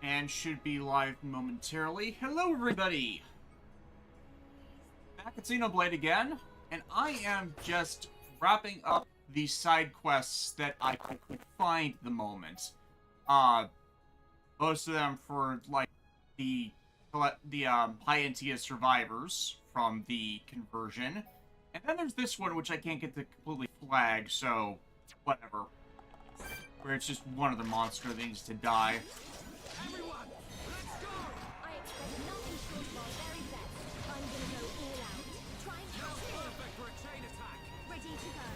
And should be live momentarily. Hello, everybody! Back at Xenoblade again, and I am just wrapping up the side quests that I could find at the moment. Most of them for, like, the high-end tier survivors from the conversion. And then there's this one, which I can't get to completely flag, so whatever. Where it's just one of the monster that needs to die. Everyone, let's go! I expect nothing short of our very best. I'm gonna go all out. Try and catch me. Perfect for a chain attack. Ready to go.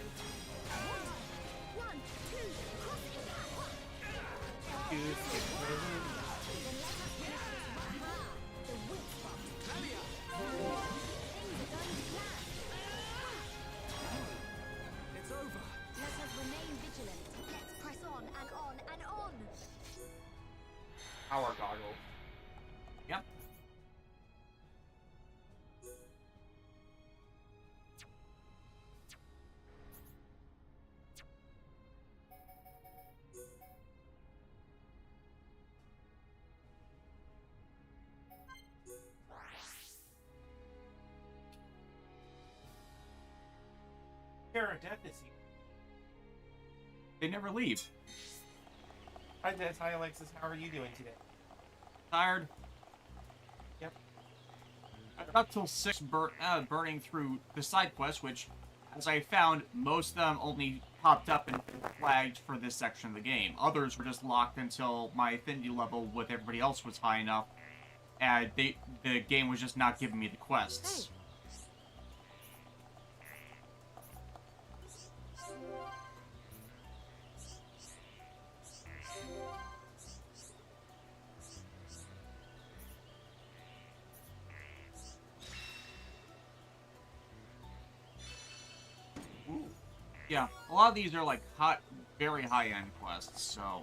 One, two, cross it. Then let us finish this. Aha! The weak spot. Elia! Things are going to plan. It's over. Let us remain vigilant. Let's press on and on and on. Power goggles. Yep. Terror of Death is here. They never leave. Hi, Des. Hi, Alexis. How are you doing today? Tired? Yep. Up till 6 burning through the side quests, which, as I found, most of them only popped up and flagged for this section of the game. Others were just locked until my affinity level with everybody else was high enough, and the game was just not giving me the quests. Yeah, a lot of these are like very high-end quests, so.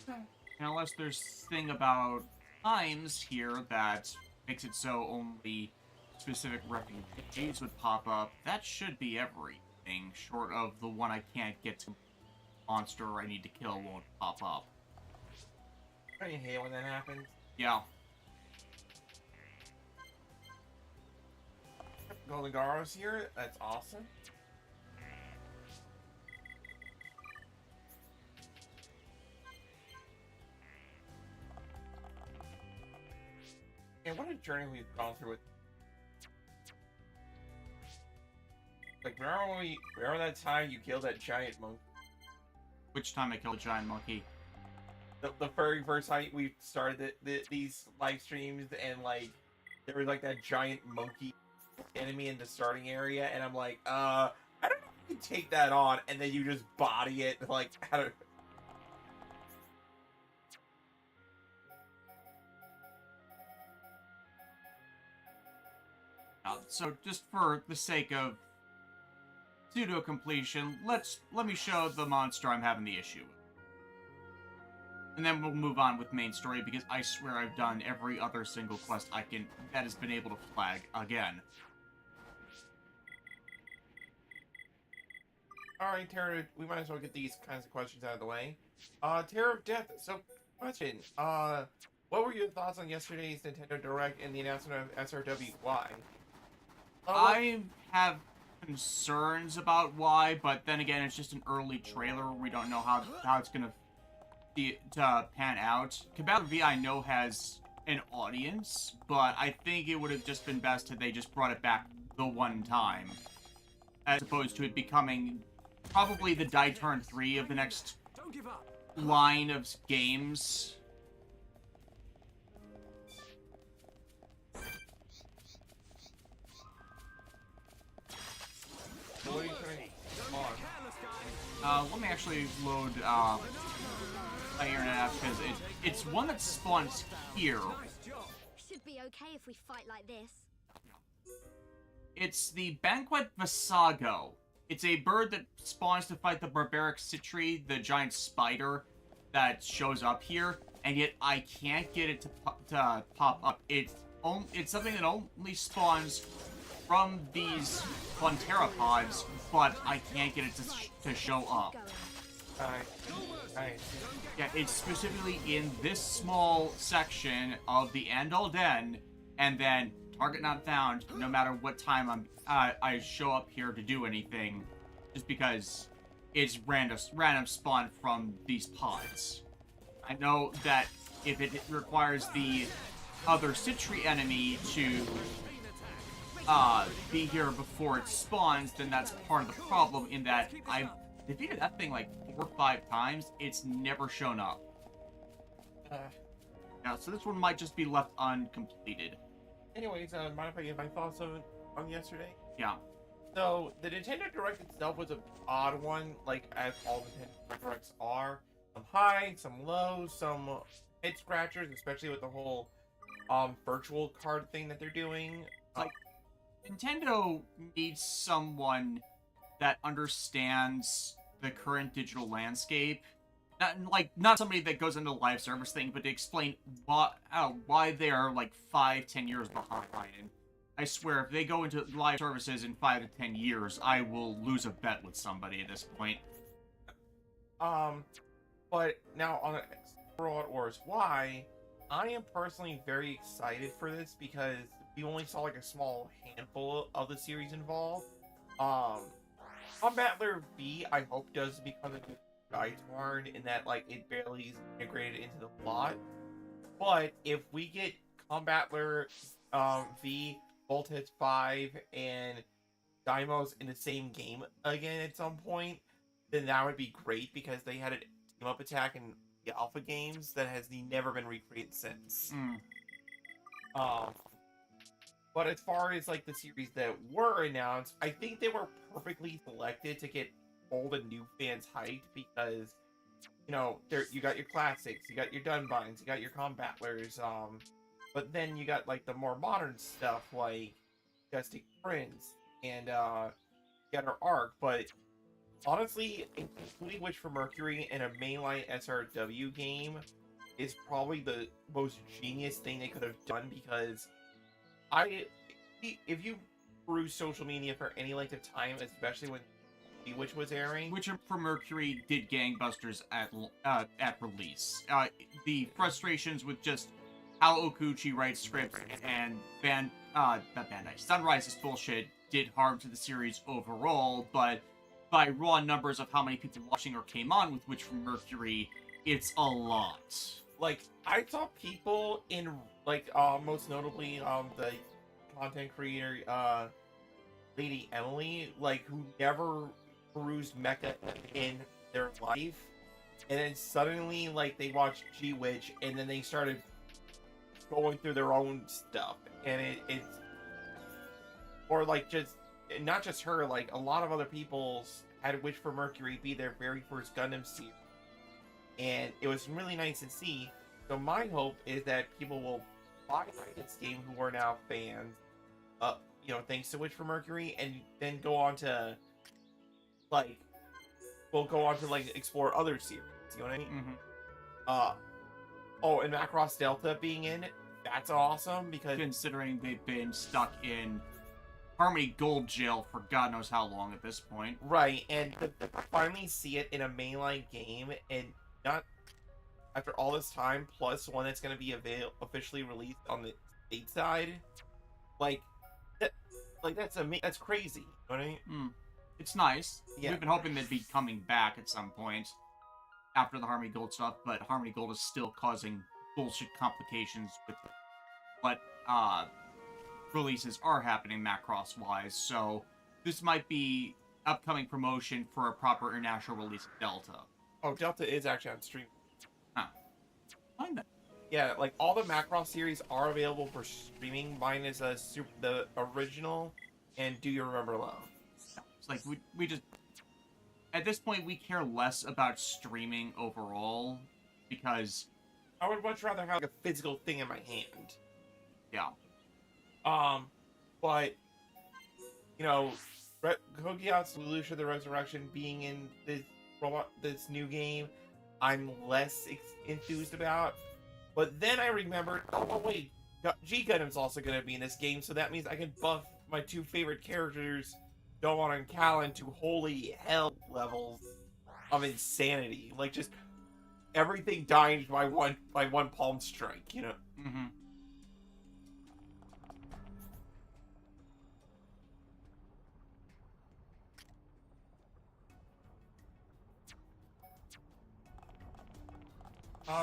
And unless there's thing about times here that makes it so only specific refugees would pop up, that should be everything, short of the one I can't get to monster I need to kill won't pop up. I hate when that happens. Yeah. Golden Garo's here. That's awesome. And what a journey we've gone through with. Like, remember that time you killed that giant monkey? Which time I killed a giant monkey? The very first time we started these live streams, and like, there was like that giant monkey enemy in the starting area, and I'm like, I don't know if you can take that on, and then you just body it, like, I don't. So just for the sake of pseudo completion, let me show the monster I'm having the issue with. And then we'll move on with main story, because I swear I've done every other single quest I can that has been able to flag again. Alright, Terror, we might as well get these kinds of questions out of the way. Terror of Death, so, question, what were your thoughts on yesterday's Nintendo Direct and the announcement of SRW? Why? I have concerns about why, but then again, it's just an early trailer. We don't know how it's gonna pan out. Combat V I know has an audience, but I think it would have just been best if they just brought it back the one time, as opposed to it becoming probably the Die Turn 3 of the next Don't give up. line of games. What are you saying? Careless guy. Let me actually load my internet app, because it's one that spawns here. Nice job. Should be okay if we fight like this. It's the Banquet Visago. It's a bird that spawns to fight the barbaric Citri, the giant spider that shows up here, and yet I can't get it to pop up. It's something that only spawns from these fun pteropods, but I can't get it to show up. Nice. Yeah, it's specifically in this small section of the Andal Den, and then target not found. No matter what time I show up here to do anything, just because it's random spawn from these pods. I know that if it requires the other Citri enemy to be here before it spawns, then that's part of the problem. In that I've defeated that thing like 4 or 5 times, it's never shown up. Yeah, so this one might just be left uncompleted. Anyways, mind if I give my thoughts on yesterday? Yeah. So, the Nintendo Direct itself was an odd one, like as all Nintendo Directs are. Some high, some low, some head scratchers, especially with the whole virtual card thing that they're doing. Like, Nintendo needs someone that understands the current digital landscape. Not somebody that goes into the live service thing, but to explain why they are like 5-10 years behind. I swear, if they go into live services in 5 to 10 years, I will lose a bet with somebody at this point. But now on Broad Wars Y, I am personally very excited for this because we only saw like a small handful of the series involved. Combattler V, I hope, does become a good Guitarn in that like it barely is integrated into the plot. But if we get Combattler V, Voltage 5, and Daimos in the same game again at some point, then that would be great because they had a team-up attack in the alpha games that has never been recreated since. But as far as like the series that were announced, I think they were perfectly selected to get old and new fans hyped because, you know, you got your classics, you got your Dunbines, you got your Combattlers, but then you got like the more modern stuff like Majestic Prince and Getter Arc. But honestly, including Witch for Mercury in a mainline SRW game is probably the most genius thing they could have done because if you peruse social media for any length of time, especially when Witch was airing, Witch for Mercury did gangbusters at release. The frustrations with just how Okuchi writes scripts and Sunrise's bullshit did harm to the series overall, but by raw numbers of how many people watching or came on with Witch from Mercury, it's a lot. Like, I saw people in, like, most notably, the content creator, Lady Emily, like, who never perused mecha in their life, and then suddenly, like, they watched G-Witch, and then they started going through their own stuff, and it's, or, like, just, not just her, like, a lot of other people had Witch for Mercury be their very first Gundam series. And it was really nice to see. So my hope is that people will buy this game who are now fans, you know, thanks to Witch for Mercury, and then go on to, like, explore other series. You know what I mean? Mm-hmm. Oh, and Macross Delta being in, that's awesome because considering they've been stuck in Harmony Gold jail for God knows how long at this point. Right, and to finally see it in a mainline game, and not after all this time, plus one that's going to be officially released on the state side, that's crazy. You know what I mean? It's nice. Yeah. We've been hoping they'd be coming back at some point after the Harmony Gold stuff, but Harmony Gold is still causing bullshit complications with what releases are happening Macross-wise, so this might be upcoming promotion for a proper international release of Delta. Oh, Delta is actually on stream. Huh. Find that. Yeah, like, all the Macross series are available for streaming, minus the original and Do You Remember Love. It's like, we just... At this point, we care less about streaming overall, because... I would much rather have, like, a physical thing in my hand. Yeah. But, you know, Kogiat's Lucia the Resurrection being in this new game, I'm less enthused about. But then I remembered, oh wait, G Gundam's also going to be in this game, so that means I can buff my two favorite characters, Domon and Callan, to holy hell levels. of insanity. Like, just everything dying by one palm strike, you know? Mm-hmm.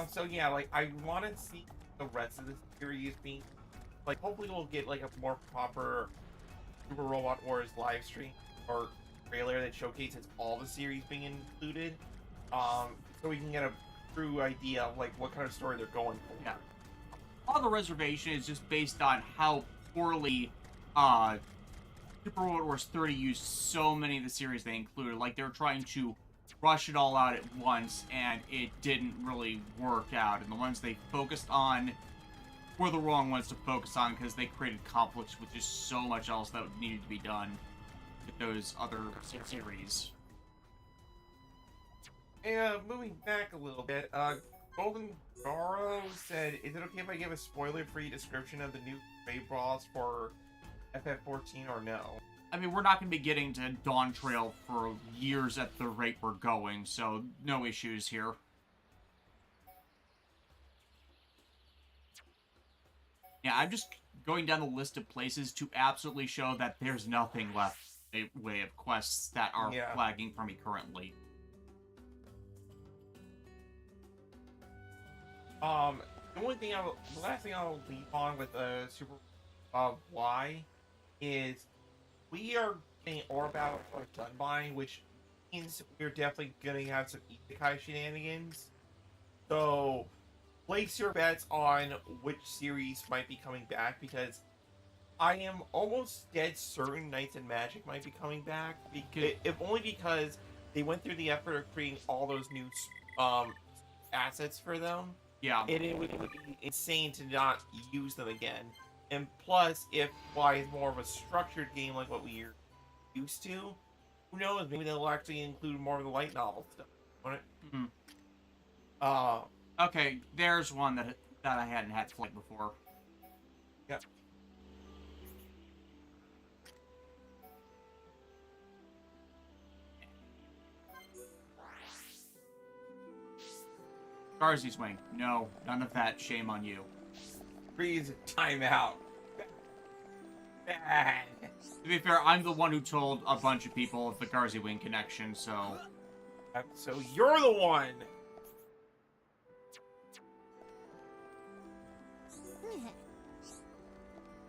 So yeah, like, I want to see the rest of the series being, like, hopefully we'll get, like, a more proper Super Robot Wars live stream or trailer that showcases all the series being included, so we can get a true idea of, like, what kind of story they're going for. Yeah. All the reservation is just based on how poorly, Super Robot Wars 30 used so many of the series they included. Like, they were trying to rush it all out at once, and it didn't really work out. And the ones they focused on were the wrong ones to focus on because they created conflicts with just so much else that needed to be done with those other series. And moving back a little bit, Golden Garo said, "Is it okay if I give a spoiler-free description of the new raid boss for FF14 or no?" I mean, we're not going to be getting to Dawn Trail for years at the rate we're going, so no issues here. Yeah, I'm just going down the list of places to absolutely show that there's nothing left a way of quests that are flagging for me currently. The last thing I'll leave on with Super Y is we are getting Orb out or done by, which means we're definitely gonna have some Isekai shenanigans. So place your bets on which series might be coming back, because I am almost dead certain Knights and Magic might be coming back, if only because they went through the effort of creating all those new assets for them. Yeah. It would be insane to not use them again. And plus, if Y is more of a structured game like what we're used to, who knows, maybe they'll actually include more of the light novel stuff. Mm-hmm. Okay, there's one that I hadn't had to play before. Yep. Garzy's Wing. No, none of that. Shame on you. Freeze, timeout. Bad. To be fair, I'm the one who told a bunch of people of the Garzy Wing connection, so... So you're the one!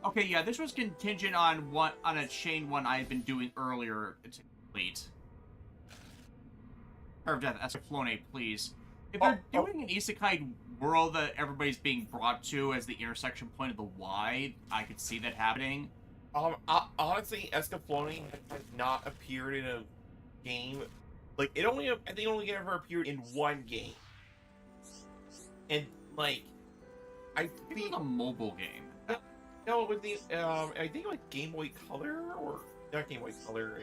Okay, yeah, this was contingent on a chain one I had been doing earlier to complete. Curve Death, Escaflowne, please. If they're doing an isekai world that everybody's being brought to as the intersection point of the Y, I could see that happening. Honestly, Escaflowne has not appeared in a game. Like, I think it only ever appeared in one game. And, like, I think it was a mobile game. No, it was the, I think it was Game Boy Color, or not Game Boy Color.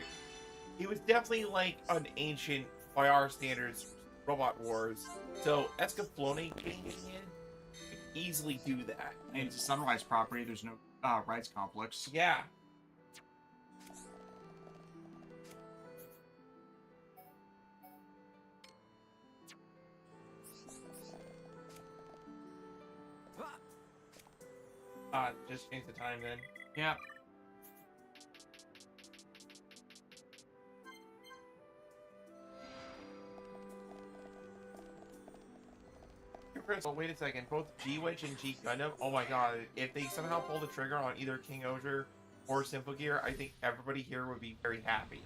It was definitely, like, an ancient, by our standards, Robot Wars. So, Escaflowne getting in could easily do that. And it's a Sunrise property, there's no rights conflicts. Yeah. Just change the time then. Yeah. Crystal, wait a second. Both G-Witch and G-Gundam, oh my god, if they somehow pull the trigger on either King Oger or Symphogear, I think everybody here would be very happy.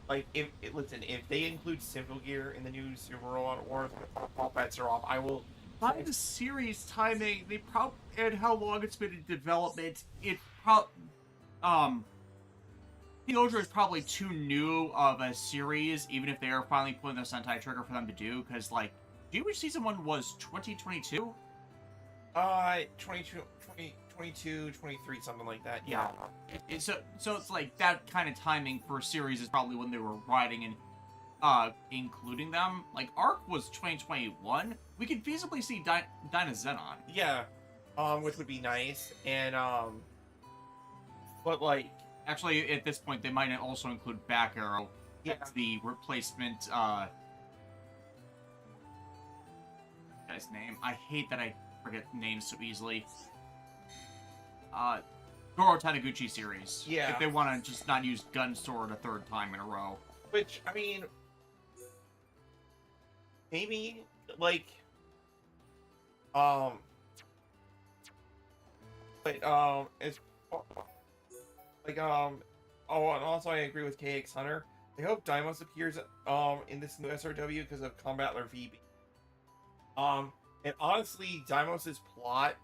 Like, listen, if they include Symphogear in the new Super Robot Wars, all bets are off. I will... By the series timing, they probably, and how long it's been in development, King Oger is probably too new of a series, even if they are finally pulling the Sentai trigger for them to do, because, like, G-Witch Season 1 was 2022? 22, 23, something like that. Yeah. So it's like, that kind of timing for a series is probably when they were writing and including them. Like, Arc was 2021. We could feasibly see Dynazenon. Yeah. Which would be nice. And, but, like... Actually, at this point, they might also include Back Arrow. Yeah. That's the replacement, guy's name. I hate that I forget names so easily. Goro Taniguchi series. Yeah. If they want to just not use Gun Sword a third time in a row. Which, I mean, maybe, like, it's, like, oh, and also I agree with KX Hunter. I hope Deimos appears, in this new SRW because of Combat Lord VB. And honestly, Deimos' plot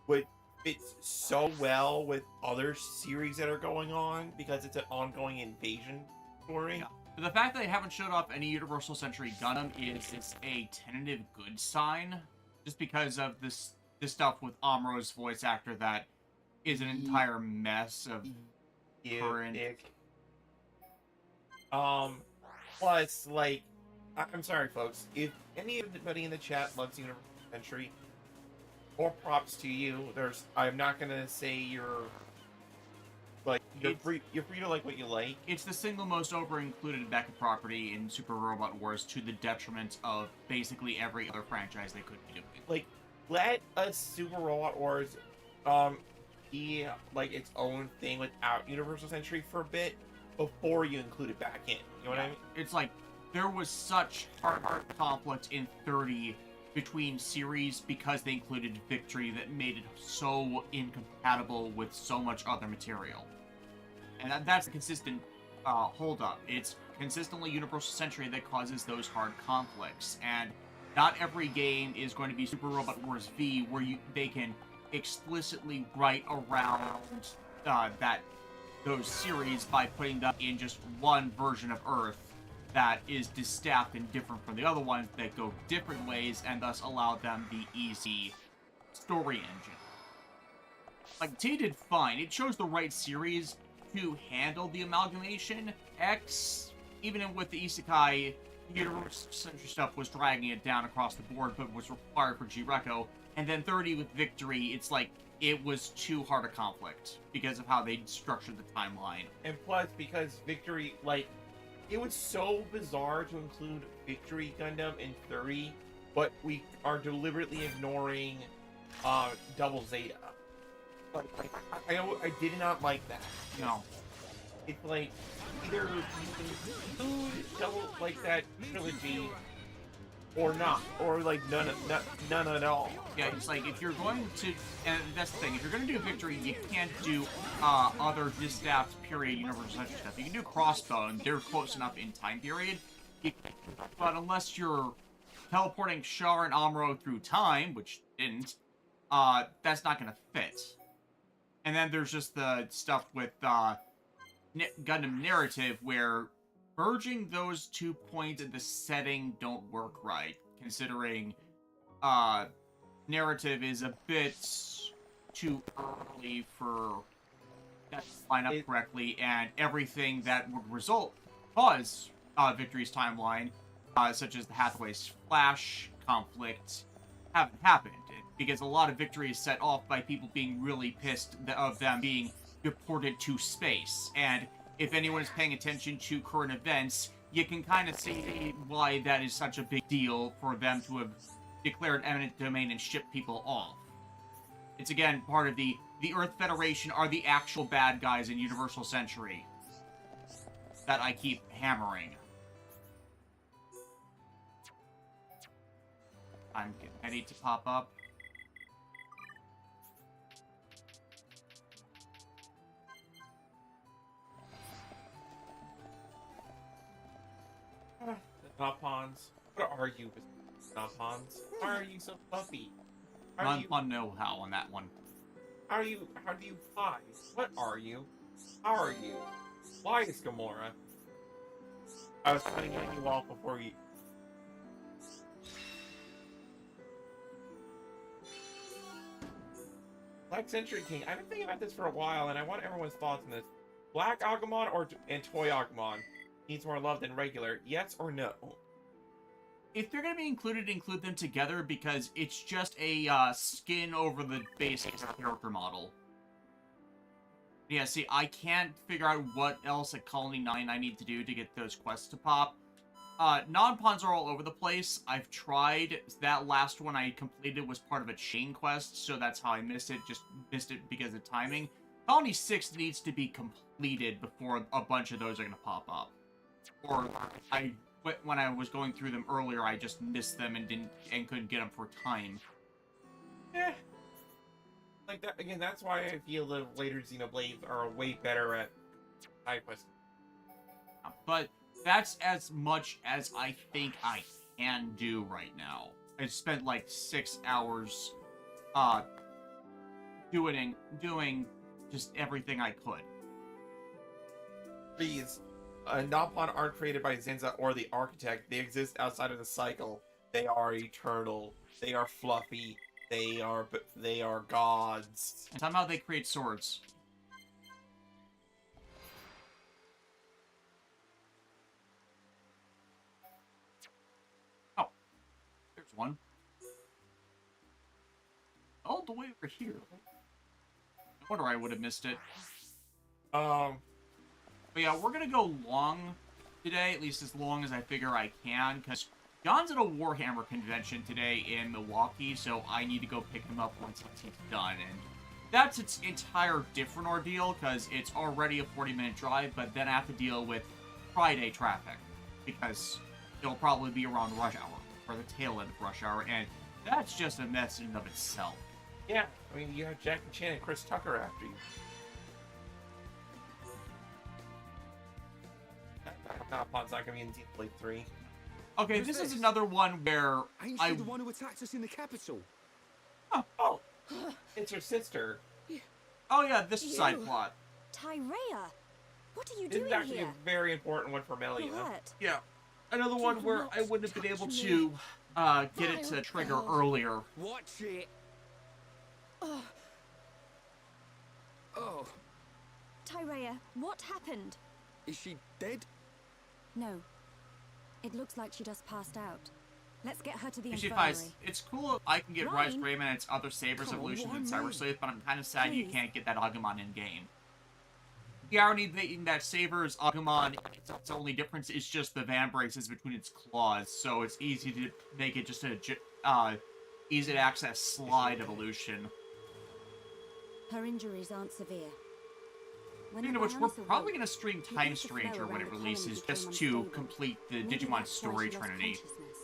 would fit so well with other series that are going on because it's an ongoing invasion story. Yeah. But the fact that they haven't showed off any Universal Century Gundam is a tentative good sign, just because of this stuff with Amuro's voice actor that is an entire mess of current. Dick. Plus, like, I'm sorry, folks. If anybody in the chat loves Universal Century, more props to you. I'm not gonna say you're free to like what you like. It's the single most over-included backup property in Super Robot Wars to the detriment of basically every other franchise they could be doing. Like, let a Super Robot Wars be like its own thing without Universal Century for a bit before you include it back in. You know what I mean? It's like there was such hard conflict in 30 between series because they included Victory that made it so incompatible with so much other material. And that's a consistent hold-up. It's consistently Universal Century that causes those hard conflicts. And not every game is going to be Super Robot Wars V where they can explicitly write around those series by putting them in just one version of Earth that is distaffed and different from the other ones that go different ways and thus allow them the easy story engine. Like, T did fine. It chose the right series to handle the amalgamation. X, even with the Isekai, Universal Century stuff was dragging it down across the board, but was required for G-Reco. And then 30 with Victory, it's like, it was too hard a conflict because of how they structured the timeline. And plus, because Victory, like, it was so bizarre to include Victory Gundam in 30, but we are deliberately ignoring Double Zeta. Like, I did not like that. No. It's like, either you can include double, like, that trilogy, or not. Or, like, none at all. Yeah, it's like, if you're going to, and that's the thing, if you're going to do Victory, you can't do other distaffed period Universal Century stuff. You can do Crossbone, they're close enough in time period, but unless you're teleporting Char and Amuro through time, which didn't, that's not going to fit. And then there's just the stuff with Gundam Narrative, where merging those 2 points in the setting don't work right, considering Narrative is a bit too early for that to line up correctly, and everything that would cause Victory's timeline, such as the Hathaway's Flash conflict, haven't happened. Because a lot of Victory is set off by people being really pissed of them being deported to space. And if anyone is paying attention to current events, you can kind of see why that is such a big deal for them to have declared eminent domain and shipped people off. It's again part of the Earth Federation are the actual bad guys in Universal Century that I keep hammering. I'm getting ready to pop up. Naupons. What are you with Naupons? Why are you so fluffy? Run on know-how on that one. How do you fly? What are you? How are you? Why is Gamora? I was cutting you off before you. Black Century King. I've been thinking about this for a while, and I want everyone's thoughts on this. Black Agumon and Toy Agumon needs more love than regular. Yes or no? If they're going to be included, include them together, because it's just a skin over the basic character model. Yeah, see, I can't figure out what else at Colony 9 I need to do to get those quests to pop. Non-pawns are all over the place. I've tried. That last one I completed was part of a chain quest, so that's how I missed it. Just missed it because of timing. Colony 6 needs to be completed before a bunch of those are going to pop up. Or when I was going through them earlier, I just missed them and couldn't get them for time. Yeah. Like that again. That's why I feel the later Xenoblades are way better at side quests. But that's as much as I think I can do right now. I spent like 6 hours, doing just everything I could. These non-pawn aren't created by Zenza or the Architect. They exist outside of the cycle. They are eternal. They are fluffy. They are gods. And somehow they create swords. Oh. There's one. All the way over here. No wonder I would have missed it. But yeah, we're gonna go long today, at least as long as I figure I can, because John's at a Warhammer convention today in Milwaukee, so I need to go pick him up once he's done. And that's its entire different ordeal, because it's already a 40-minute drive, but then I have to deal with Friday traffic, because it'll probably be around rush hour, or the tail end of rush hour, and that's just a mess in and of itself. Yeah, I mean, you have Jackie Chan and Chris Tucker after you. Non-pawn's not gonna be in Xenoblade 3. Okay, Who's this is this? another one where Ain't she the one who attacked us in the capital? Oh, it's her sister. Oh yeah, this is You. side plot. Tyrea, what are you This doing is actually here? a very important one for Melia. You're hurt. Yeah. Another one where I wouldn't have been able to get it to trigger earlier. Watch it. Oh, Oh, Tyrea, what happened? is she dead? No. It looks like she just passed out. Let's get her to the Actually, infirmary. it's cool if I can get Rise Ryan? Grayman and its other Sabers Come on, evolution in why Cyber me? Sleuth, but I'm kind of sad you Please. can't get that Agumon in-game. The irony that Saber's Agumon, its only difference is just the Vambraces between its claws, so it's easy to make it just a easy-to-access slide evolution. Her injuries aren't severe. When Speaking the of which, we're Bionis probably awoke, going to stream the Time ether flow Stranger when around it the releases, colony just became to unstable. complete the Maybe Digimon that's why story she lost trinity. consciousness.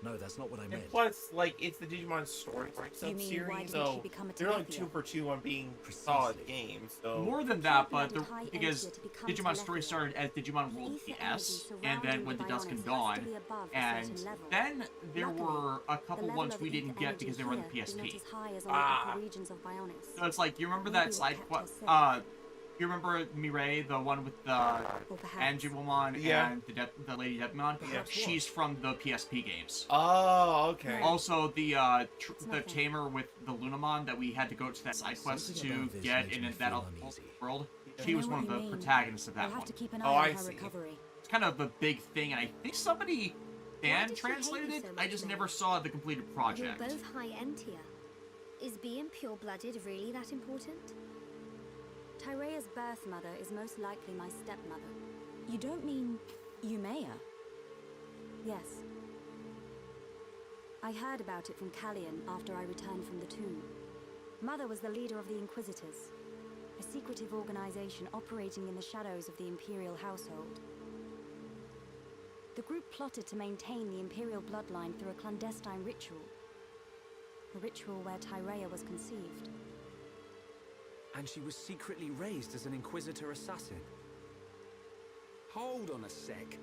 No, that's not what I And meant. plus, like, it's the Digimon Story You mean, why sub-series, didn't so she become a they're only Telephia? 2 for 2 on being Precisely. solid games, so... More than that, but Champion high because entity to become Digimon Story Telephia. started as Digimon The World ether PS, energy and then surrounding went the to Dusk and Bionis has Dawn, to be above a and certain level. then there Luckily, were a the couple level ones of we ether didn't get because they were on the energy here is PSP. not as high as on Ah. the upper regions of Bionis. So it's like, you remember Maybe that what side kept quest, her sick. you remember Mireille, the one with the Or perhaps Angemon Yeah. and the Lady Deathmon? Yeah. She's from the PSP games. Oh, okay. Also, the It's the nothing. tamer with the Lunamon that we had to go to that side quest Something to about this get makes in me that feel other uneasy. world. I She know was one what of the you mean. protagonists of We'll that have one. to keep an Oh, eye I on her see. recovery. It's kind of a big thing, and I think somebody fan did she hate translated you it. so I much, just Mary? never saw the completed You're project. both high Entia. Is being pure-blooded really that important? Tyrea's birth mother is most likely my stepmother. You don't mean Umea? Yes. I heard about it from Callian after I returned from the tomb. Mother was the leader of the Inquisitors, a secretive organization operating in the shadows of the Imperial household. The group plotted to maintain the Imperial bloodline through a clandestine ritual. A ritual where Tyrea was conceived. And she was secretly raised as an Inquisitor assassin. Hold on a sec.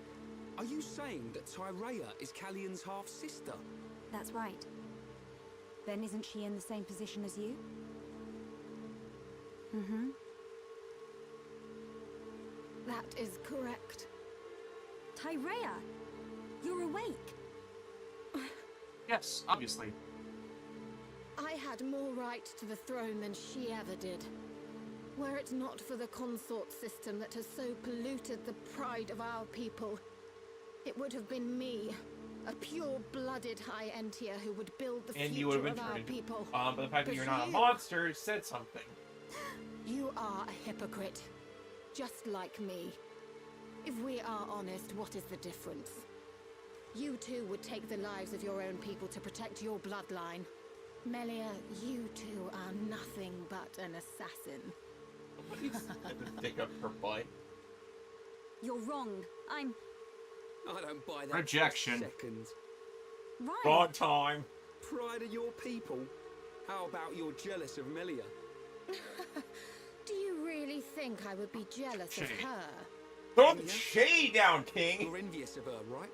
Are you saying that Tyrea is Callian's half-sister? That's right. Then isn't she in the same position as you? Mm-hmm. That is correct. Tyrea! You're awake! Yes, obviously. I had more right to the throne than she ever did. Were it not for the consort system that has so polluted the pride of our people, it would have been me, a pure-blooded high Entia who would build the And you would future have been of our turned into... people. but the fact that But you're not a you- monster said something. You are a hypocrite, just like me. If we are honest, what is the difference? You too would take the lives of your own people to protect your bloodline. Melia, you two are nothing but an assassin. Stick up her butt. You're wrong. I don't buy that Rejection. for a second. Right. Wrong time. Pride of your people? How about you're jealous of Melia? Do you really think I would be jealous of Shade. her? Throw the shade down, King. You're envious of her, right?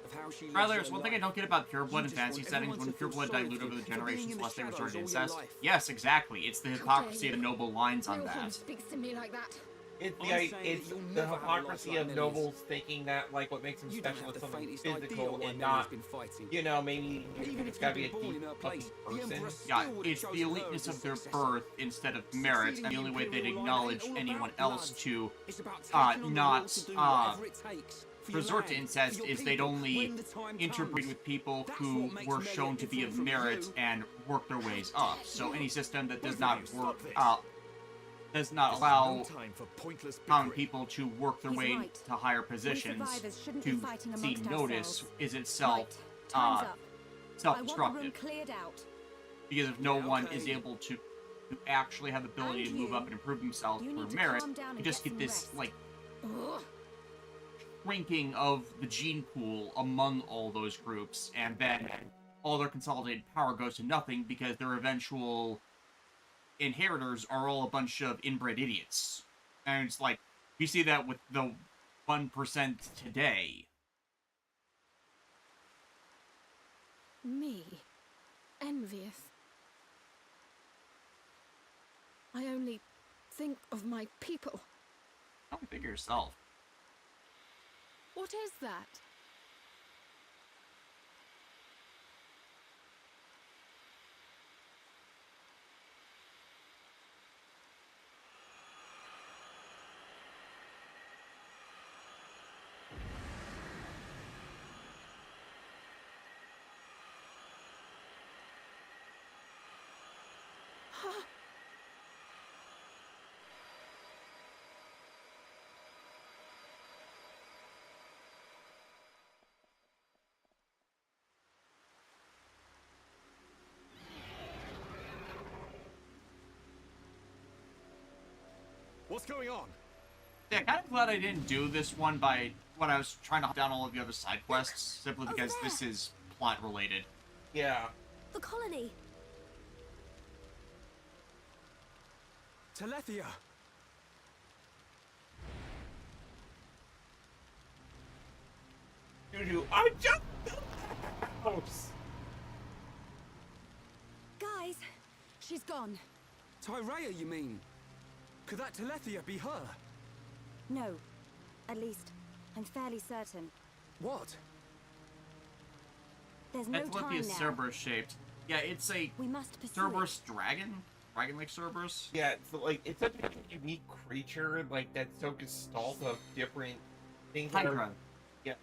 Of how she lives Tyler, her there's one thing I life. don't get about pureblood You in just fantasy want settings everyone when to feel pureblood sorry dilute for over the you for being generations in the unless they shadows resort to all your incest. life. Yes, exactly. It's the How dare hypocrisy of the you. noble lines on No one that. speaks to me like that. It's I'm the saying that it's you'll the never have a life hypocrisy like of Melia's. nobles thinking that like what makes them You don't special have is the something faintest idea physical why and Melia's not, been fighting. you know, maybe Even it's if gotta be you'd a been born deep in her fucking place, the person. Emperor Yeah, still would have it's the chosen her eliteness as of their his successor. birth instead of merit, and the only way they'd Succeeding in acknowledge Imperial line ain't all anyone about else blood. to It's about taking on the not, law to do whatever it takes for your resort to land, incest for your is they'd people, only when the time interbreed comes. with people That's who what makes were Melia shown to be different of from merit you. and work their ways up. So any system that does Both not of you, work, stop this. does not This is allow no time for pointless common bickering. people to work their He's way right. to higher We positions survivors shouldn't be to fighting see amongst notice ourselves. is itself Right. Time's up. I want the self-destructive. room cleared out. Because if no Yeah, one okay. is able to actually have the ability And to move you. up and improve themselves You through need to merit, calm down you and just get get some this rest. like Ugh. shrinking of the gene pool among all those groups, and then all their consolidated power goes to nothing because their eventual inheritors are all a bunch of inbred idiots. And it's like, you see that with the 1% today. Me? Envious? I only think of my people. Don't figure yourself. What is that? What's going on? Yeah, kind of glad I didn't do this one when I was trying to hunt down all of the other side quests, simply because this is plot related. Yeah. The colony. Telethia! Juju, I jumped the house. Guys, she's gone. Tyrea, you mean? Could that Telethia be her? No. At least, I'm fairly certain. What? There's no That's what time the now. Cerberus shaped. Yeah, it's a We must pursue Cerberus dragon? Dragon like Cerberus? Yeah, it's like it's such a unique creature, like that's so gestalt of different things. that are- Hydra. Yeah.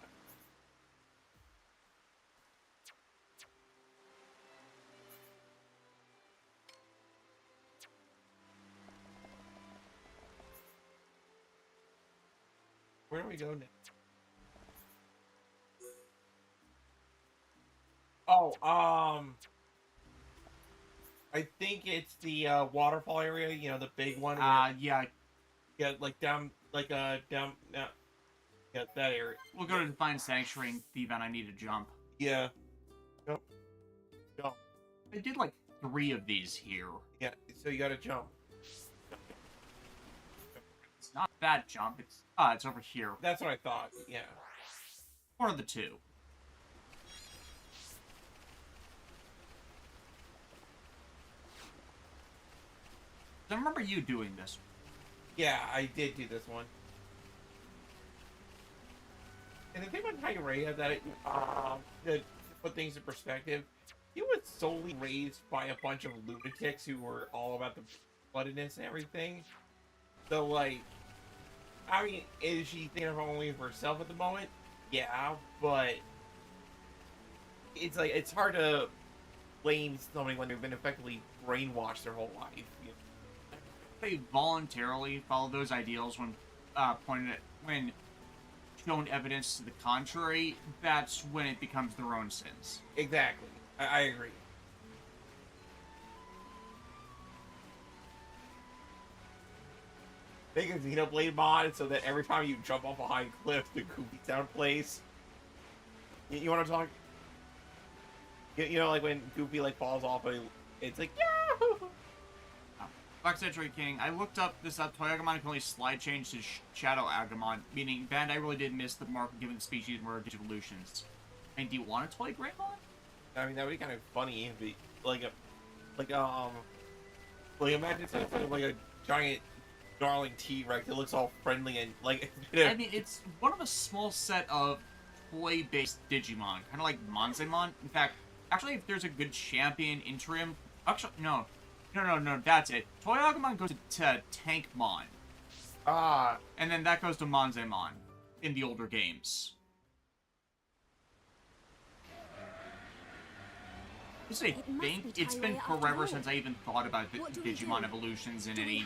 Where do we go now? Oh, I think it's the waterfall area. You know, the big one. Yeah, Yeah, like down, down, yeah, that area. we'll go to Divine Sanctuary and the event I need to jump. Yeah. Jump. Jump. I did like 3 of these here. Yeah, so you gotta jump. It's not that jump, it's over here. That's what I thought, yeah. One of the 2. I remember you doing this. Yeah, I did do this one. And the thing about Tyrea that to put things in perspective, he was solely raised by a bunch of lunatics who were all about the bloodiness and everything. So, like, I mean, is she thinking of only for herself at the moment? Yeah, but it's like, it's hard to blame somebody when they've been effectively brainwashed their whole life. You they voluntarily follow those ideals when when shown evidence to the contrary, that's when it becomes their own sins. Exactly. I agree. Make a Xenoblade mod so that every time you jump off a high cliff, the goofy sound plays. You want to talk? You know, like when Goofy like falls off, it's like Yahoo! Black Century King, I looked up this Toy Agumon can only slide change to Shadow Agumon, meaning Bandai really did miss the mark given the species were evolutions. And do you want a Toy Greymon? I mean, that would be kind of funny if it, like imagine something like a giant darling T-Rex that looks all friendly and like. I mean, it's one of a small set of toy-based Digimon, kind of like Monzemon. In fact, actually, if there's a good champion interim, actually, no, that's it. Toy Agumon goes to Tankmon. And then that goes to Monzemon in the older games. I think it's been forever since I even thought about the Digimon evolutions in any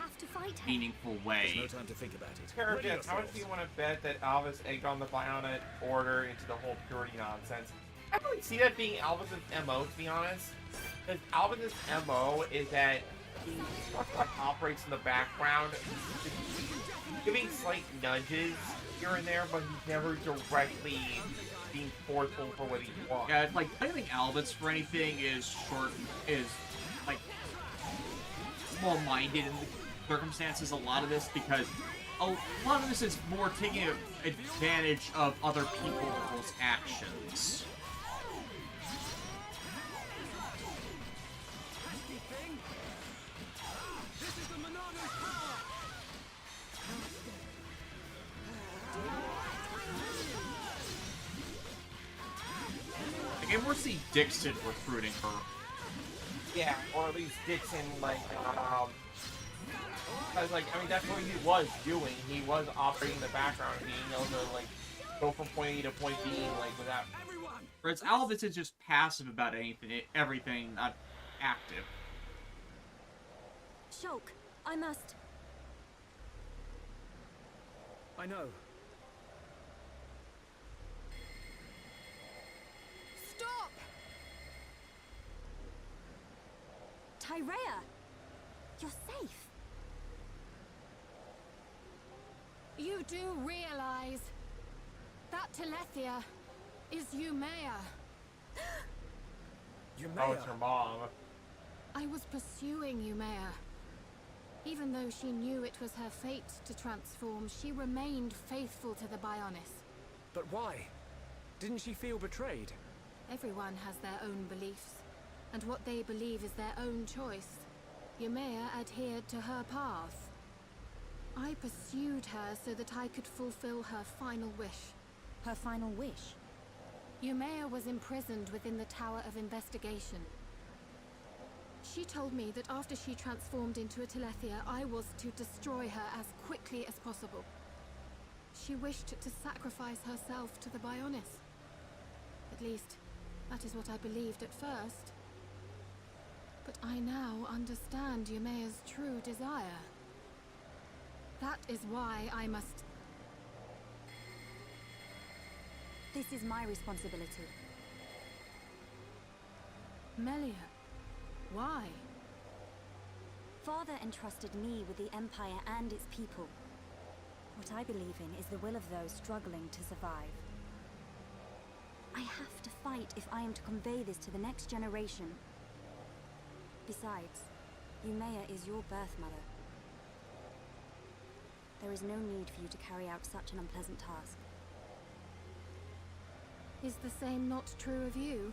meaningful way. There's no time to think about it. Carajets, how much do you want to bet that Alvis egged on the Bionic Order into the whole purity nonsense? I don't really see that being Alvis's MO, to be honest. Because Alvis's MO is that he operates in the background, giving slight nudges here and there, but he's never directly being forceful for what he wants. Yeah, it's like blaming Alvis for anything is like small-minded in the circumstances. A lot of this because a lot of this is more taking advantage of other people's actions. I can foresee Dixon recruiting her. Yeah, or at least Dixon, like, because, like, I mean, that's what he was doing. He was operating in the background, being able to, like, go from point A to point B, like, without... Whereas Alvis is just passive about everything, not active. Shulk, I must... I know. Stop! Tyrea! You're safe. You do realize that Telethia is Umea. Oh, it's her mom. I was pursuing Umea. Even though she knew it was her fate to transform, she remained faithful to the Bionis. But why? Didn't she feel betrayed? Everyone has their own beliefs, and what they believe is their own choice. Umea adhered to her path. I pursued her so that I could fulfill her final wish. Her final wish? Umea was imprisoned within the Tower of Investigation. She told me that after she transformed into a Telethia, I was to destroy her as quickly as possible. She wished to sacrifice herself to the Bionis. At least, that is what I believed at first. But I now understand Umea's true desire. That is why I must... This is my responsibility. Melia, why? Father entrusted me with the Empire and its people. What I believe in is the will of those struggling to survive. I have to fight if I am to convey this to the next generation. Besides, Umea is your birth mother. There is no need for you to carry out such an unpleasant task. Is the same not true of you?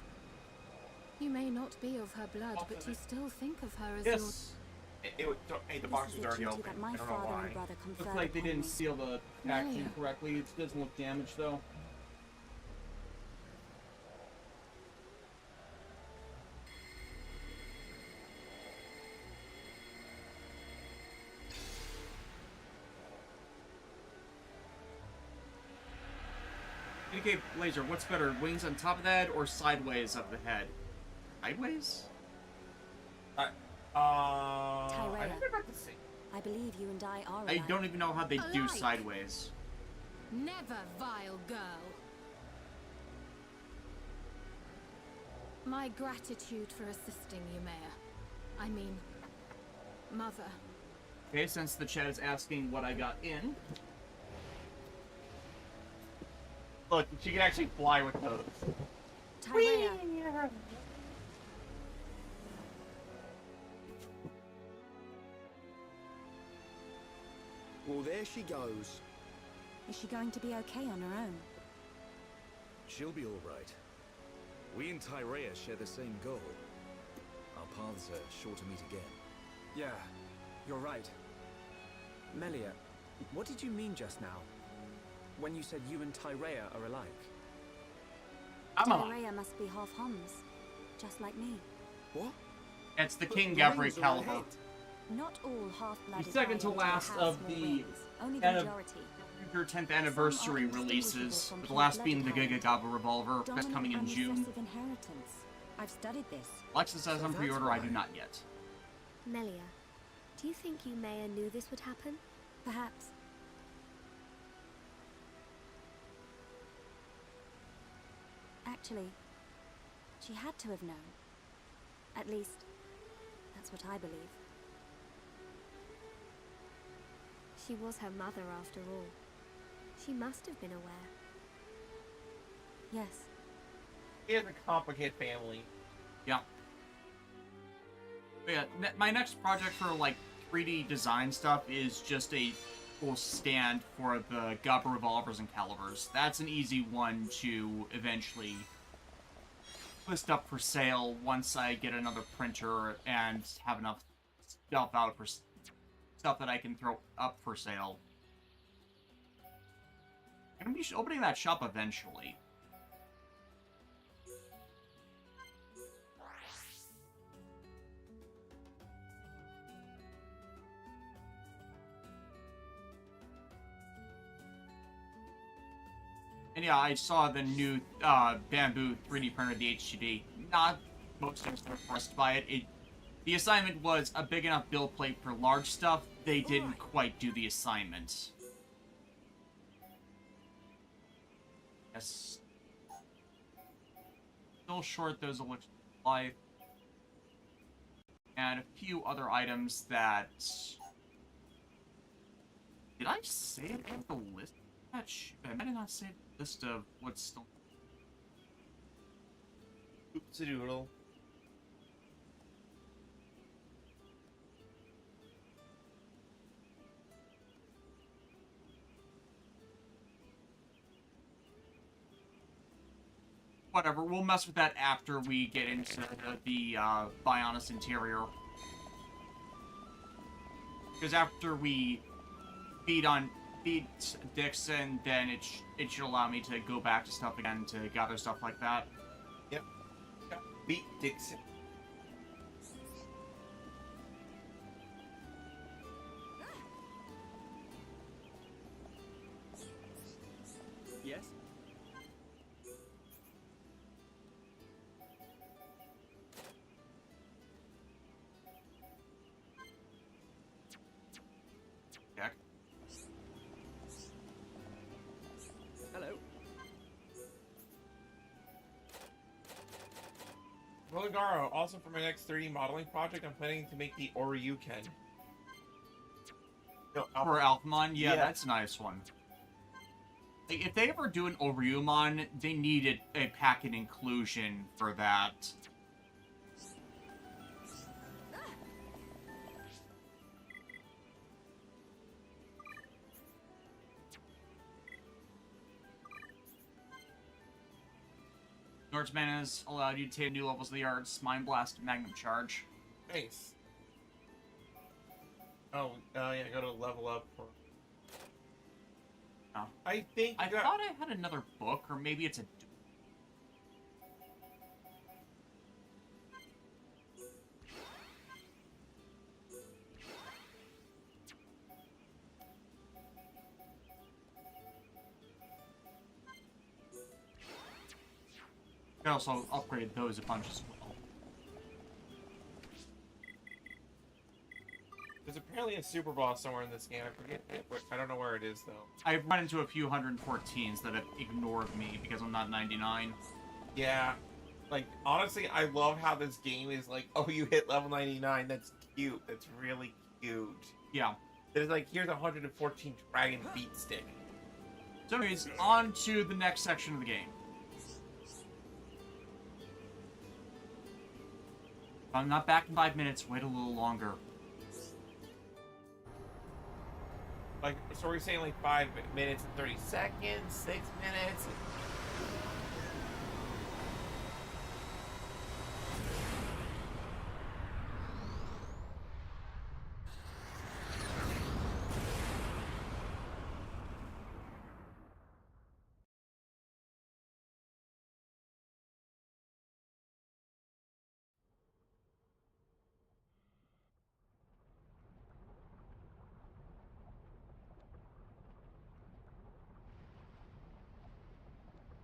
You may not be of her blood, but you still think of her as Yes. Hey, the box was already open. That I my don't know father why. and brother conferred Looks like they upon didn't me. seal the packaging correctly. It doesn't look damaged though. Okay, Laser, what's better, wings on top of the head or sideways of the head? Sideways? I never got to see. I believe you and I are I alike. don't even know how they do Alike? sideways. Never, vile girl. My gratitude for assisting you, Mayor. I mean, Mother. Okay, since the chat is asking what I got in. Look, she can actually fly with those. Tyrea, Well, there she goes. is she going to be okay on her own? She'll be all right. We and Tyrea share the same goal. Our paths are sure to meet again. Yeah, you're right. Melia, what did you mean just now? When you said you and Tyrea are alike? I'm a. Tyrea must be half Homs, just like me. What? It's the But King the Gabri rings are caliber. ahead. Not all half-blooded. The second to Iron last have of small the wings, only the kind of majority. Your 10th anniversary Some are releases, indistinguishable with from the last pure being the blooded Giga Gaba revolver, that's coming in Dominant and June. recessive inheritance. I've studied this. Alexis has So on that's pre-order, I do why. not yet. Melia, do you think Mayor knew this would happen? Perhaps. Actually, she had to have known. At least, that's what I believe. She was her mother after all. She must have been aware. Yes. He has a complicated family. Yeah. But yeah, my next project for, like, 3D design stuff is just a full stand for the Gaba revolvers and calibers. That's an easy one to eventually list up for sale once I get another printer and have enough stuff out for stuff that I can throw up for sale. I'm gonna be opening that shop eventually. And yeah, I saw the new Bamboo 3D printer, the HTD. Not most impressed by it. The assignment was a big enough build plate for large stuff. They didn't quite do the assignment. Yes. Still short those elixir of life. And a few other items that... Did I save the list? I might have not saved the list of what's still... Oops-a-doodle. Whatever, we'll mess with that after we get into the Bionis interior. Because after we beat Dixon, then it should allow me to go back to stuff again to gather stuff like that. Yep. Beat Dixon. Yes? Yeah. Hello. Roligaro, also for my next 3D modeling project, I'm planning to make the Oryuken. No, For Alphamon, yeah, Yeah. that's a nice one. Like, if they ever do an Oryumon, they needed a packet inclusion for that. Norseman has allowed you to take new levels of the arts, Mind Blast, Magnum Charge. Nice. Oh, yeah, go to level up. For... Oh. I think I thought I had another book, or maybe it's a... I could also upgrade those a bunch as well. There's apparently definitely a super boss somewhere in this game. I forget it. I don't know where it is though. I've run into a few 114s that have ignored me because I'm not 99. Yeah. Like, honestly, I love how this game is like, oh, you hit level 99. That's cute. That's really cute. Yeah. There's like, here's 114 dragon beat stick. So anyways, on to the next section of the game. If I'm not back in 5 minutes, wait a little longer. Like, so we're saying like 5 minutes and 30 seconds, 6 minutes.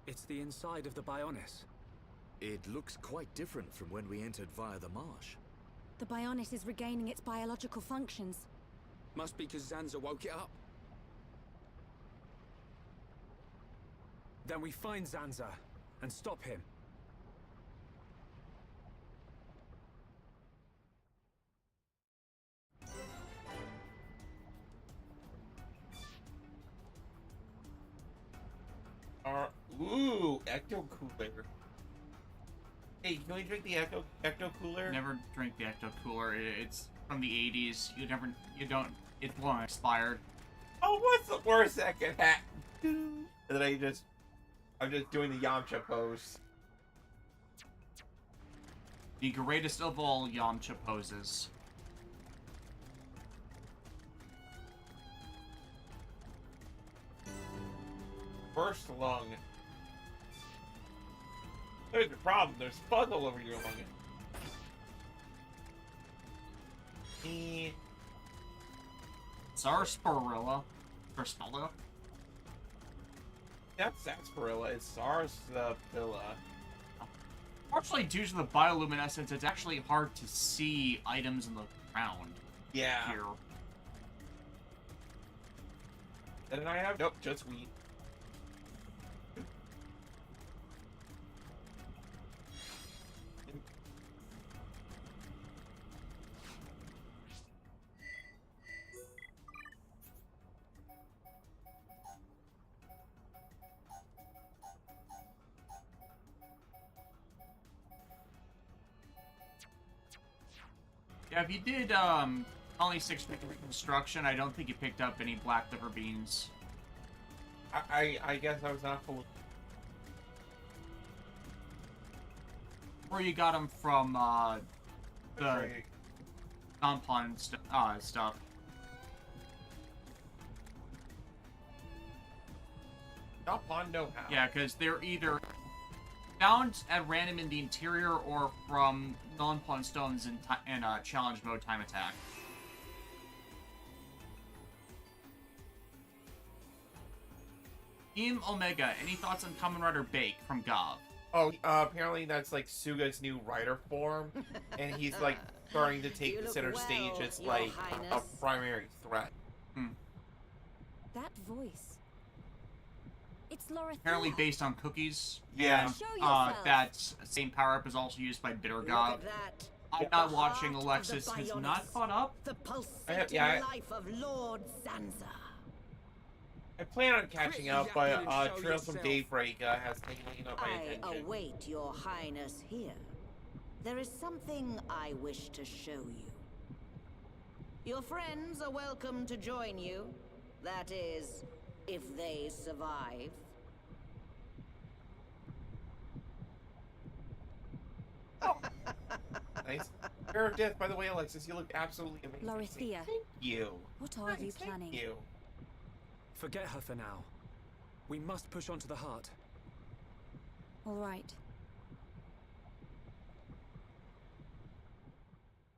It's the inside of the Bionis. It looks quite different from when we entered via the marsh. The Bionis is regaining its biological functions. Must be because Zanza woke it up. Then we find Zanza and stop him. Ooh, Ecto Cooler. Hey, can we drink the Ecto Cooler? Never drink the Ecto Cooler. It's from the 80s. It's long expired. Oh, what's the worst that could happen? And then I'm just doing the Yamcha pose. The greatest of all Yamcha poses. First lung. There's the problem. There's fuzz all over your lung. Sarsaparilla. Sarsaparilla? That's sarsaparilla. It's sarsaparilla. Fortunately, due to the bioluminescence, it's actually hard to see items in the ground Yeah. here. And then I have nope, just wheat. Yeah, if you did, only 6 reconstruction, I don't think you picked up any black liver beans. I guess I was not full. Or you got them from, the Right. compound stuff. Not pawn know-how. Yeah, because they're either found at random in the interior or from non-pawn stones in challenge mode time attack. Team Omega, any thoughts on Kamen Rider Bake from Gav? Oh, apparently that's like Suga's new rider form, and he's like starting to take You the look center well, stage as Your like a Highness. primary threat. That voice. It's Lorithia. Apparently based on cookies. Yeah. And, Show yourself. that same power-up is also used by Bitter Look Gav. at that. I'm The not watching. heart of Alexis the has Bionis. not caught up. The pulsating yeah, life of Lord Zanza. I plan on catching up, Pretty but jacket and show Trails from yourself. Daybreak has taken up my I attention. await your highness here. There is something I wish to show you. Your friends are welcome to join you. That is, if they survive. Nice. Fair of death, by the way, Alexis. You look absolutely amazing. Lorithia, Thank you. what are you Nice, planning? Thank you. Forget her for now. We must push on to the heart. All right.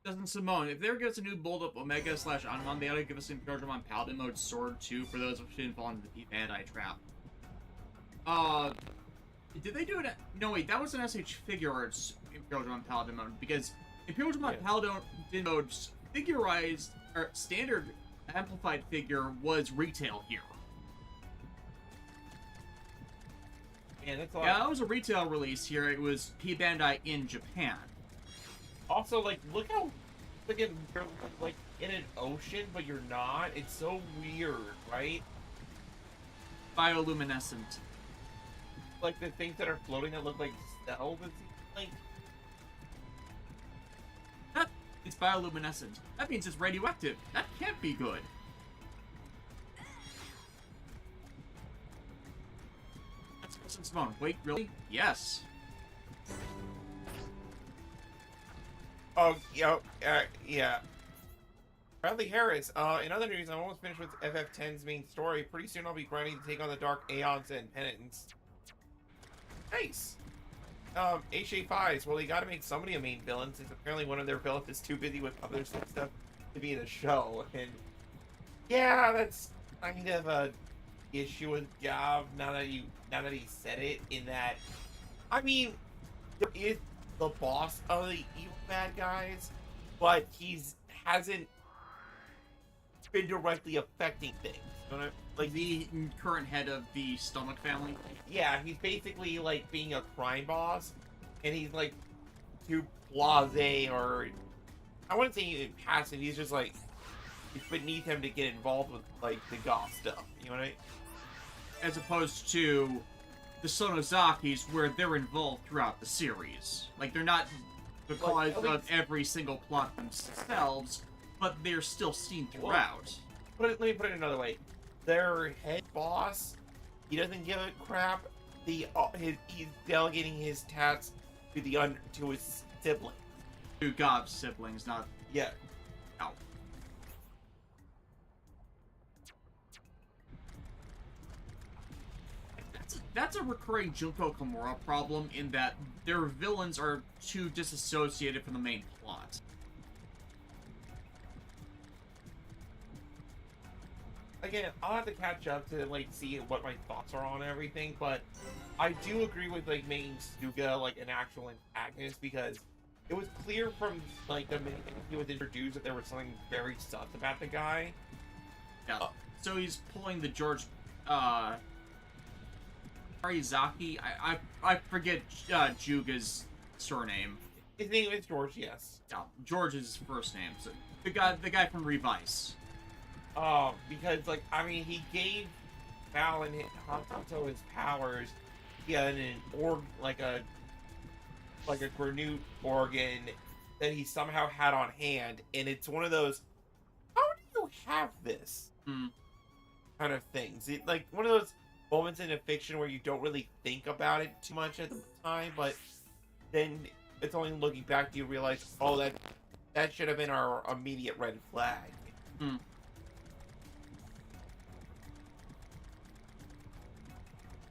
Doesn't Simone, if there gets a new Bold Up Omega / Anmon, they ought to give us Imperial Drum on Paladin mode Sword 2 for those who didn't fall into the anti-trap. Did they do it? No, wait, that was an SH Figure Arts Imperial Drum on Paladin mode, because Imperial Drum on Yeah. Paladin mode figurized our standard amplified figure was retail here. Man, that's a lot. Yeah, that was a retail release here. It was P Bandai in Japan. Also, like, look how you're like in an ocean, but you're not. It's so weird, right? Bioluminescent. Like the things that are floating that look like cells. It seems like. It's bioluminescent. That means it's radioactive. That can't be good. That's Simone. Wait, really? Yes. Oh, yeah. Bradley Harris. In other news, I'm almost finished with FF10's main story. Pretty soon I'll be grinding to take on the Dark Aeons and Penitents. Nice. HA5s. Well, they gotta make somebody a main villain, since apparently one of their villains is too busy with other stuff to be in the show. And yeah, that's kind of a issue with Gav now that he said it, in that, I mean, there is the boss of the evil bad guys, but hasn't been directly affecting things. You know, Like the current head of the Stomach family. yeah, he's basically like being a crime boss, and he's like too blasé, or I wouldn't say he's passive. He's just like, it's beneath him to get involved with like the goth stuff. You know what I mean? As opposed to the Sonozakis, where they're involved throughout the series. Like, they're not the cause of every single plot themselves, but they're still seen throughout. Let me put it another way. Their head boss, he doesn't give a crap. He's delegating his tasks to his sibling. To Gob's siblings, not... Yeah. Ow. That's a recurring Junko Kimura problem, in that their villains are too disassociated from the main plot. Again, I'll have to catch up to like see what my thoughts are on everything, but I do agree with like making Stuga like an actual antagonist, because it was clear from like the minute he was introduced that there was something very sus about the guy. Yeah. So he's pulling the George Arizaki. I forget Juga's surname. His name is George, yes. Yeah, George is his first name. So the guy from Revice. Because like, I mean, he gave Val and Hanto his powers. He had like a Granute organ that he somehow had on hand, and it's one of those, how do you have this? Kind of things. It, like one of those moments in a fiction where you don't really think about it too much at the time, but then it's only looking back do you realize, oh, that should have been our immediate red flag.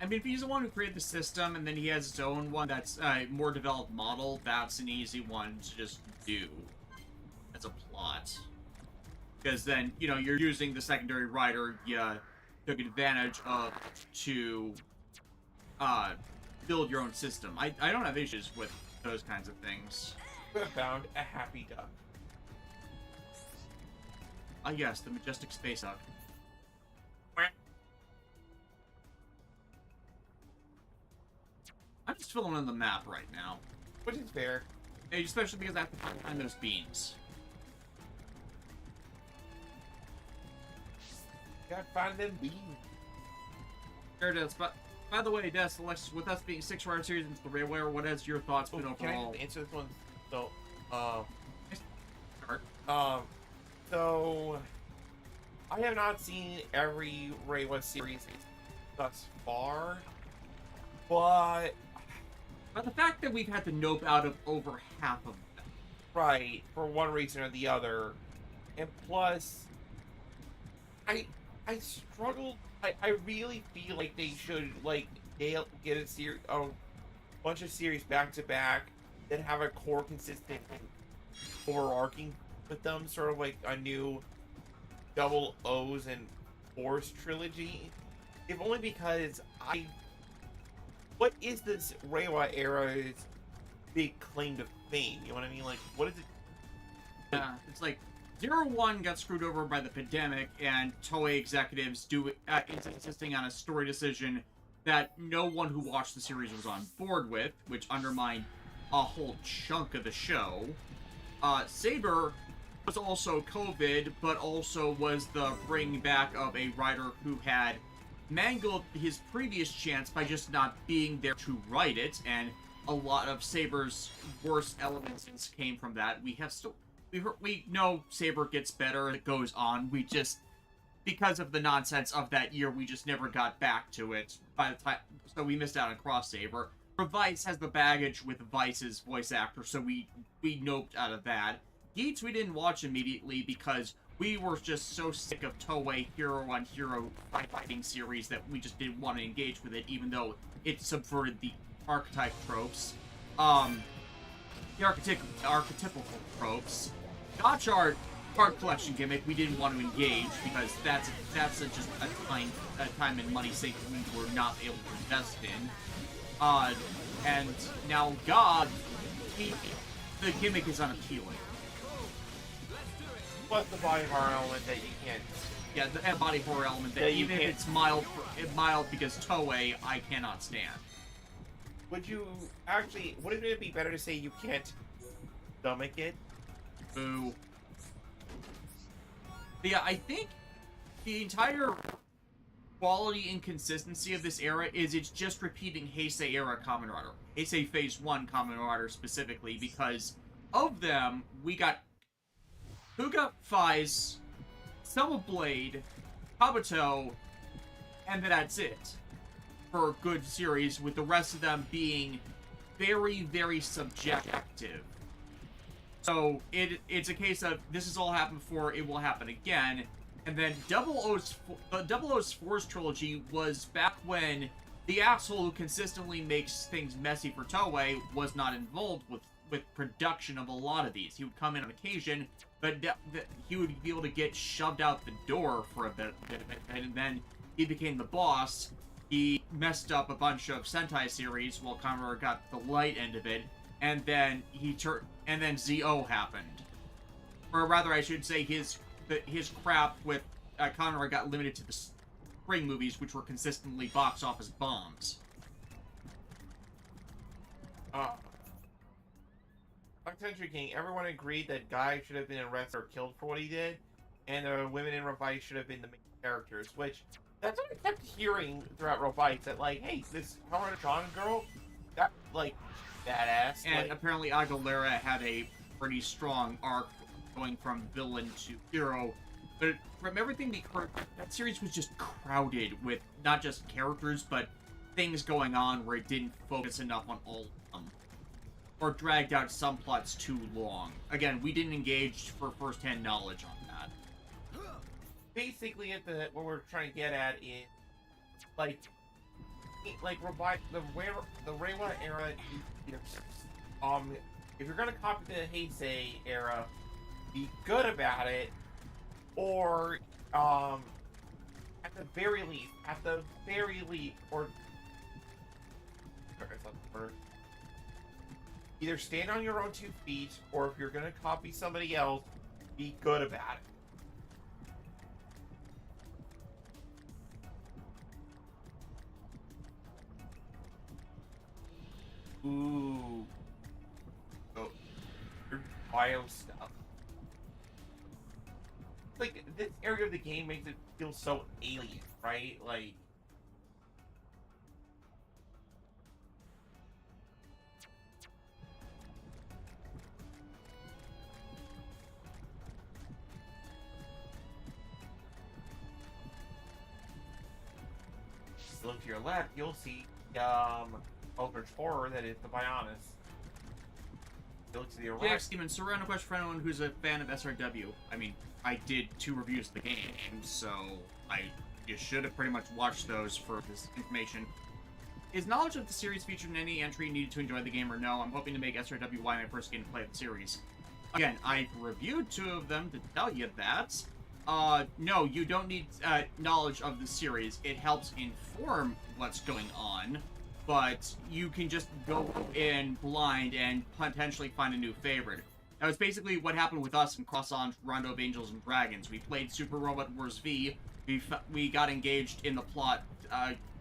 I mean, if he's the one who created the system, and then he has his own one that's a more developed model, that's an easy one to just do as a plot. Because then, you know, you're using the secondary writer you took advantage of to build your own system. I don't have issues with those kinds of things. We have found a happy duck. Ah, yes, the majestic space duck. I'm just filling in the map right now. Which is fair. Especially because I have to find those beans. Gotta find them beans. There it is. But by the way, Des, Alexis, with us being 6 Rider series into the Railway, what has your thoughts been Can I overall? just answer this one? So, Start. So I have not seen every Reiwa series thus far, but But the fact that we've had to nope out of over half of them. right, for one reason or the other, and plus, I struggled. I really feel like they should like get a bunch of series back to back that have a core consistent overarching with them, sort of like a new double O's and Force trilogy. If only because what is this Reiwa era's big claim to fame? You know what I mean? Like, what is it? Yeah, it's like 01 got screwed over by the pandemic, and Toei executives insisting on a story decision that no one who watched the series was on board with, which undermined a whole chunk of the show. Saber was also COVID, but also was the bringing back of a writer who had mangled his previous chance by just not being there to write it, and a lot of Saber's worst elements came from that. We know Saber gets better, it goes on. We just, because of the nonsense of that year, we just never got back to it. So we missed out on Cross Saber. Vice has the baggage with Vice's voice actor, so we noped out of that. Geats we didn't watch immediately because we were just so sick of Toei hero-on-hero fighting series that we just didn't want to engage with it, even though it subverted the archetype tropes. The archetypical tropes. Gotchard card collection gimmick we didn't want to engage because that's just a time and money sink we were not able to invest in. And now God, the gimmick is unappealing. Plus the body horror element that you can't. Yeah, the body horror element that even if it's mild because Toei, I cannot stand. Wouldn't it be better to say you can't stomach it? Boo. But yeah, I think the entire quality and consistency of this era is it's just repeating Heisei era Kamen Rider. Heisei Phase 1 Kamen Rider specifically, because of them, we got Fuga Faiz, Xenoblade, Kabuto, and that's it for a good series, with the rest of them being very, very subjective. So it's a case of this has all happened before, it will happen again. And then Double O's Force trilogy was back when the asshole who consistently makes things messy for Toei was not involved with production of a lot of these. He would come in on occasion, but he would be able to get shoved out the door for a bit of it, and then he became the boss. He messed up a bunch of Sentai series while Kamen Rider got the light end of it, and then ZO happened. Or rather, I should say his crap with Kamen Rider got limited to the spring movies, which were consistently box office bombs. Century King, everyone agreed that Guy should have been arrested or killed for what he did, and the women in Revice should have been the main characters, which that's what I kept hearing throughout Revice, that like, hey, this Kamen Rider girl, that like badass. And like, apparently Aguilera had a pretty strong arc going from villain to hero, but from everything we heard, that series was just crowded with not just characters, but things going on where it didn't focus enough on all of them, or dragged out some plots too long. Again, we didn't engage for first-hand knowledge on that. basically what we're trying to get at is like revive the Reiwa era. If you're gonna copy the Heisei era, be good about it, or at the very least, or either stand on your own 2 feet, or if you're gonna copy somebody else, be good about it. Ooh. Oh. Your bio stuff. Like, this area of the game makes it feel so alien, right? Like... Look to your left, you'll see Eldritch Horror, that is the Bionis. Look to your right. Yeah, Steven, so random question for anyone who's a fan of SRW. I mean, I did 2 reviews of the game, so you should have pretty much watched those for this information. Is knowledge of the series featured in any entry needed to enjoy the game or no? I'm hoping to make SRW my first game to play the series. Again, I've reviewed 2 of them to tell you that. No, you don't need knowledge of the series. It helps inform what's going on, but you can just go in blind and potentially find a new favorite. That was basically what happened with us in Croissant Rondo of Angels and Dragons. We played Super Robot Wars V, we got engaged in the plot,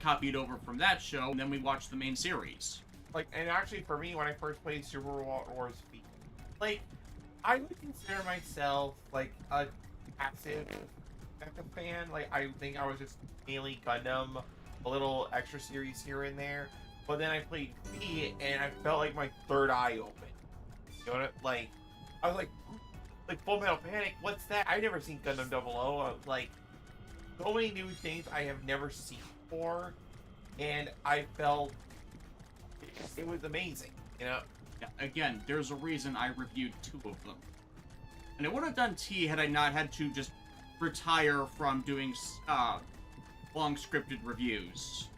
copied over from that show, and then we watched the main series. Like, and actually for me, when I first played Super Robot Wars V, like, I would consider myself, like, a passive fan. Like, I think I was just mainly Gundam, a little extra series here and there. But then I played V, and I felt like my third eye opened. You know what like, I was like Full Metal Panic, what's that? I've never seen Gundam 00. Like, so many new things I have never seen before, and I felt it was amazing, you know? Yeah, again, there's a reason I reviewed 2 of them. And I would have done T had I not had to just retire from doing long scripted reviews.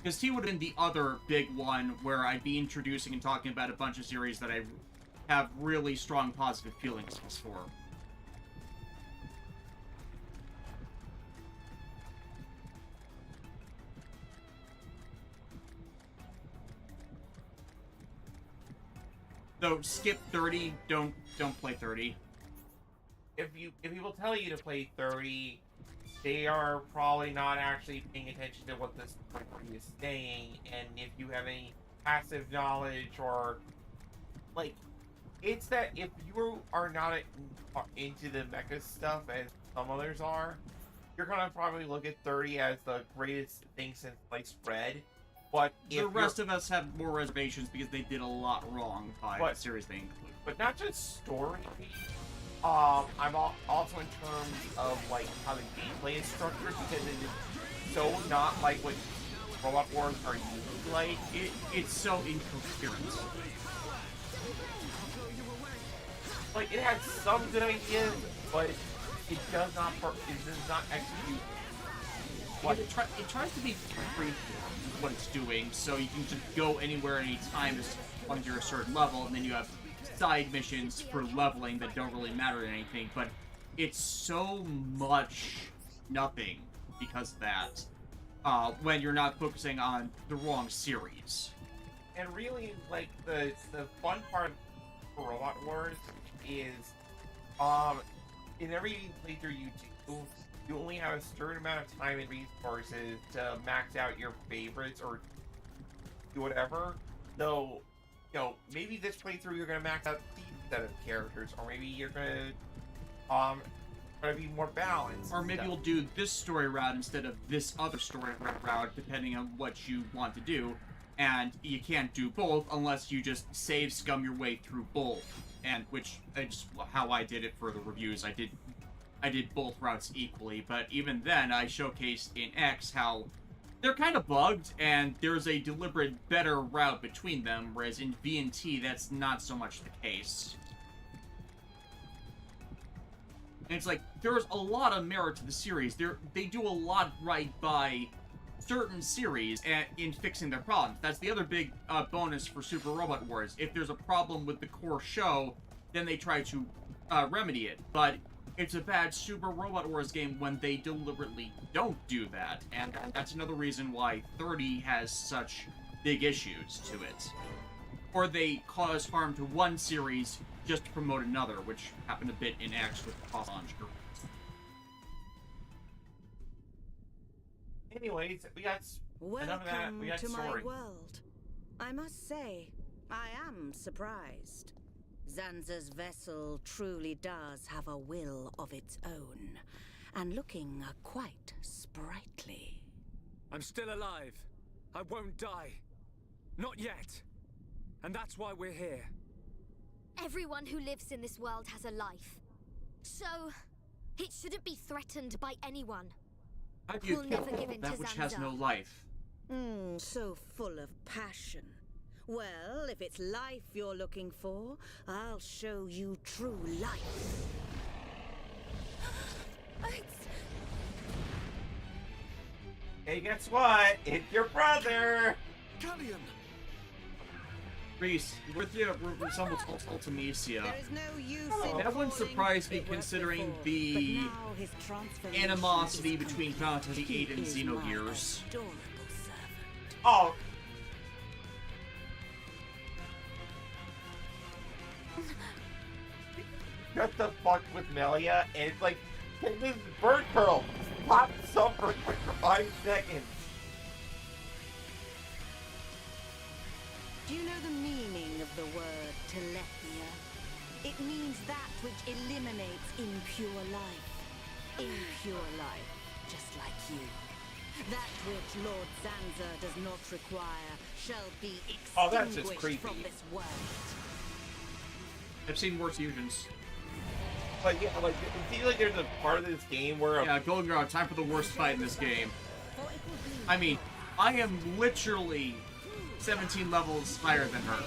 Because T would have been the other big one where I'd be introducing and talking about a bunch of series that I have really strong positive feelings for. So skip 30, don't play 30. If people tell you to play 30, they are probably not actually paying attention to what this story is saying, and if you have any passive knowledge or, like, it's that if you are not into the mecha stuff as some others are, you're gonna probably look at 30 as the greatest thing since sliced bread. But the rest of us have more reservations because they did a lot wrong by the series they include. But not just story. I'm also in terms of like how the gameplay is structured, because it is so not like what Robot Wars are usually like. It's so incoherent. Like, it has some good ideas, but it does not execute. It tries to be free what it's doing, so you can just go anywhere anytime as long as you're a certain level, and then you have side missions for leveling that don't really matter to anything, but it's so much nothing because of that, when you're not focusing on the wrong series. And really, like, the fun part for Robot Wars is, in every playthrough you do, you only have a certain amount of time and resources to max out your favorites or do whatever. So, you know, maybe this playthrough you're gonna max out these set of characters, or maybe you're gonna be more balanced. Or maybe you'll do this story route instead of this other story route, depending on what you want to do. And you can't do both unless you just save scum your way through both. And which is how I did it for the reviews. I did both routes equally, but even then I showcased in X how they're kind of bugged, and there's a deliberate better route between them, whereas in V and T, that's not so much the case. And it's like, there's a lot of merit to the series. They do a lot right by certain series in fixing their problems. That's the other big bonus for Super Robot Wars. If there's a problem with the core show, then they try to remedy it. But it's a bad Super Robot Wars game when they deliberately don't do that, and that's another reason why 30 has such big issues to it. Or they cause harm to one series just to promote another, which happened a bit in X with Croissant. Anyways, we got enough of that. We got to story. my world. I must say, I am surprised. Zanza's vessel truly does have a will of its own, and looking quite sprightly. I'm still alive. I won't die. Not yet. And that's why we're here. Everyone who lives in this world has a life. So, it shouldn't be threatened by anyone. How do you We'll kill never give in that to which has Zanza. no life? So full of passion. Well, if it's life you're looking for, I'll show you true life. Hey, guess what? It's your brother! Callion! Reese, resembles Ultimecia. There is no use in That one calling. surprised me It worked considering before, the but now his transformation animosity is between complete. Final Fantasy VIII and He is my Xenogears. adorable servant. Oh, Just to fuck with Melia, and it's like, hey, this bird girl, stop suffering for 5 seconds. Do you know the meaning of the word Telethia? It means that which eliminates impure life. Impure life, just like you. That which Lord Zanza does not require shall be Oh, that's just extinguished creepy. from this world. I've seen worse fusions. Like, yeah, like, it seems like there's a part of this game where Yeah, Golden Girl, time for the worst fight in this game. I mean, I am literally 17 levels higher than her.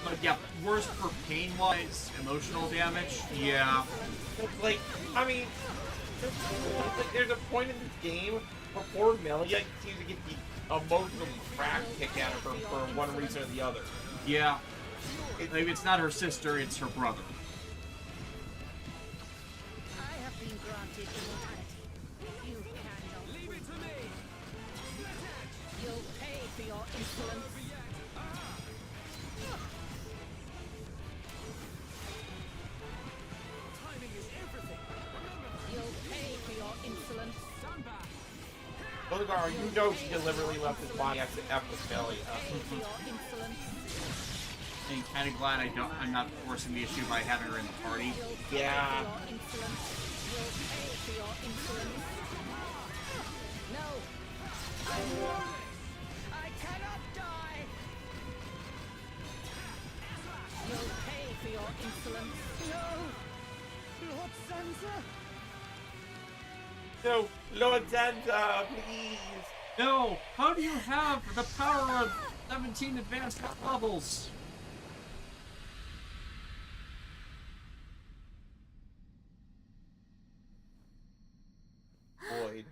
But yeah, worst for pain-wise, emotional damage, yeah. it's like, I mean, like, there's a point in this game before Melia seems to get the emotional crap kicked out of her for one reason or the other. Yeah. Maybe it's not her sister, it's her brother. I have been granted immortality. You cannot. Leave it to me! You'll pay for your insolence. Timing is everything. You'll pay for your insolence. Stand back. Goldengar, you know she deliberately left his body after F with Melia. For your insolence. I'm kind of glad I'm not forcing the issue by having her in the party. Yeah. Your insolence. You'll pay for your insolence. No. I won't. I cannot die. You'll pay for your insolence. No. Lord Sansa. No, Lord Zanza, please. No! How do you have the power of 17 advanced levels? Void.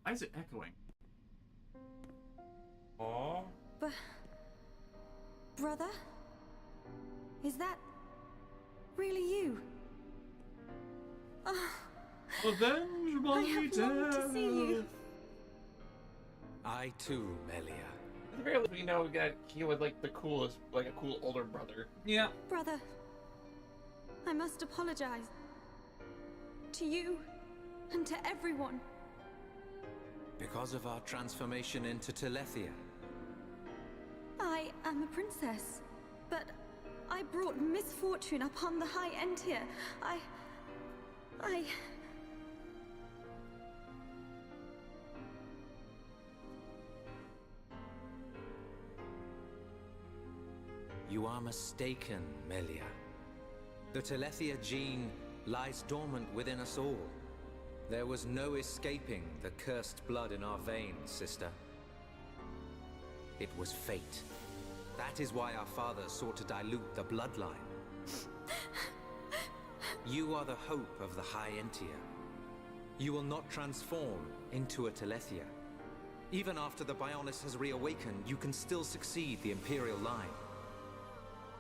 Why is it echoing? Aww. Brother? Is that really you? Oh, Avenge my I have longed to see you. I too, Melia. At the very least, we know that he was like the coolest, like a cool older brother. Yeah. Brother, I must apologize. To you and to everyone. Because of our transformation into Telethia. I am a princess, but I brought misfortune upon the high end here. I... You are mistaken, Melia. The Telethia gene lies dormant within us all. There was no escaping the cursed blood in our veins, sister. It was fate. That is why our father sought to dilute the bloodline. You are the hope of the High Entia. You will not transform into a Telethia. Even after the Bionis has reawakened, you can still succeed the Imperial line.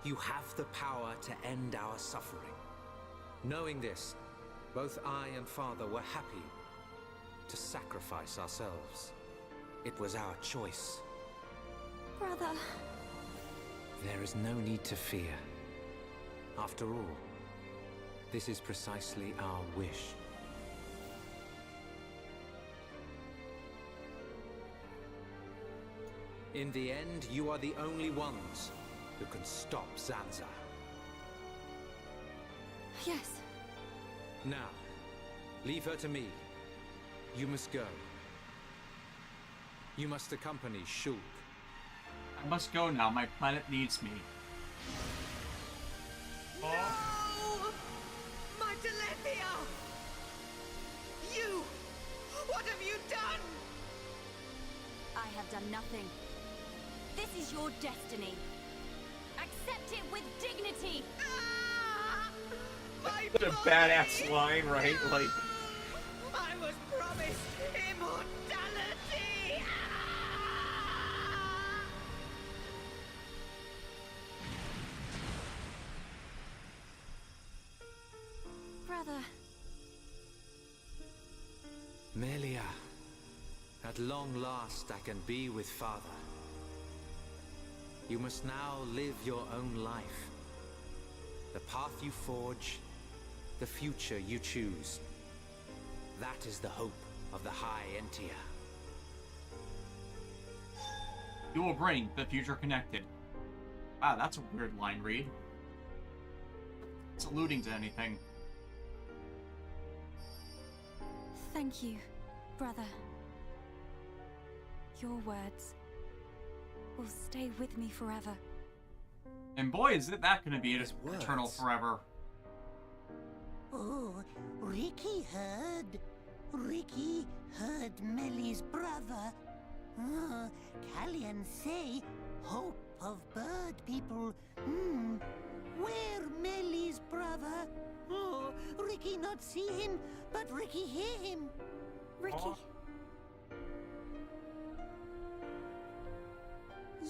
You have the power to end our suffering. Knowing this, both I and Father were happy to sacrifice ourselves. It was our choice. Brother... There is no need to fear. After all, this is precisely our wish. In the end, you are the only ones who can stop Zanza. Yes. Now, leave her to me. You must go. You must accompany Shulk. I must go now. My planet needs me. No! My Telethia! You! What have you done? I have done nothing. This is your destiny. Accept it with dignity. Ah! My Such a body! badass line, right? Like, I was promised immortality! Ah! Brother, Melia, at long last I can be with Father. You must now live your own life. The path you forge, the future you choose. That is the hope of the High Entia. You will bring the future connected. Wow, that's a weird line read. It's alluding to anything. Thank you, brother. Your words will stay with me forever. And boy, is that going to be His words. eternal forever. Oh, Ricky heard. Ricky heard Melly's brother. Oh, Callian say, hope of bird people. Where Melly's brother? Oh, Ricky not see him, but Ricky hear him. Ricky. Oh.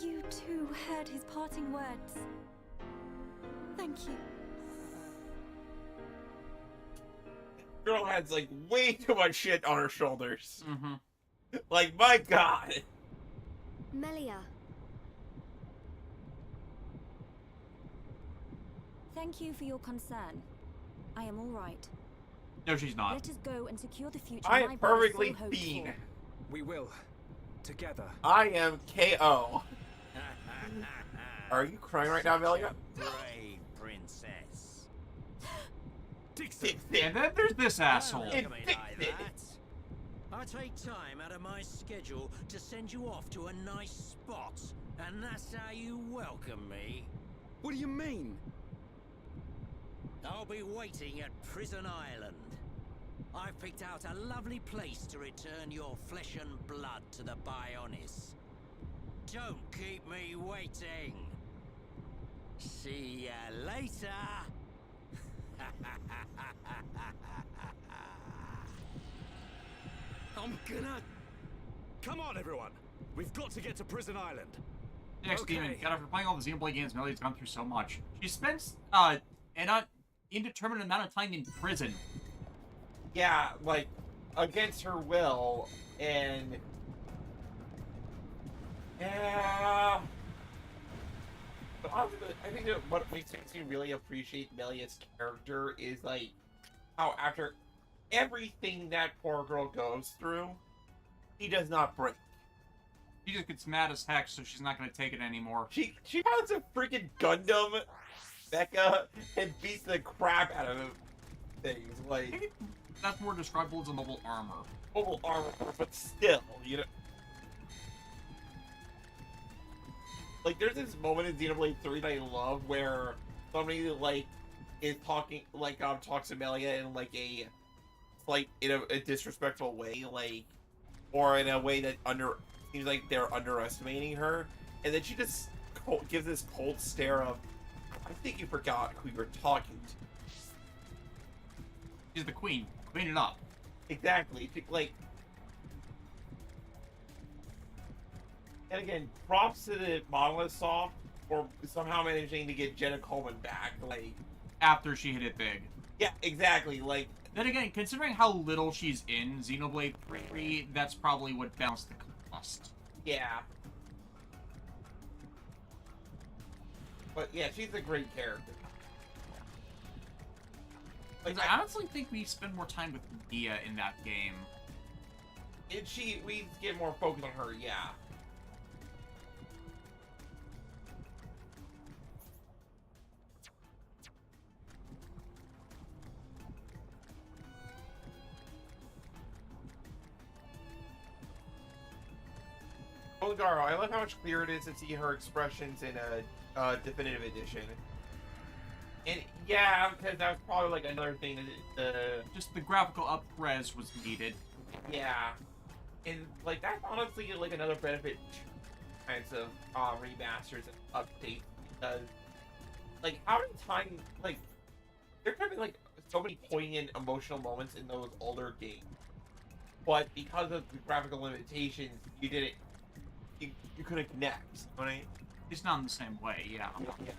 You too heard his parting words. Thank you. Girl has like way too much shit on her shoulders. Mm-hmm. Like, my god. Melia, Thank you for your concern. I am all right. No, she's not. Let us go and secure the future I my am brother perfectly so hoped fiend. for. We will. Together. I am KO. Are you crying right now, Melia? Brave princess. Dixon! And then there's this asshole. Don't look at me like that. I take time out of my schedule to send you off to a nice spot, and that's how you welcome me. What do you mean? I'll be waiting at Prison Island. I've picked out a lovely place to return your flesh and blood to the Bionis. Don't keep me waiting. See ya later. I'm gonna... Come on, everyone! We've got to get to Prison Island. Next Okay. demon. God, after playing all the Xenoblade games, Melia's gone through so much. She spends an indeterminate amount of time in prison. Yeah, like, against her will, and... Yeah... But honestly, I think that what makes me really appreciate Melia's character is, like, how after everything that poor girl goes through, he does not break. She just gets mad as heck, so she's not going to take it anymore. She finds a freaking Gundam Mecha and beats the crap out of things. I Like, think that's more describable as a mobile armor. mobile armor, but still, you know. Like, there's this moment in Xenoblade 3 that I love where somebody, like, is talking, like, talks to Melia in, like, in a disrespectful way, like, or in a way that seems like they're underestimating her, and then she just gives this cold stare of, I think you forgot who you were talking to. She's the queen. Clean it up. Exactly. Like, and again, props to the Monolith Soft for somehow managing to get Jenna Coleman back. Like, After she hit it big. yeah, exactly. Like, Then again, considering how little she's in Xenoblade 3, that's probably what balanced the cost. yeah. But yeah, she's a great character. Like, I honestly think we spend more time with Mia in that game. we get more focus on her, yeah. Olgaro, I love how much clearer it is to see her expressions in a definitive edition. And yeah, because that was probably like another thing that Just the graphical up-res was needed. yeah, and like that's honestly like another benefit kinds of remasters and updates, because like how many times like there could be like so many poignant emotional moments in those older games, but because of the graphical limitations, you couldn't connect, right? It's not in the same way, yeah. Yeah.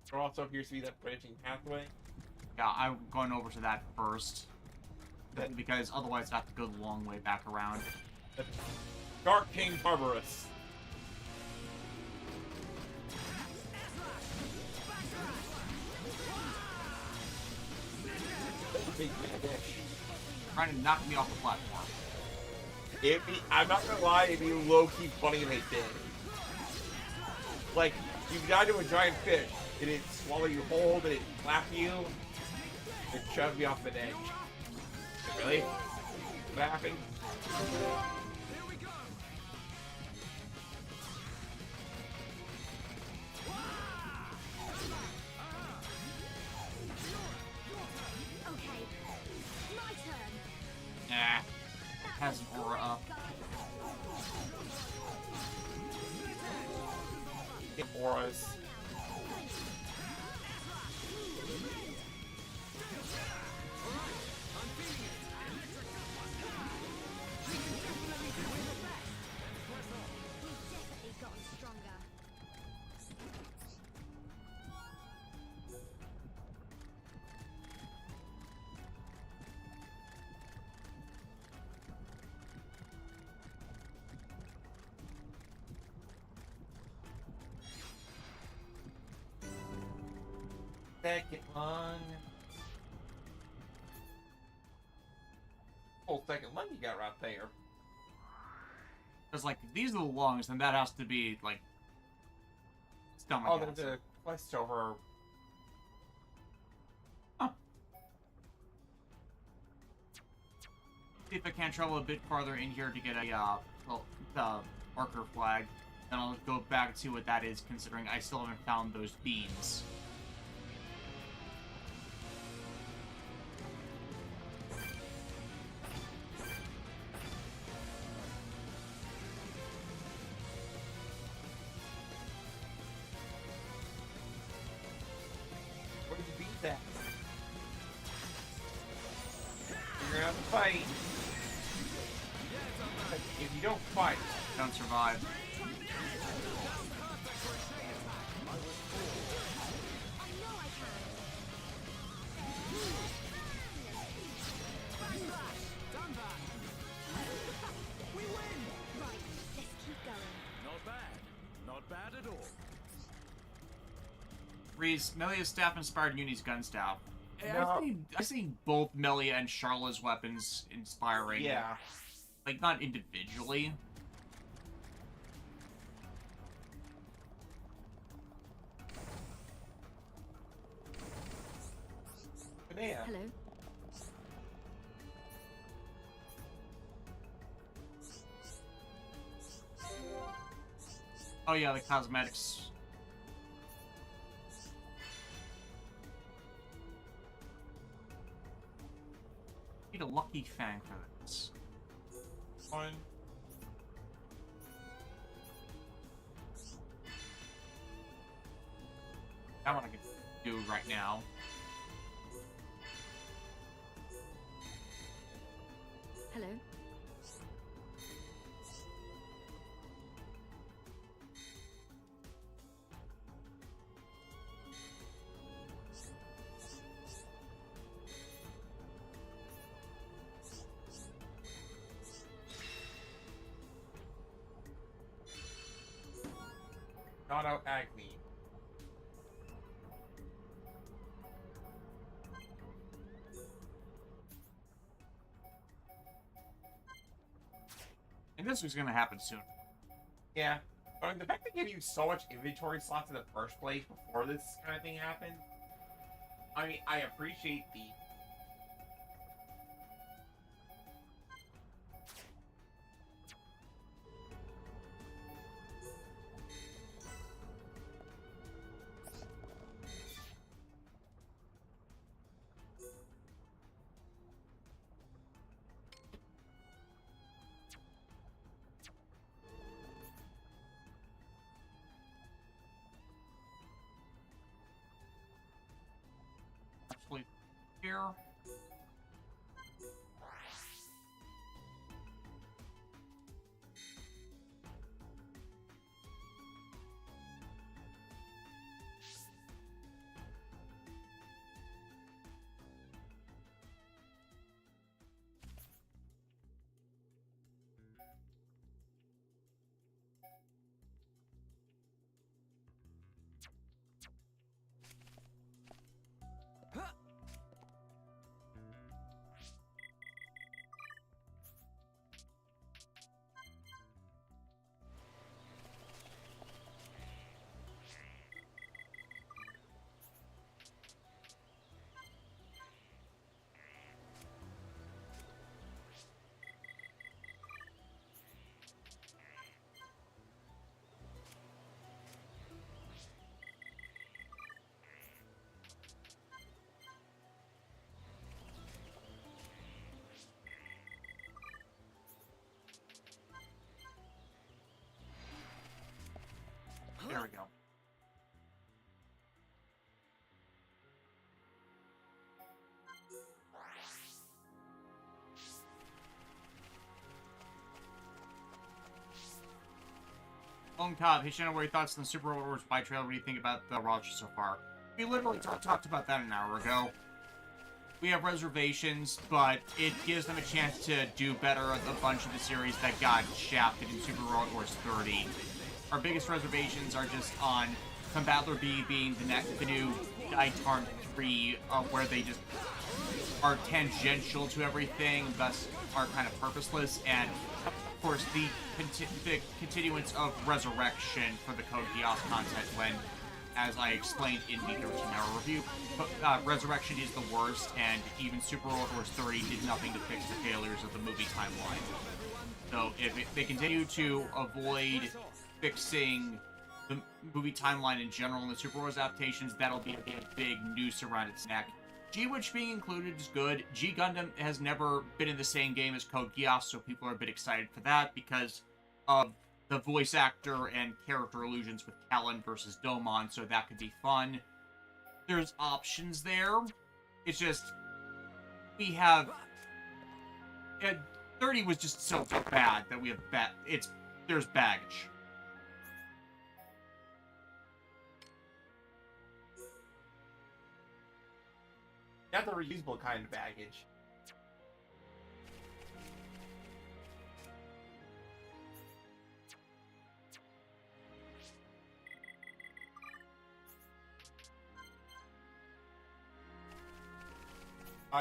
There also appears to be that branching pathway. Yeah, I'm going over to that first. Because otherwise I have to go the long way back around. Dark King Barbarous. big fish. Trying to knock me off the platform. I'm not gonna lie, it'd be low-key funny if they did. Like, you dive to a giant fish, it'd swallow you whole, and it'd flap you, and shove me off the edge. Really? What happened? Okay, my turn. Nah. Has an aura up. Auras. Definitely gotten stronger. Second one. Whole second one you got right there. Because, like, if these are the longest, then that has to be, like, stomach Oh, acid. there's a quest over. Huh. See if I can't travel a bit farther in here to get a, marker flag. Then I'll go back to what that is, considering I still haven't found those beams. Where did you beat that? You're gonna have to fight. If you don't fight, Don't survive. I know I can. We win! Right, let's keep going. Not bad. Not bad at all. Reese, Melia's staff inspired Uni's gun staff. No. I see both Melia and Charla's weapons inspiring. yeah. Like, not individually. Banana. Hello? Oh yeah, the cosmetics. Need a lucky fang for this. One. That one I can do right now. Hello? Not out Agni. And this was gonna happen soon. Yeah. I mean, the fact they gave you so much inventory slots in the first place before this kind of thing happened, I mean, I appreciate the... Actually, here. Lone Cobb, hey Shannon, what are your thoughts on the Super Wars Y trailer? What do you think about the Roger so far? We literally talked about that an hour ago. We have reservations, but it gives them a chance to do better at a bunch of the series that got shafted in Super World Wars 30. Our biggest reservations are just on Combattler B being the new Daitarn 3, where they just are tangential to everything, thus are kind of purposeless, and of course the continuance of Resurrection for the Code Geass content when, as I explained in the 13-hour review, Resurrection is the worst, and even Super World Wars 30 did nothing to fix the failures of the movie timeline. So if they continue to avoid fixing the movie timeline in general in the Super Wars adaptations, that'll be a big noose around its neck. G-Witch being included is good. G-Gundam has never been in the same game as Code Geass, so people are a bit excited for that because of the voice actor and character illusions with Callan versus Domon, so that could be fun. There's options there. It's just, we have... 30 was just so bad that we have there's baggage. Not the reusable kind of baggage.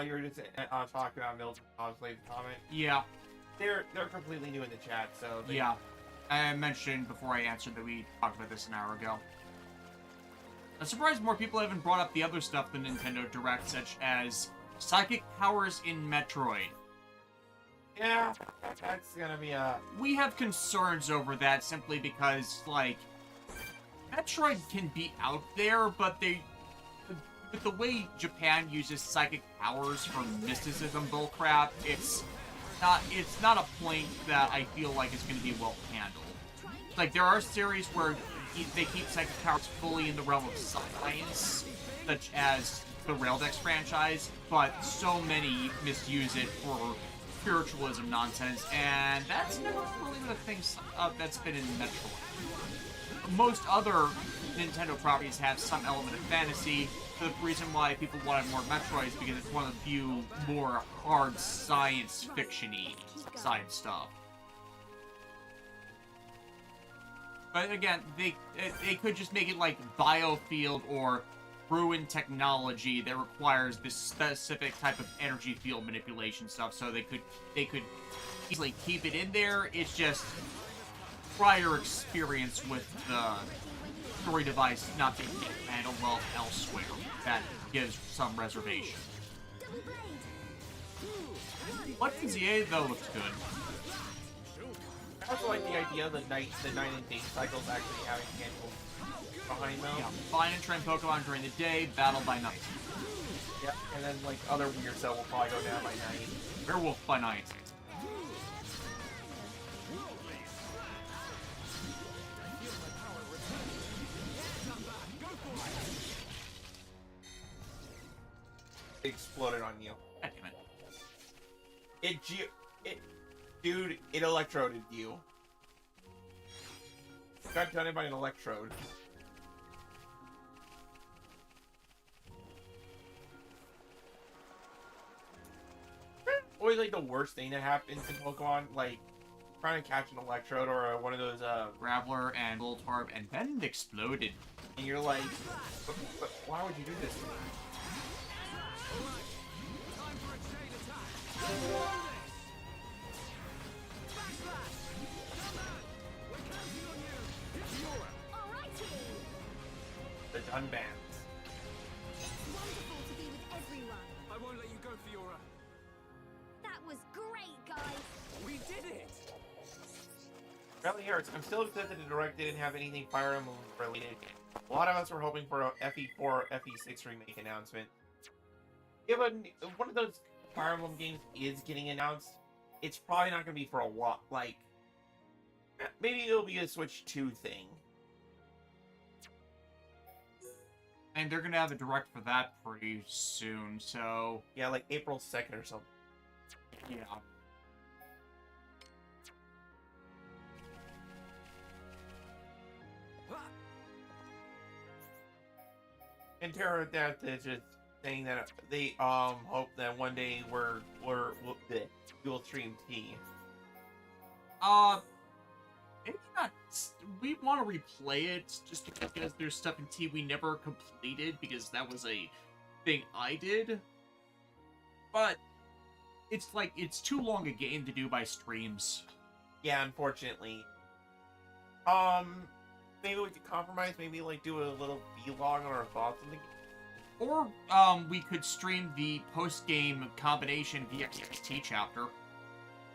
You were just talking about Milton Cosley's comment. Yeah. They're completely new in the chat, so... Yeah. I mentioned before I answered that we talked about this an hour ago. I'm surprised more people haven't brought up the other stuff the Nintendo Direct, such as psychic powers in Metroid. Yeah, that's gonna be a... We have concerns over that simply because, like, Metroid can be out there, but with the way Japan uses psychic powers for mysticism bullcrap, it's not a point that I feel like it's going to be well handled. Like, there are series where they keep psychic powers fully in the realm of science, such as the Raildex franchise, but so many misuse it for spiritualism nonsense, and that's never really the thing that's been in Metroid. Most other Nintendo properties have some element of fantasy. The reason why people wanted more Metroid is because it's one of the few more hard science fiction-y side stuff. But again, they could just make it like biofield or ruined technology that requires this specific type of energy field manipulation stuff, so they could easily keep it in there. It's just prior experience with the story device not being handled well elsewhere that gives some reservation. What ZA though looks good. I also like the idea of the night and day cycles actually having handles behind them. Yeah, find and train Pokemon during the day, battle by night. Yeah, and then like other weird stuff will probably go down by night. Werewolf by night. Exploded on you. God damn it. Dude, it electroded you. Got done by an electrode. Always like the worst thing that happens in Pokemon, like trying to catch an electrode or one of those Graveler and Voltorb, and then it exploded. And you're like, but why would you do this to me? The Dunbands. Wonderful to be with everyone. I won't let you go, Fiora. That was great, guys. We did it! Bradley Harris, I'm still upset that the Direct didn't have anything Fire Emblem related. A lot of us were hoping for a FE4 or FE6 remake announcement. If one of those Fire Emblem games is getting announced, it's probably not going to be for a while. Like, maybe it'll be a Switch 2 thing. And they're gonna have a direct for that pretty soon, so... Yeah, like April 2nd or something. Yeah. And Terror of Death is just saying that they hope that one day we'll stream T. Maybe not. We want to replay it just because there's stuff in T we never completed because that was a thing I did. But it's like it's too long a game to do by streams. Yeah, unfortunately. Maybe we could compromise. Maybe like do a little vlog on our thoughts on the game. Or we could stream the post-game combination VXT chapter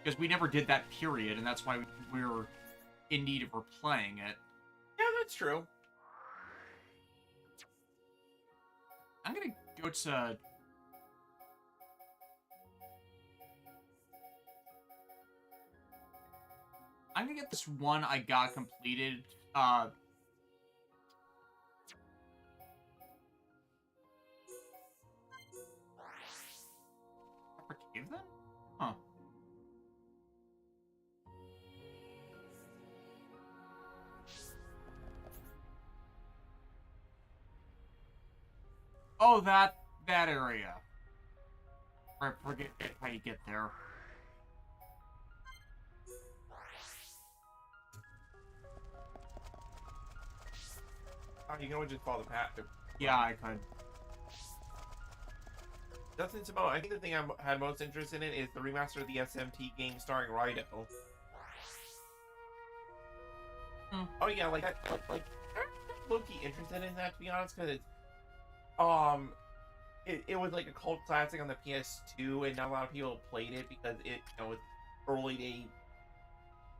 because we never did that period, and that's why we're in need of replaying it. Yeah, that's true. I'm gonna go to... I'm gonna get this one I got completed. Upper Cave then? Huh. Oh, that area. I forget how you get there. Oh, you can always just follow the path. Yeah, I could. That's about. I think the thing I had most interest in it is the remaster of the SMT game starring Raido. Oh yeah, like I'm low-key interested in that, to be honest, because it's it was like a cult classic on the PS2, and not a lot of people played it because it's early day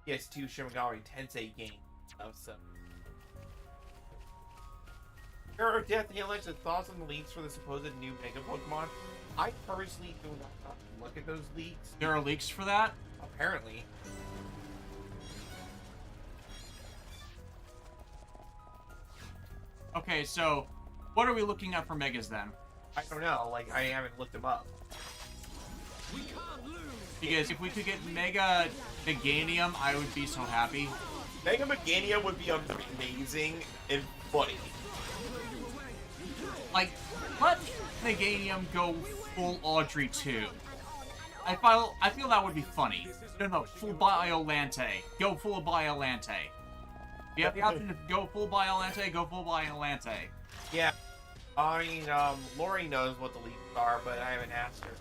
PS2 Shin Megami Tensei game stuff. So, Terror of Death, Alex, thoughts on the leaks for the supposed new Mega Pokemon? I personally do not look at those leaks. There are leaks for that? Apparently. Okay, so what are we looking at for Megas then? I don't know, like I haven't looked them up. Because if we could get Mega Meganium, I would be so happy. Mega Megania would be amazing and funny. Like, let Meganium go full Audrey too. I feel that would be funny. No, full Biolante. Go full Biolante. If you have the option to go full Biolante, go full Biolante. Yeah. I mean, Lori knows what the leaks are, but I haven't asked her.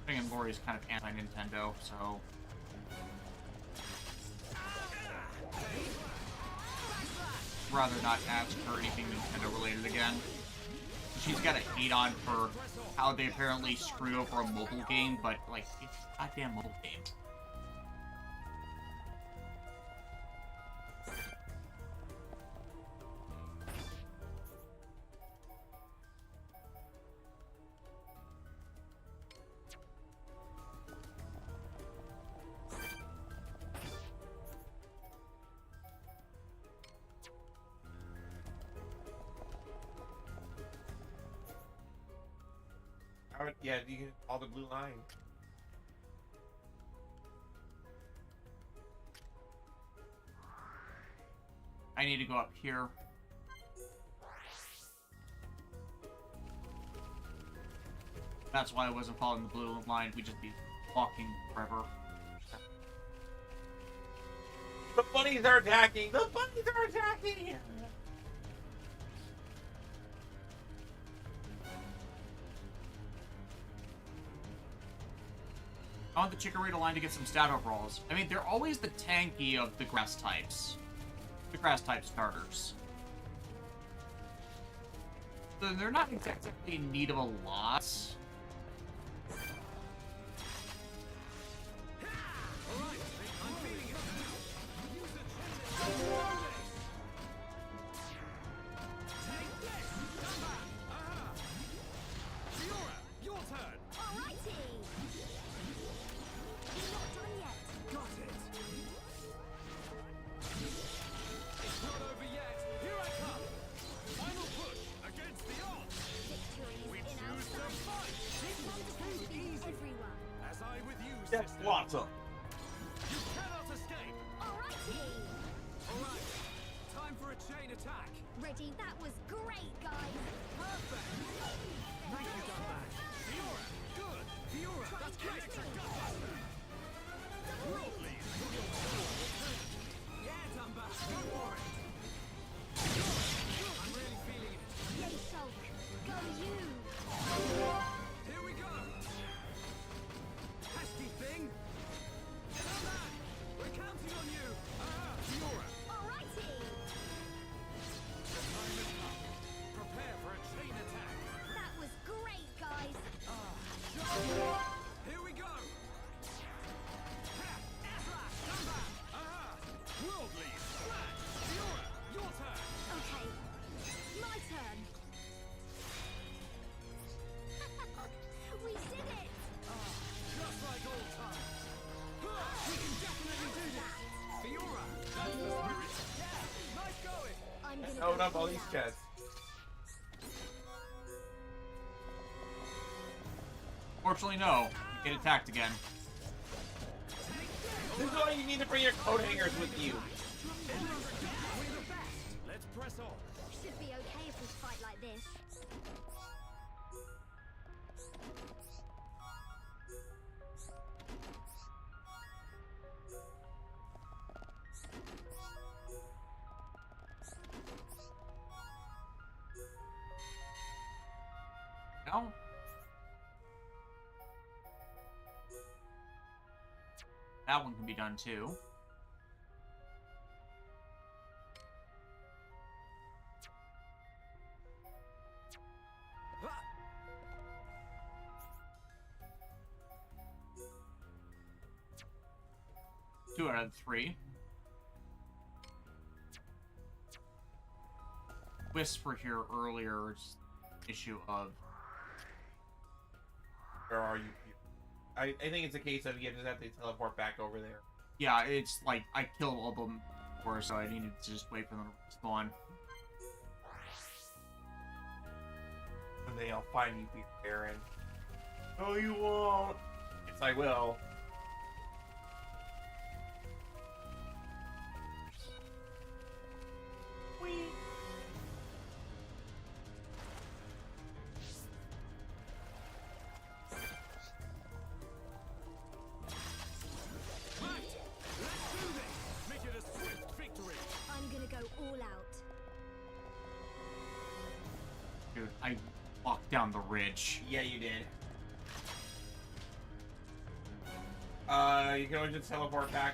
I think Lori's kind of anti-Nintendo, so... rather not ask her anything Nintendo related again. She's got a hate on for how they apparently screwed over a mobile game, but like, it's a goddamn mobile game. Yeah, you can call the blue line. I need to go up here. That's why I wasn't following the blue line. We'd just be walking forever. The bunnies are attacking! The bunnies are attacking! I want the Chikorita line to get some stat overalls. I mean, they're always the tanky of the grass types. The grass type starters. So they're not exactly in need of a lot. Lots of. You cannot escape. Alrighty. All right. Time for a chain attack. Ready? That was great, guys. Perfect! Nice you done that. Fiora! Good! Fiora! That's great! Worldly! Yeah, Dumba! Go for it! I'm really feeling it. Yay, Shulk. Go you. Here we go! Pesky thing! Come on! We're counting on you! Fiora! Alrighty. Time is up. Prepare for a chain attack. That was great, guys. Here we go! Ezra! Dumba! Worldly! Splash! Fiora! Your turn! Okay. My turn. We did it. Just like old times. We can definitely do this! Fiora! That's the spirit! Yeah! Nice going! I'm gonna Open go up all all these out. chests. Fortunately, no. You get attacked again. This is why you need to bring your coat hangers with you. Let's press on! Should be okay if we fight like this. No? That one can be done too. Two out of three. Whisper here earlier, it's issue of Where are you? I think it's a case of you just have to teleport back over there. yeah, it's like I killed all of them before, so I needed to just wait for them to spawn. And then I'll find you, Peter Aaron. No, you won't. Yes, I will. Whee! Right! Let's do this! Make it a swift victory! I'm gonna go all out. Dude, I walked down the ridge. Yeah, you did. You can always just teleport back.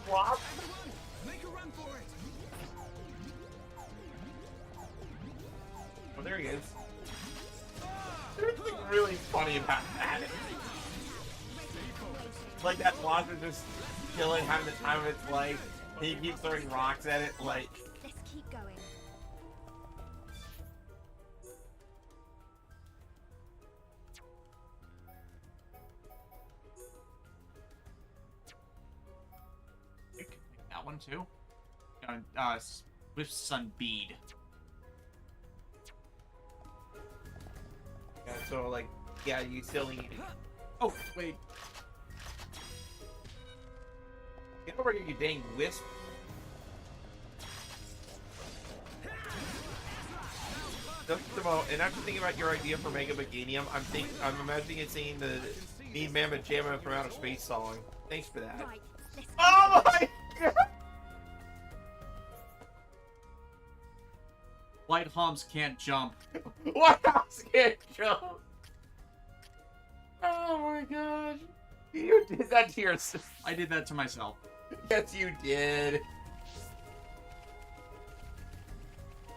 What? Everyone, make a run for it! Oh, there he is. There's something really funny about that. Like that monster just chilling, having the time of its life. And he keeps throwing rocks at it, like. Let's keep going. You can pick that one too. Swift Sun Bead. Yeah, so like, yeah, you still need. Oh, wait. Get over here, you dang wisp. And after thinking about your idea for Mega Meganium, I'm imagining it singing the Mean Mamma Jamma from Outer Space song. Thanks for that. Right. Let's Oh my god! Light Homs can't jump. What else can't jump? Oh my gosh. You did that to yourself. I did that to myself. Yes, you did.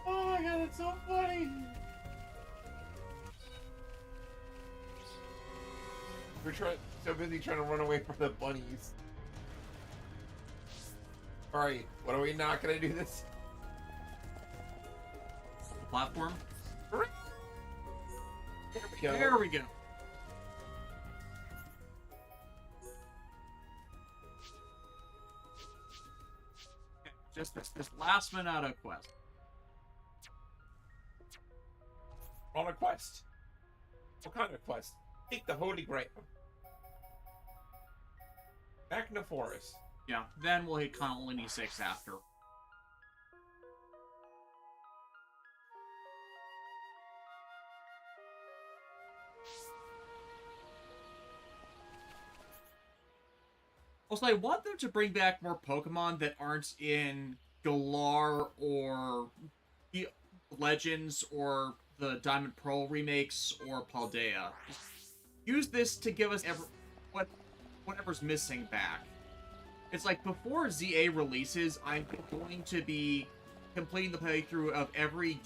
Oh my god, it's so funny. We're so busy trying to run away from the bunnies. Alright, what are we not gonna do this? The platform. There we go. There we go. Okay, just this last minute out of quest. On a quest. What kind of quest? Take the Holy Grail. Back in the forest. Yeah, then we'll hit Colony 6 after. Also, I want them to bring back more Pokemon that aren't in Galar or the Legends or the Diamond Pearl remakes or Paldea. Use this to give us whatever's missing back. It's like, before ZA releases, I'm going to be completing the playthrough of every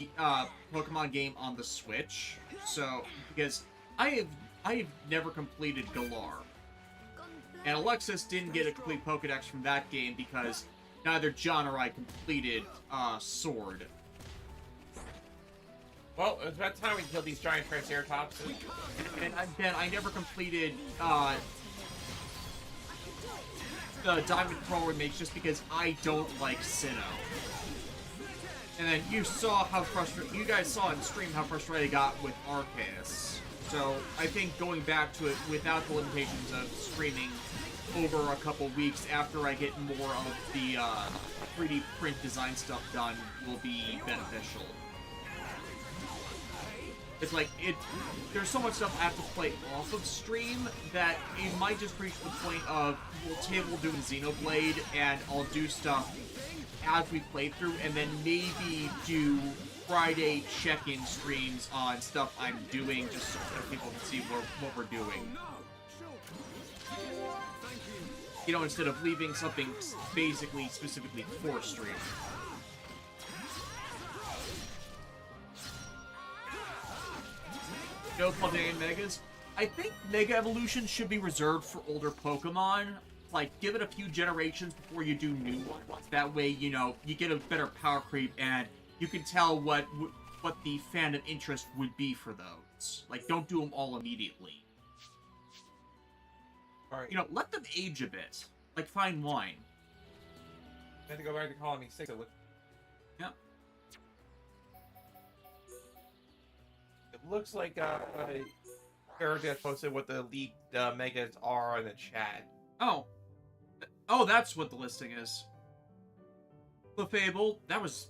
Pokemon game on the Switch. So, because I have never completed Galar. And Alexis didn't get a complete Pokedex from that game because neither John or I completed Sword. Well, it's about time we kill these giant Triceratops. And then I never completed the Diamond Pearl remakes just because I don't like Sinnoh. And then you saw how frustrated, you guys saw in stream how frustrated I got with Arceus. So I think going back to it without the limitations of streaming over a couple weeks after I get more of the 3D print design stuff done will be beneficial. It's like, there's so much stuff I have to play off of stream that it might just reach the point of, we'll table doing Xenoblade, and I'll do stuff as we play through, and then maybe do Friday check-in streams on stuff I'm doing, just so that people can see what we're doing. You know, instead of leaving something basically specifically for stream. No Paldea Megas. I think Mega Evolution should be reserved for older Pokemon. Like, give it a few generations before you do new ones. That way, you know, you get a better power creep, and you can tell what the fandom interest would be for those. Like, don't do them all immediately. Alright. You know, let them age a bit. Like fine wine. I have to go back to Colony 6. Yeah. It looks like Paradise posted what the leaked megas are in the chat. Oh. Oh, that's what the listing is. Clefable, that was...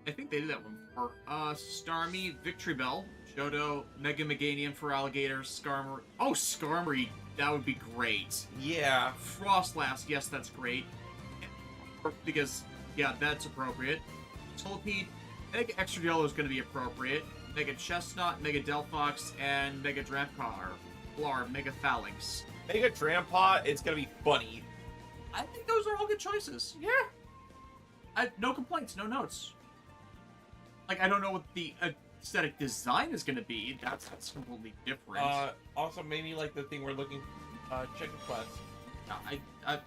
I think they did that one before. Starmie, Victory Bell, Johto, Mega Meganium for alligators, Skarmory... Oh, Skarmory! That would be great. Yeah. Frostlass, yes, that's great. Because, yeah, that's appropriate. Solipede, Mega Extradiolo is going to be appropriate. Mega Chestnut, Mega Delphox, and Mega Drampar. Blar, Mega Phalanx. Mega Drampot, it's going to be funny. I think those are all good choices. Yeah. No complaints, no notes. Like, I don't know what the aesthetic design is going to be. That's completely different. Also, maybe, like, the thing we're looking... chicken quest. Okay, I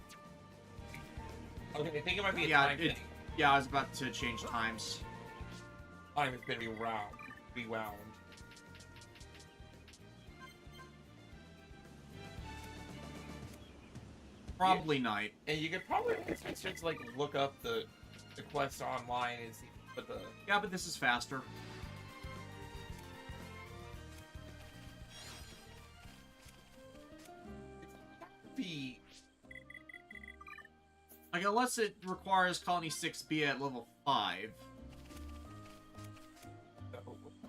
think it might be a time thing. Yeah, I was about to change times. Time has been rewound. Probably night. And you could probably just like look up the quest online and see what the... Yeah, but this is faster. Be... Like, unless it requires Colony 6 be at level 5.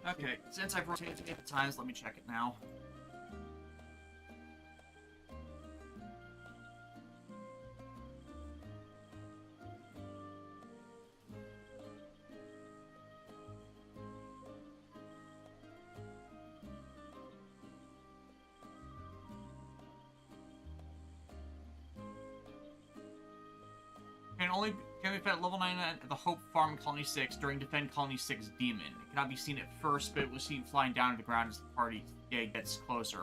Okay, since I've rotated it 8 times, let me check it now. Can be fed at level 9 at the Hope Farm in Colony 6 during Defend Colony 6 Demon. It cannot be seen at first, but it was seen flying down to the ground as the party gets closer.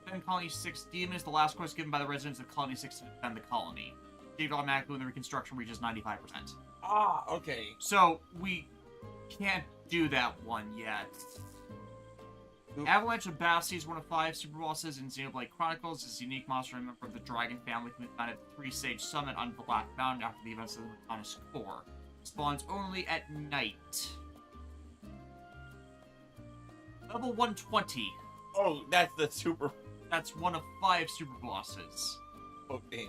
Defend Colony 6 Demon is the last quest given by the residents of Colony 6 to defend the colony. Achieved automatically when the reconstruction reaches 95%. Ah, okay. So, we can't do that one yet. Oop. Avalanche of Bassi is one of 5 super bosses in Xenoblade Chronicles. This unique monster, a member of the Dragon family, can be found at the 3-stage summit on Black Mountain after the events of the Mechonis Core. Spawns only at night. Level 120. Oh, that's the super. That's one of 5 super bosses. Oh, damn.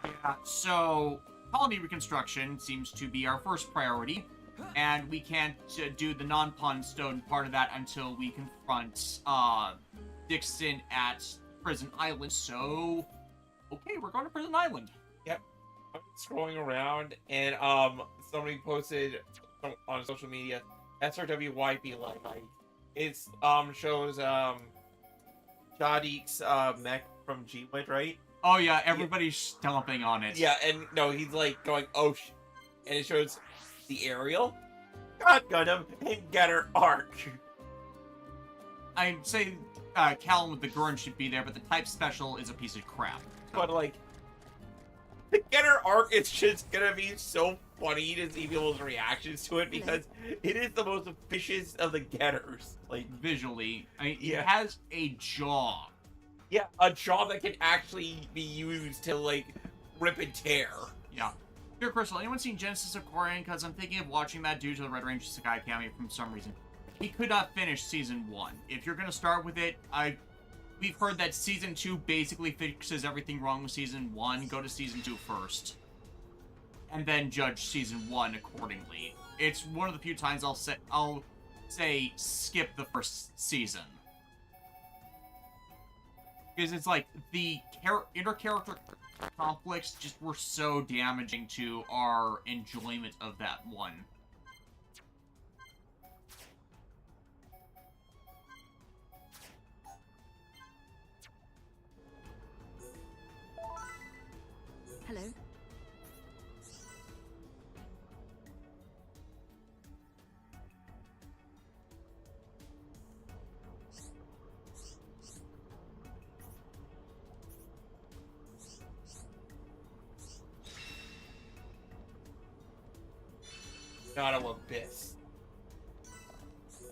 Yeah, so colony reconstruction seems to be our first priority, and we can't do the non-pawn stone part of that until we confront Dixon at Prison Island. So, okay, we're going to Prison Island. Yep. I'm scrolling around, and somebody posted on social media SRWYP like it's shows Jadik's mech from Xenoblade, right? Oh yeah, everybody's stomping on it. Yeah, and no, he's like going, oh, and it shows the aerial, God Gundam, and Getter Arc. I'd say Callum with the Gurn should be there, but the type special is a piece of crap. But like, the Getter Arc is just gonna be so funny to see people's reactions to it because it is the most efficient of the Getters. Like visually, it yeah. has a jaw. Yeah, a jaw that can actually be used to like rip and tear. Yeah. Pure Crystal, anyone seen Genesis of Korrian? Because I'm thinking of watching that due to the Red Ranger Sakai cameo from some reason. He could not finish Season 1. If you're going to start with it, we've heard that Season 2 basically fixes everything wrong with Season 1. Go to Season 2 first. And then judge Season 1 accordingly. It's one of the few times I'll say skip the first season. Because it's like, the inter-character conflicts just were so damaging to our enjoyment of that one. Hello? Not an abyss.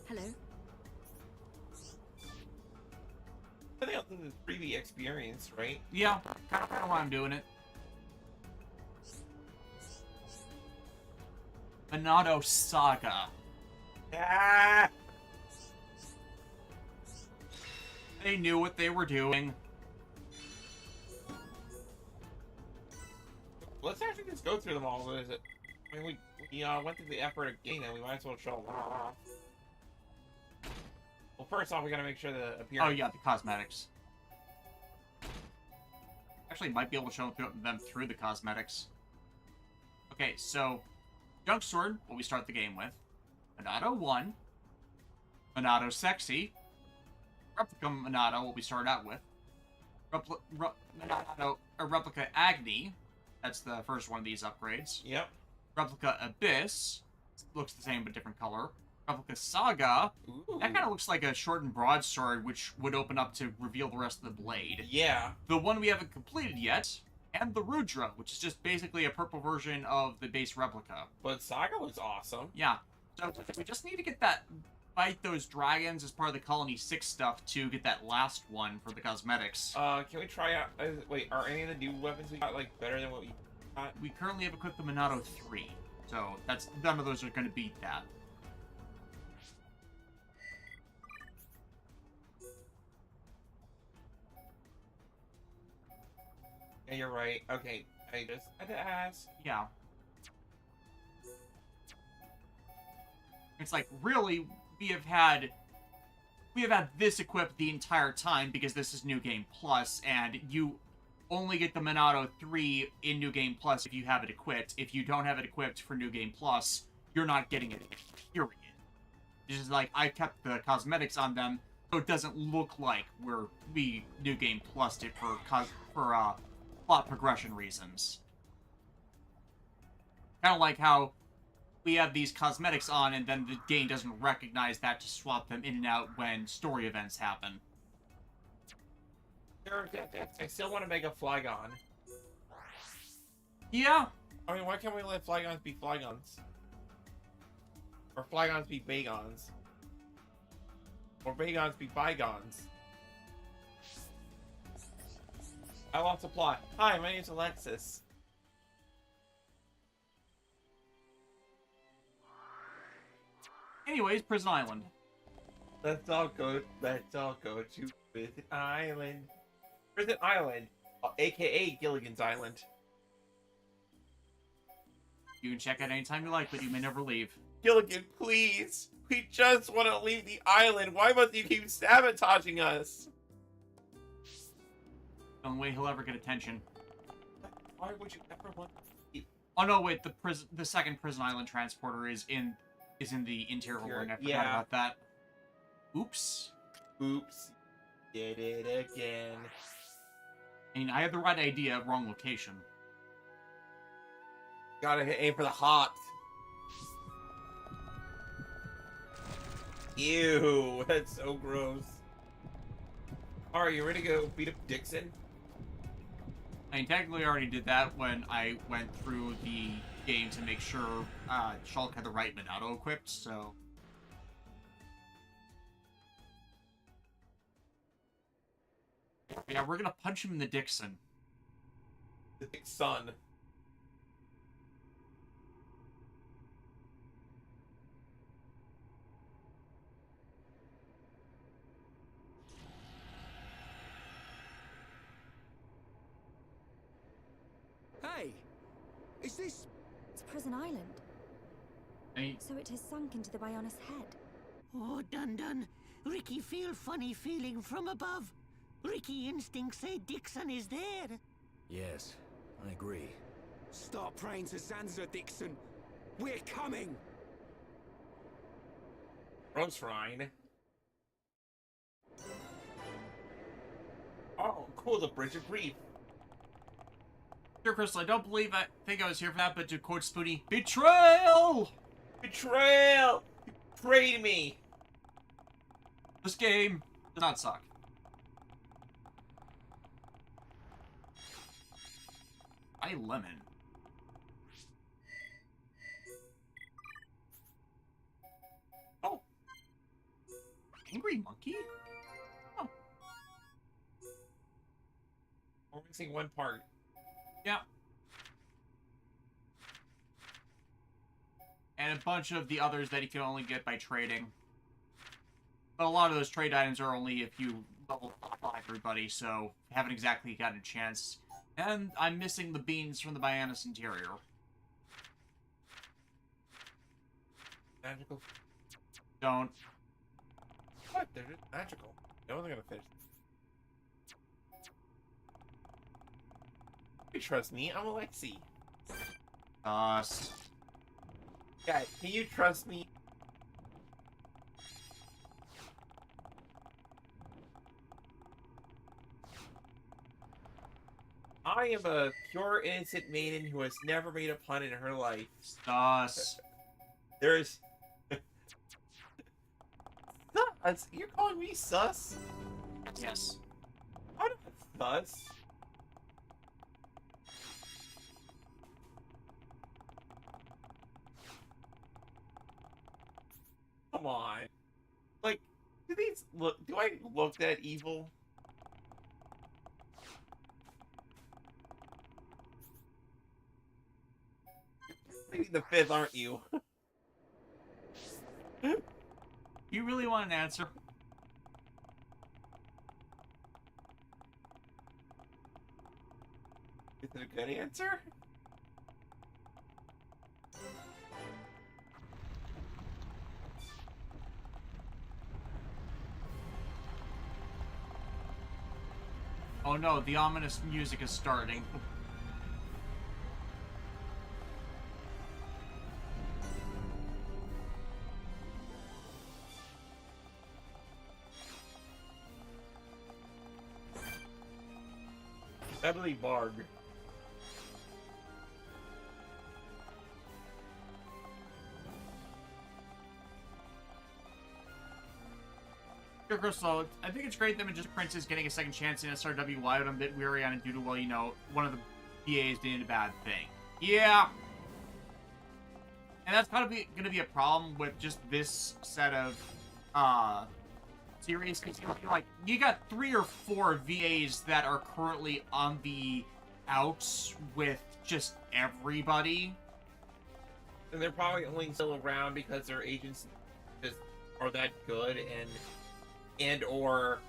Hello? I think this is freebie experience, right? Yeah, kind of why I'm doing it. Minato Saga. Ah! They knew what they were doing. Let's actually just go through them all. What is it? I mean, we went through the effort of getting them. We might as well show them off. Well, first off, we gotta make sure the appearance. Oh yeah, the cosmetics. Actually, might be able to show them through the cosmetics. Okay, so Junk Sword, what we start the game with. Minato 1. Minato Sexy. Replica Minato, what we start out with. Replica Agni. That's the first one of these upgrades. Yep. Replica Abyss. Looks the same but different color. Replica Saga. Ooh. That kind of looks like a shortened broadsword, which would open up to reveal the rest of the blade. Yeah. The one we haven't completed yet, and the Rudra, which is just basically a purple version of the base replica. But Saga was awesome. Yeah. So we just need to get that, fight those dragons as part of the Colony 6 stuff to get that last one for the cosmetics. Can we try out? Wait, are any of the new weapons we got like better than what we got? We currently have equipped the Minato 3, so that's none of those are going to beat that. Yeah, you're right. Okay, I just had to ask. Yeah. It's like, really, we have had this equipped the entire time because this is New Game Plus, and you only get the Minato 3 in New Game Plus if you have it equipped. If you don't have it equipped for New Game Plus, you're not getting it, period. It's just like, I kept the cosmetics on them, so it doesn't look like we New Game Plus it for plot progression reasons. Kind of like how we have these cosmetics on and then the game doesn't recognize that to swap them in and out when story events happen. I still want to make a Flygon. Yeah. I mean, why can't we let Flygons be Flygons? Or Flygons be Bagons? Or Bagons be Bygones? I lost a plot. Hi, my name's Alexis. Anyways, Prison Island. Let's all go to Prison Island. Prison Island, aka Gilligan's Island. You can check out anytime you like, but you may never leave. Gilligan, please. We just want to leave the island. Why must you keep sabotaging us? The only way he'll ever get attention. Why would you ever want to leave? Oh no, wait, the second Prison Island transporter is in the interior world. I forgot about that. Oops. Oops. Did it again. I mean, I had the right idea, wrong location. Gotta aim for the hops. Ew, that's so gross. Alright, you ready to go beat up Dixon? I mean, technically I already did that when I went through the game to make sure Shulk had the right Monado equipped, so... Yeah, we're gonna punch him in the Dixon. The Dixon. Hey! Is this... It's Prison Island. I mean, So it has sunk into the Bionis head. Oh, Dun. Ricky feel funny feeling from above. Ricky instincts say Dixon is there. Yes, I agree. Start praying to Zanza, Dixon. We're coming! Rose Shrine. Oh, cool, the Bridge of Grief. Dear Crystal, I don't think I was here for that, but to quote Spoonie, betrayal! Betrayal! You betrayed me! This game does not suck. I lemon. Oh. Angry monkey? Oh. We're missing one part. Yeah. And a bunch of the others that you can only get by trading. But a lot of those trade items are only if you level up everybody, so haven't exactly gotten a chance. And I'm missing the beans from the Bionis interior. Magical. Don't. What? They're just magical. No one's gonna finish. You trust me? I'm Alexi. Guys, can you trust me? I am a pure, innocent maiden who has never made a pun in her life. Sus. There's... Sus? You're calling me sus? Yes. I'm not sus. Come on. Like, do I look that evil? Maybe the fifth, aren't you? You really want an answer? Is it a good answer? Oh no, the ominous music is starting. Ebony Barg. Crystal, I think it's great that Majestic Prince is getting a second chance in SRW. Why I'm a bit weary on it due to, well, you know, one of the PAs doing a bad thing. Yeah. And that's gonna be a problem with just this set of series, because like you got 3 or 4 VAs that are currently on the outs with just everybody. And they're probably only still around because their agents just are that good, and or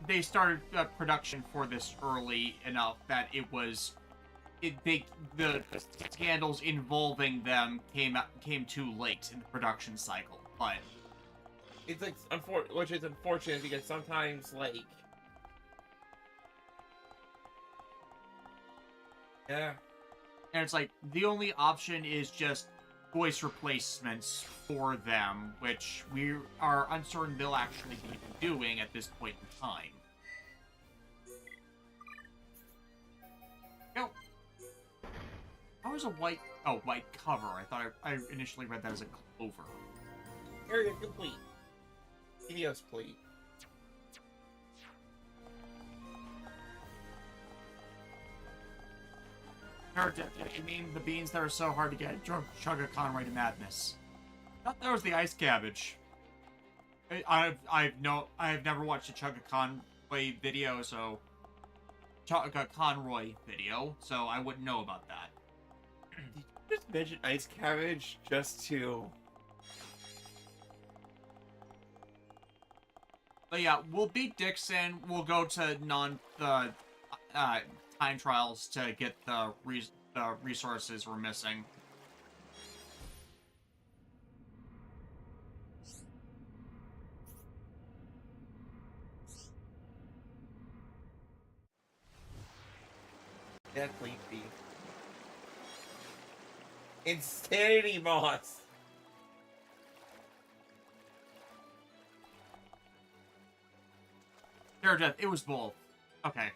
they started production for this early enough that it was the scandals involving them came too late in the production cycle. But it's like which is unfortunate because sometimes like yeah, and it's like the only option is just voice replacements for them, which we are uncertain they'll actually be doing at this point in time. Go. How is a white cover? I thought I initially read that as a clover. Area complete. Videos complete. You mean the beans that are so hard to get drunk chug a Conroy to madness? I thought that was the ice cabbage. I've never watched a Chug a Conroy video, so I wouldn't know about that. Did you just mention ice cabbage just to? But yeah, we'll beat Dixon. We'll go to time trials to get the resources we're missing. Deathly Thief. Insanity Moss. Death. It was both. Okay.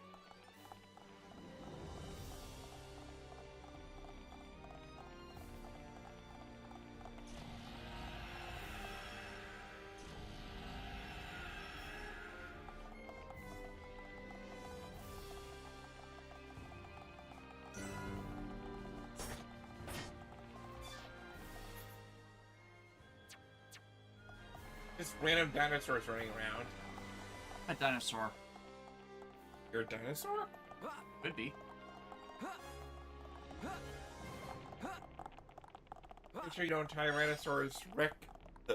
Just random dinosaurs running around. A dinosaur. You're a dinosaur? Could be. Make sure you don't Tyrannosaurus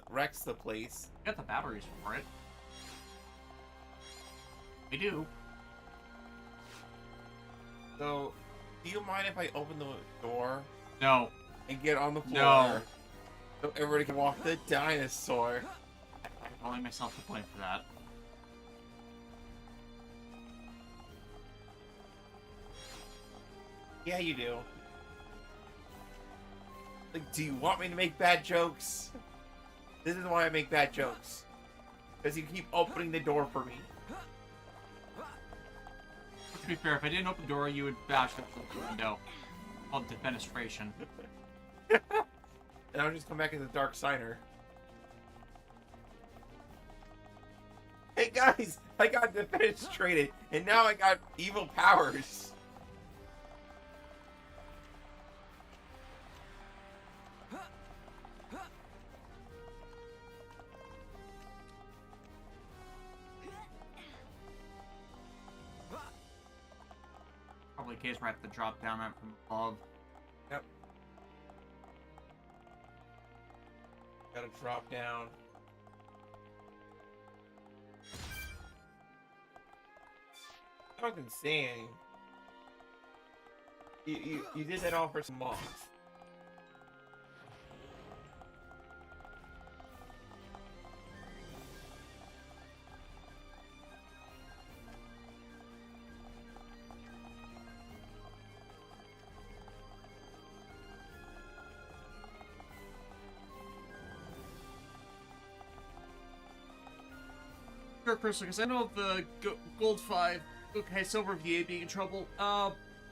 wrecks the place. Got the batteries for it. We do. So, do you mind if I open the door? No. And get on the floor? No. So everybody can walk the dinosaur. I'm calling myself to blame for that. Yeah, you do. Like, do you want me to make bad jokes? This is why I make bad jokes. Because you keep opening the door for me. To be fair, if I didn't open the door, you would bash the window. Called defenestration. And I'll just come back as a Dark Signer. Hey guys, I got defenestrated, and now I got evil powers. Probably a case where I have to drop down that from above. Yep. Gotta drop down. That was insane. You did that all for some moss. Sure, Chris, because I know the gold 5, okay, silver VA being in trouble.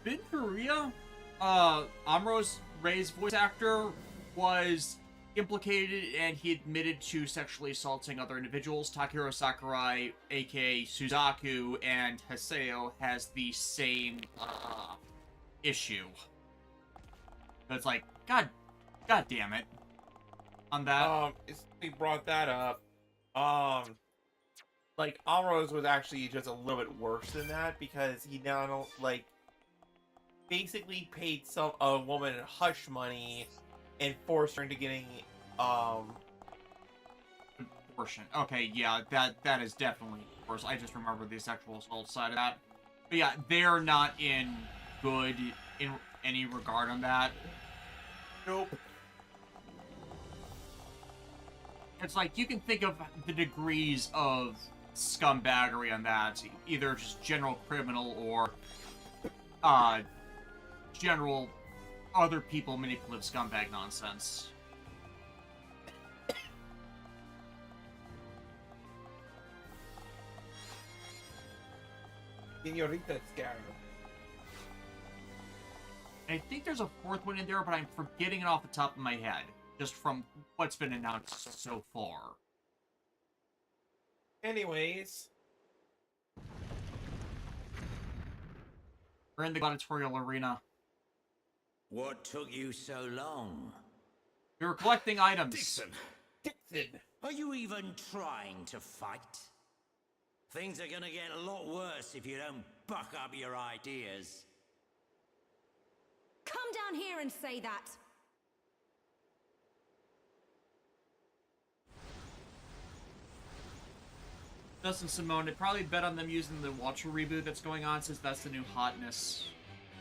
In Korea, Amro's Rei's voice actor was implicated and he admitted to sexually assaulting other individuals. Takahiro Sakurai, aka Suzaku, and Haseo has the same, issue. But it's like, God damn it. On that. We brought that up. Like, Amro's was actually just a little bit worse than that because he now, like, basically paid a woman hush money and forced her into getting, portion. Okay, yeah, that is definitely worse. I just remember the sexual assault side of that. But yeah, they're not in good in any regard on that. Nope. It's like, you can think of the degrees of scumbaggery on that. Either just general criminal or, general other people manipulative scumbag nonsense. Señorita Scarab. I think there's a fourth one in there, but I'm forgetting it off the top of my head, just from what's been announced so far. Anyways. We're in the gladiatorial arena. What took you so long? We were collecting items. Dixon! Are you even trying to fight? Things are gonna get a lot worse if you don't buck up your ideas. Come down here and say that. Dustin Simone, I'd probably bet on them using the Watcher reboot that's going on, since that's the new hotness.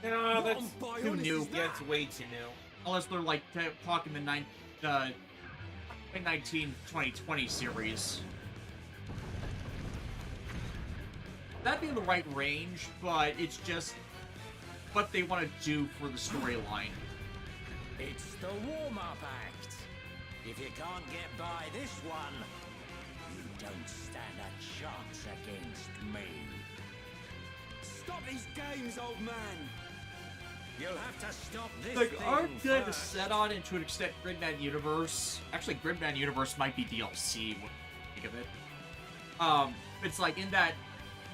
No, that's too new. Yeah, it's way too new. Unless they're like talking the 2019-2020 series. That'd be in the right range, but it's just what they want to do for the storyline. It's the warm-up act. If you can't get by this one, you don't stand a chance against me. Stop these games, old man! You'll have to stop this Like, thing aren't good first. set on, and to an extent, Gridman Universe. Actually, Gridman Universe might be DLC, when you think of it. It's like in that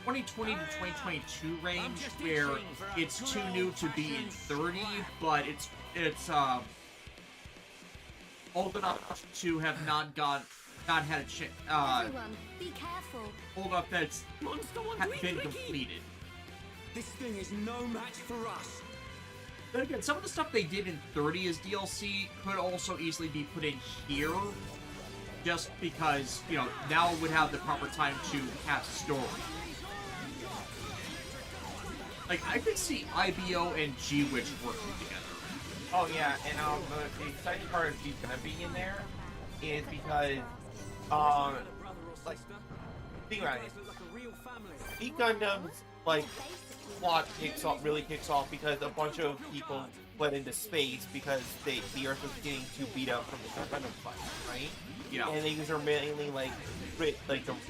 2020 to 2022 range, where it's too new to be in 30, but it's old enough to have not had a chance. Everyone, be careful. Old enough that it's Monster been completed. This thing is no match for us. Then again, some of the stuff they did in 30 as DLC could also easily be put in here, just because, you know, now would have the proper time to have story. Like, I could see IBO and G-Witch working together. Oh yeah, and the exciting part of he's gonna be in there is because, like, think about it. Heat Gundam's, like, plot really kicks off because a bunch of people fled into space because the Earth was getting too beat up from the Gundam fight, right? Yeah. And these are mainly like the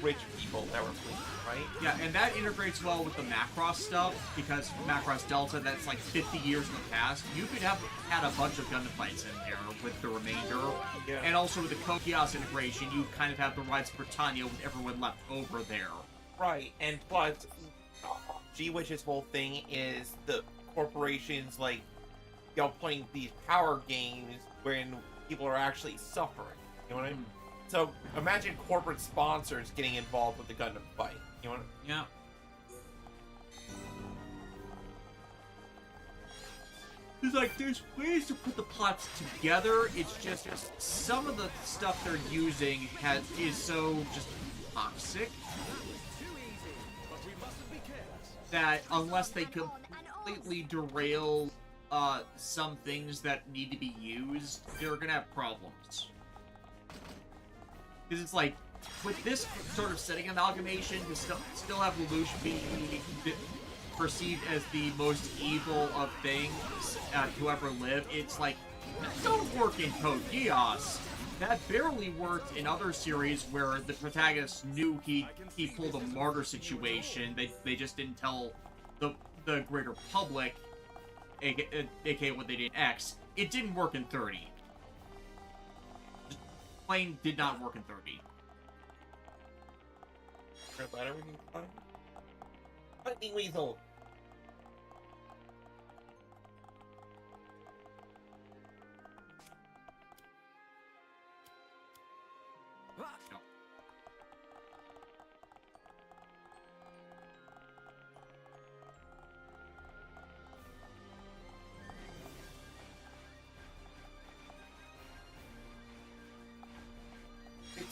rich people that were fleeing, right? Yeah, and that integrates well with the Macross stuff, because Macross Delta, that's like 50 years in the past. You could have had a bunch of Gundam fights in there with the remainder. Yeah. And also with the Kokios integration, you kind of have the Rides Britannia with everyone left over there. Right, and plus, G-Witch's whole thing is the corporations, like, you know, playing these power games when people are actually suffering. You know what I mean? So imagine corporate sponsors getting involved with the Gundam fight. You know what? Yeah. It's like, there's ways to put the plots together. It's just some of the stuff they're using is so just toxic that unless they completely derail some things that need to be used, they're gonna have problems. Because it's like, with this sort of setting amalgamation, to still have Lelouch being perceived as the most evil of things to ever live, it's like, that don't work in Code Geass. That barely worked in other series where the protagonist knew he pulled a martyr situation. They just didn't tell the greater public, aka what they did in X. It didn't work in 30. Plain did not work in 30. Red ladder we can climb? Lightning Weasel!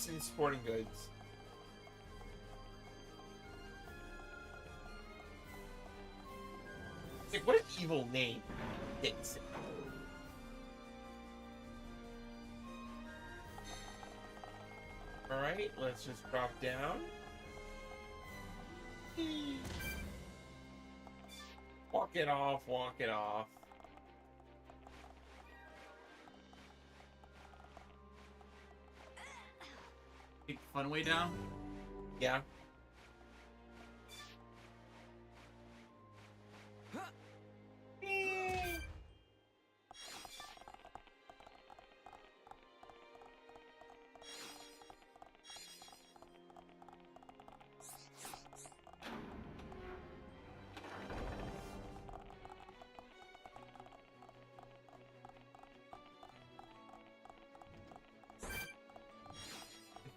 and sporting goods. Like, what an evil name. Dixon. Alright, let's just drop down. Walk it off, walk it off. Take the fun way down? Yeah.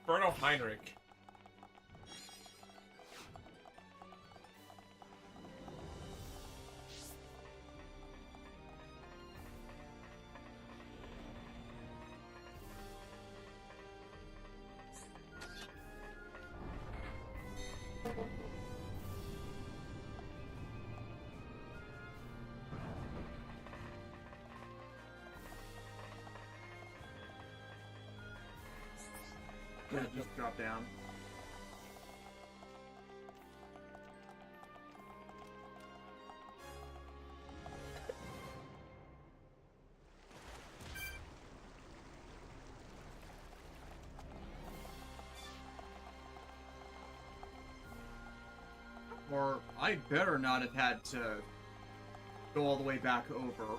Inferno Heinrich. Yeah, just drop down. Or I better not have had to go all the way back over.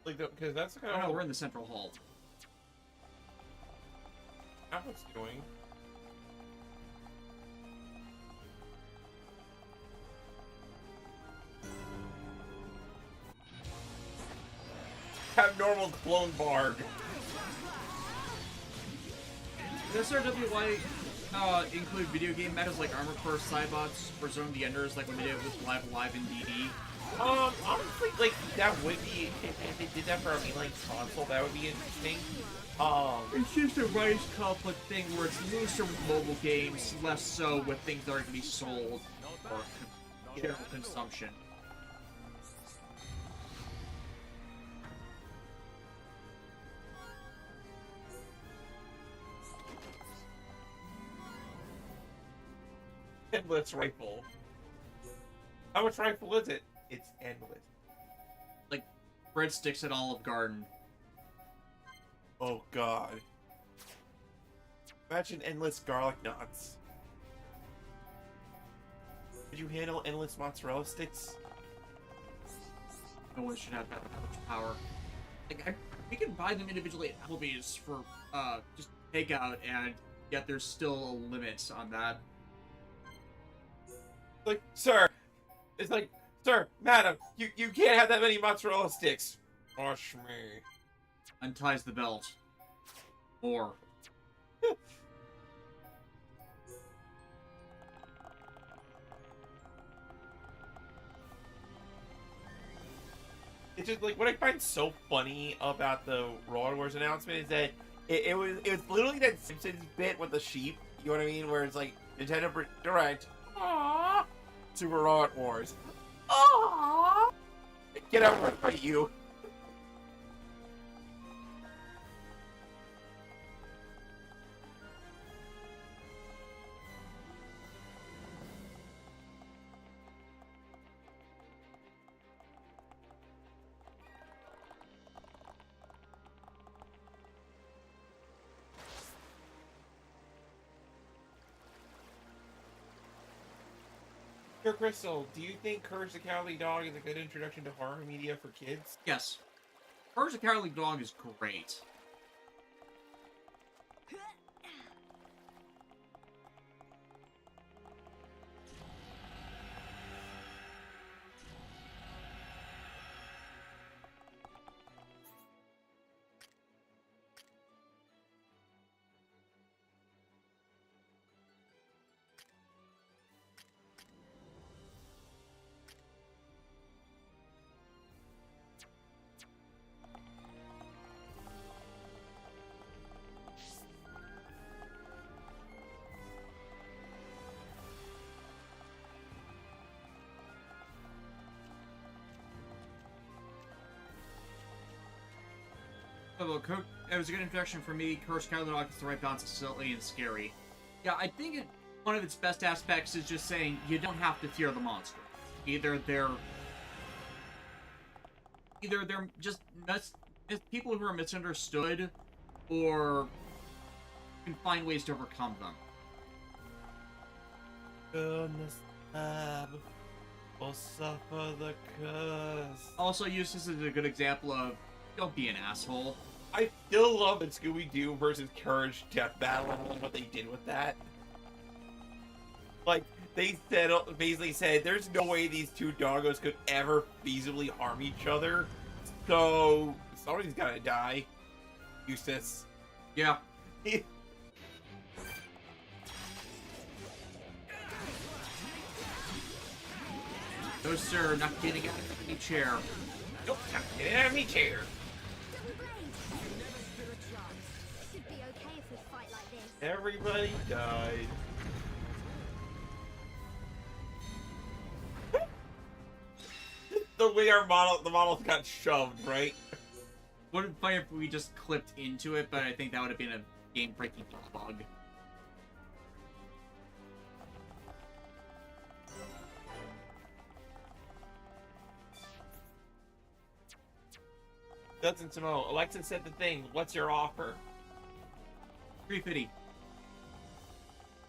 Like, because that's kind Oh of no, we're in the central hall. what it's doing. Abnormal clone Barg. Does SRWY include video game metas like Armor Core, Cybots, or Zone of the Enders, like when they did it with Live in DD? Honestly, like, that would be, if they did that for a mainline console, that would be interesting. It's just a Rise conflict thing where it's looser with mobile games, less so with things that are going to be sold for general consumption. Endless rifle. How much rifle is it? It's endless. Like breadsticks at Olive Garden. Oh god. Imagine endless garlic knots. Could you handle endless mozzarella sticks? No one should have that much power. Like, we can buy them individually at Applebee's for just takeout, and yet there's still a limit on that. Like, sir, it's like, sir, madam, you can't have that many mozzarella sticks. Wash me. Unties the belt. More. It's just like what I find so funny about the Raw Wars announcement is that it was literally that Simpsons bit with the sheep. You know what I mean? Where it's like Nintendo Direct, aww, Super Raw Wars, aww, get out and fight you. Sir Crystal, do you think Courage the Cowardly Dog is a good introduction to horror media for kids? Yes. Courage the Cowardly Dog is great. It was a good introduction for me. Cursed Catalog is the right balance of silly and scary. Yeah, I think one of its best aspects is just saying you don't have to fear the monster. Either they're just people who are misunderstood, or you can find ways to overcome them. Goodness, will suffer the curse. Also, use this as a good example of don't be an asshole. I still love the Scooby-Doo versus Courage Death Battle and what they did with that. Like, they basically said, there's no way these two doggos could ever feasibly harm each other. So, somebody's gotta die. Eustace. Yeah. No, sir, not getting out of any chair. Nope, not getting out of me chair. Should be okay if we fight like this. Everybody died. The way the models got shoved, right? Would have been funny if we just clipped into it, but I think that would have been a game-breaking bug. Doesn't Simone. Alexa said the thing. What's your offer? 350.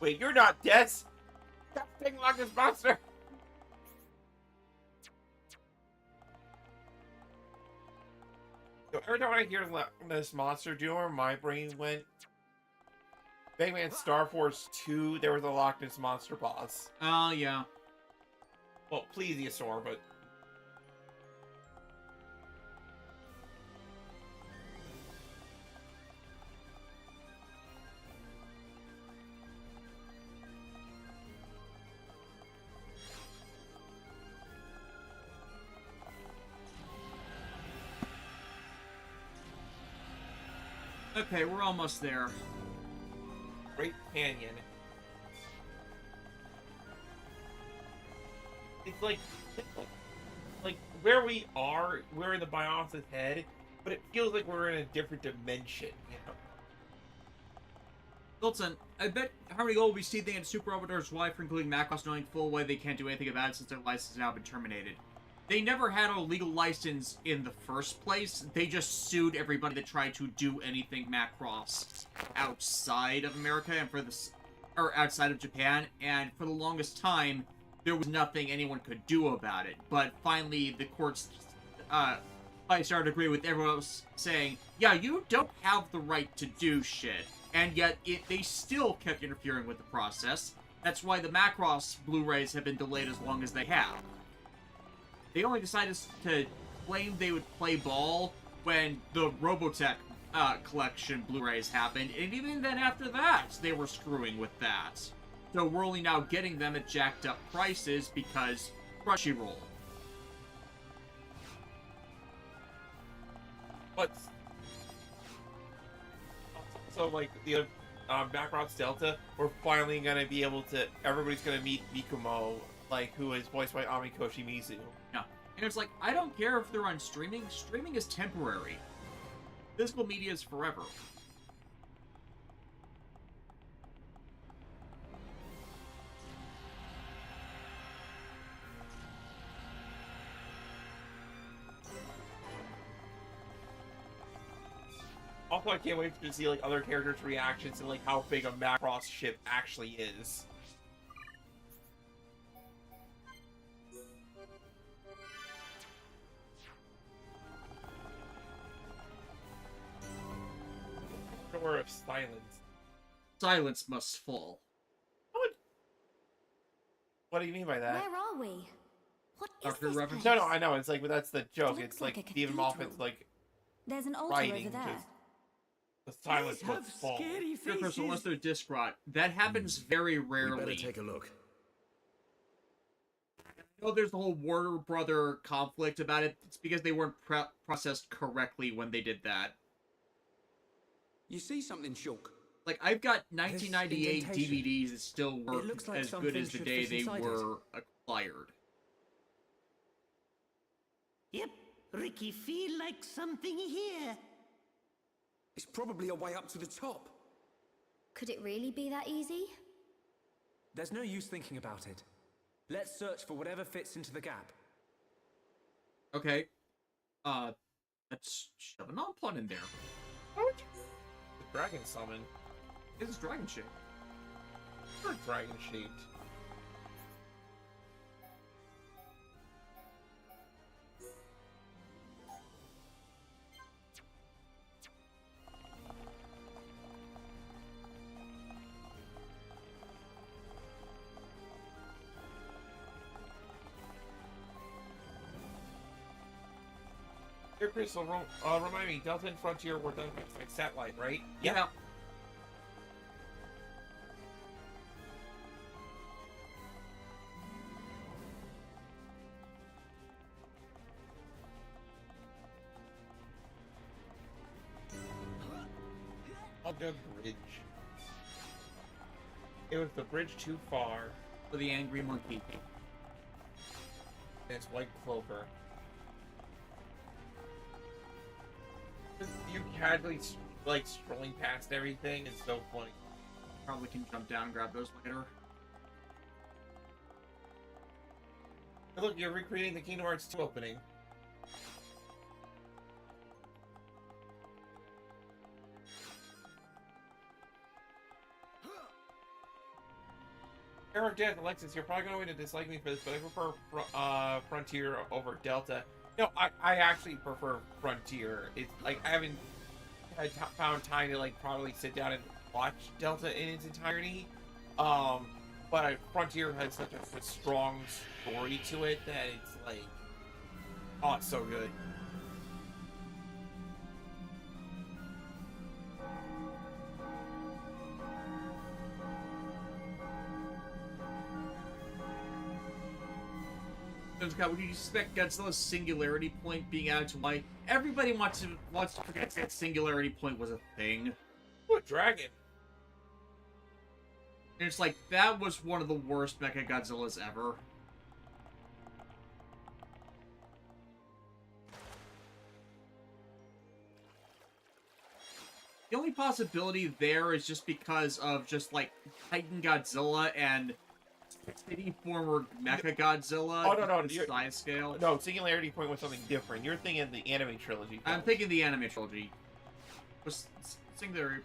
Wait, you're not Des. Stop thinking like this monster. So every time I hear this monster, do you know where my brain went? Mega Man Star Force 2, there was a Loch Ness Monster boss. Oh, yeah. Well, Plesiosaur, but... Okay, we're almost there. Great Canyon. It's like where we are, we're in the Bionis' head, but it feels like we're in a different dimension, you know? Wilson, I bet Harmony Gold will be seething at Super Orbiter's wife for including Macross, knowing full well they can't do anything about it since their license has now been terminated. They never had a legal license in the first place. They just sued everybody that tried to do anything Macross outside of America and or outside of Japan. And for the longest time, there was nothing anyone could do about it. But finally, the courts started to agree with everyone else saying, yeah, you don't have the right to do shit. And yet, they still kept interfering with the process. That's why the Macross Blu-rays have been delayed as long as they have. They only decided to claim they would play ball when the Robotech collection Blu-rays happened, and even then after that, they were screwing with that. So we're only now getting them at jacked up prices because Crunchyroll. But so like the Macross Delta, we're finally gonna be able to. Everybody's gonna meet Mikumo, like who is voiced by Ami Koshimizu. Yeah, and it's like I don't care if they're on streaming. Streaming is temporary. Physical media is forever. Also, I can't wait to see like other characters' reactions and like how big a Macross ship actually is. Door of silence. Silence must fall. What do you mean by that? Where are we? What is Doctor this reference? place? No, I know. It's like, but that's the joke. Looks It's like like a Stephen cathedral. Moffat's like There's an altar writing. over there. Just, the silence must fall. Sure, Crystal, unless they're disc rot. That happens very We rarely. better take a look. You know, there's the whole Warner Brother conflict about it. It's because they weren't processed correctly when they did that. You see something, Shulk? Like, I've got 1998 indentation. DVDs that still work looks like as good something as the should day fit they inside it. were acquired. Yep, Ricky feel like something here. It's probably a way up to the top. Could it really be that easy? There's no use thinking about it. Let's search for whatever fits into the gap. Okay. Let's shove a non-plot in there. The dragon summon. This is dragon shaped. Or dragon shaped. Here, Crystal, remind me, Delta and Frontier were done by satellite, right? Yeah. I'll go bridge. It was the bridge too far. For the angry monkey. And it's white clover. You casually, like, strolling past everything is so funny. Probably can jump down and grab those later. Hey, look, you're recreating the Kingdom Hearts 2 opening. Eric, Death, Alexis, you're probably going to dislike me for this, but I prefer Frontier over Delta. No, I actually prefer Frontier. It's like I haven't found time to like probably sit down and watch Delta in its entirety. But Frontier has such a strong story to it that it's like, oh, it's so good. Would you expect Godzilla's singularity point being added to why everybody wants to forget that singularity point was a thing? What dragon? And it's like that was one of the worst Mecha Godzillas ever. The only possibility there is just because of just like Titan Godzilla and City former Mecha Godzilla. Oh no, size scale. No, Singularity Point was something different. You're thinking the anime trilogy. I'm thinking the anime trilogy. Was Singularity?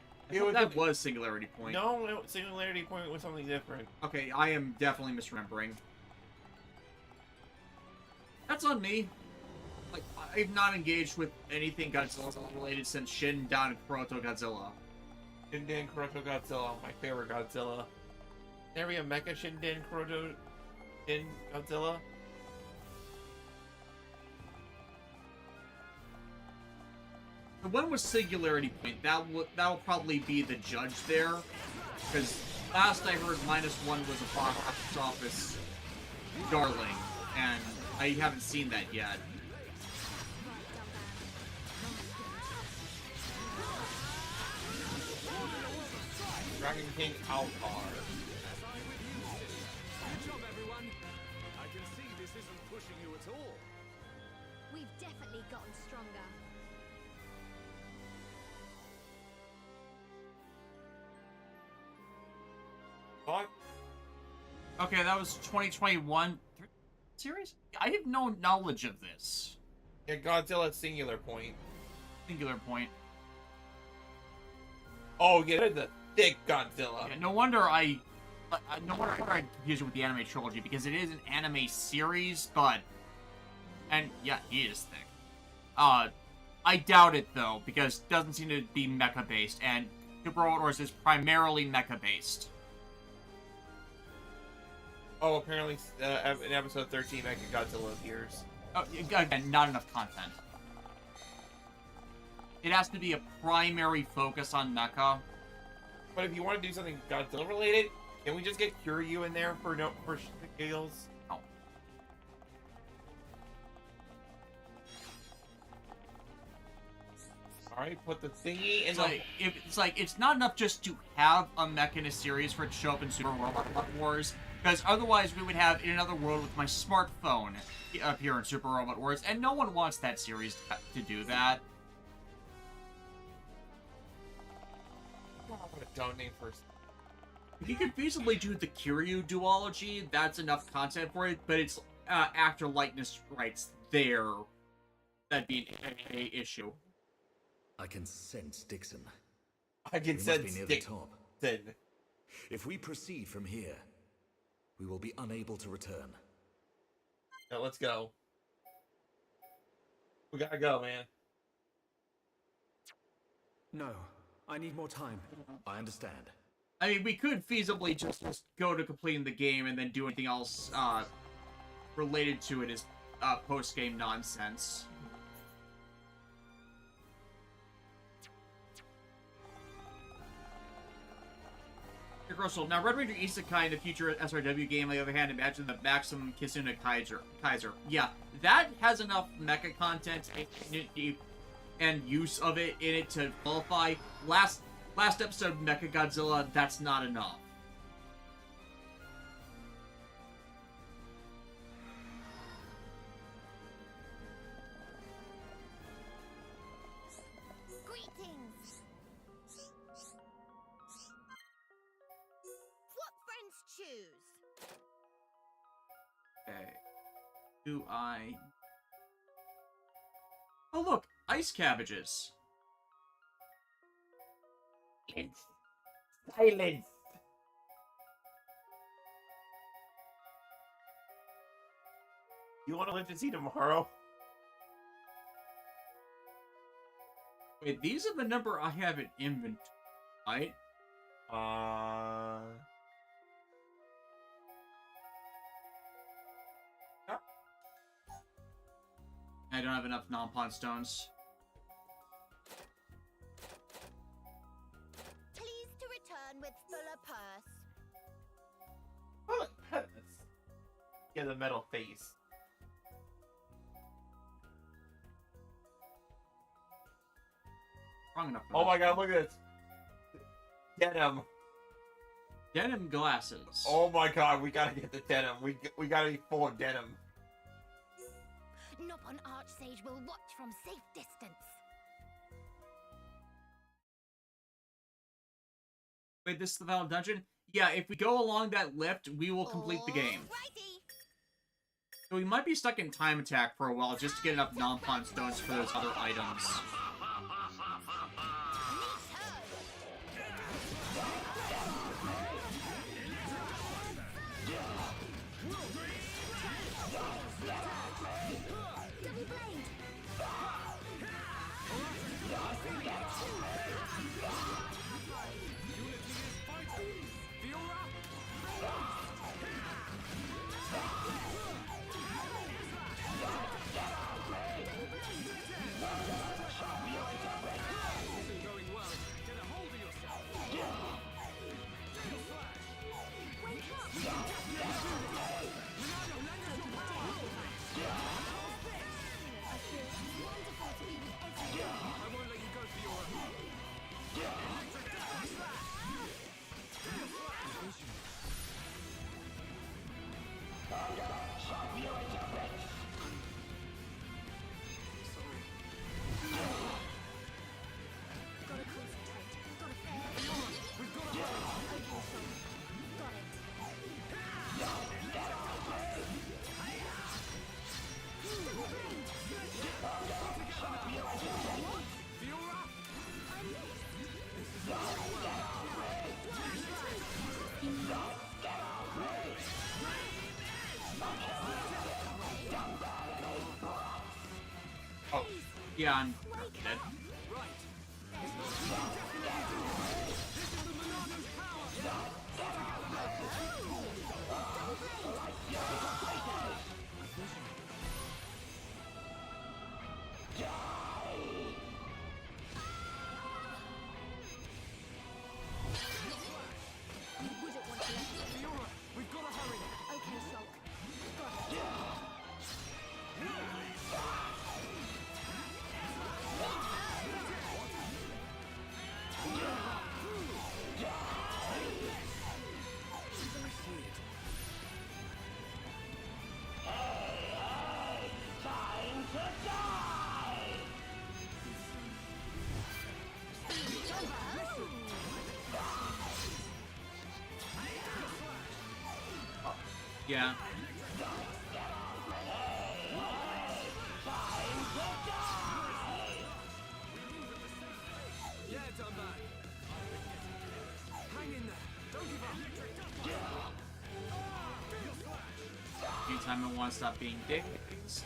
Was Singularity Point. No, Singularity Point was something different. Okay, I am definitely misremembering. That's on me. Like, I've not engaged with anything Godzilla related since Shinta and Proto Godzilla. Shinta and Proto Godzilla, my favorite Godzilla. There we have Mecha Shinta and Proto Godzilla. The one with Singularity Point, that'll probably be the judge there. Because last I heard, -1 was a box office darling, and I haven't seen that yet. Dragon King Altar. Good job, everyone. I can see this isn't pushing you at all. We've definitely gotten stronger. What? Okay, that was 2021 series? I have no knowledge of this. Yeah, Godzilla Singular Point. Singular Point. Oh, yeah, the thick Godzilla. Yeah, no wonder I confused it with the anime trilogy, because it is an anime series, but... And, yeah, he is thick. I doubt it, though, because it doesn't seem to be mecha-based, and Super Robot Wars is primarily mecha-based. Oh, apparently in episode 13, Mecha Godzilla appears. Oh, again, not enough content. It has to be a primary focus on mecha. But if you want to do something Godzilla related, can we just get Kiryu in there for skills? No. Alright, put the thingy in it's not enough just to have a mecha in a series for it to show up in Super Robot Wars, because otherwise we would have In Another World with my smartphone appear in Super Robot Wars, and no one wants that series to do that. don't name first. If you could feasibly do the Kiryu duology, that's enough content for it, but it's actor likeness rights there. That'd be an issue. I can sense Dixon. I can We must sense be near the Dixon. top. If we proceed from here, we will be unable to return. Now let's go. We gotta go, man. No, I need more time. I understand. I mean, we could feasibly just go to completing the game and then do anything else related to it as post-game nonsense. Russell. Now, Red Ranger Isekai in the future SRW game, on the other hand, imagine the Maxim Kisuna Kaiser. Yeah, that has enough mecha content and use of it in it to qualify. Last episode of Mecha Godzilla, that's not enough. Greetings. What friends choose? Okay. Do I... Oh, look! Ice cabbages! Silence! You want to live to see tomorrow? Wait, these are the number I have in inventory, right? I don't have enough non-pawn stones. Please to return with fuller purse. Oh, let's get the metal face. Wrong enough. Oh my god, look at this. Denim. Denim glasses. Oh my god, we gotta get the denim. We gotta be full of denim. Nopon Archsage will watch from safe distance. Wait, this is the final dungeon? Yeah, if we go along that lift, we will complete the game. Alrighty. So we might be stuck in time attack for a while just to get enough non-pawn stones for those other items. Yeah, I'm dead. Yeah. Yeah, done that. Hang in there. Don't give up. Anytime I want to stop being dicks.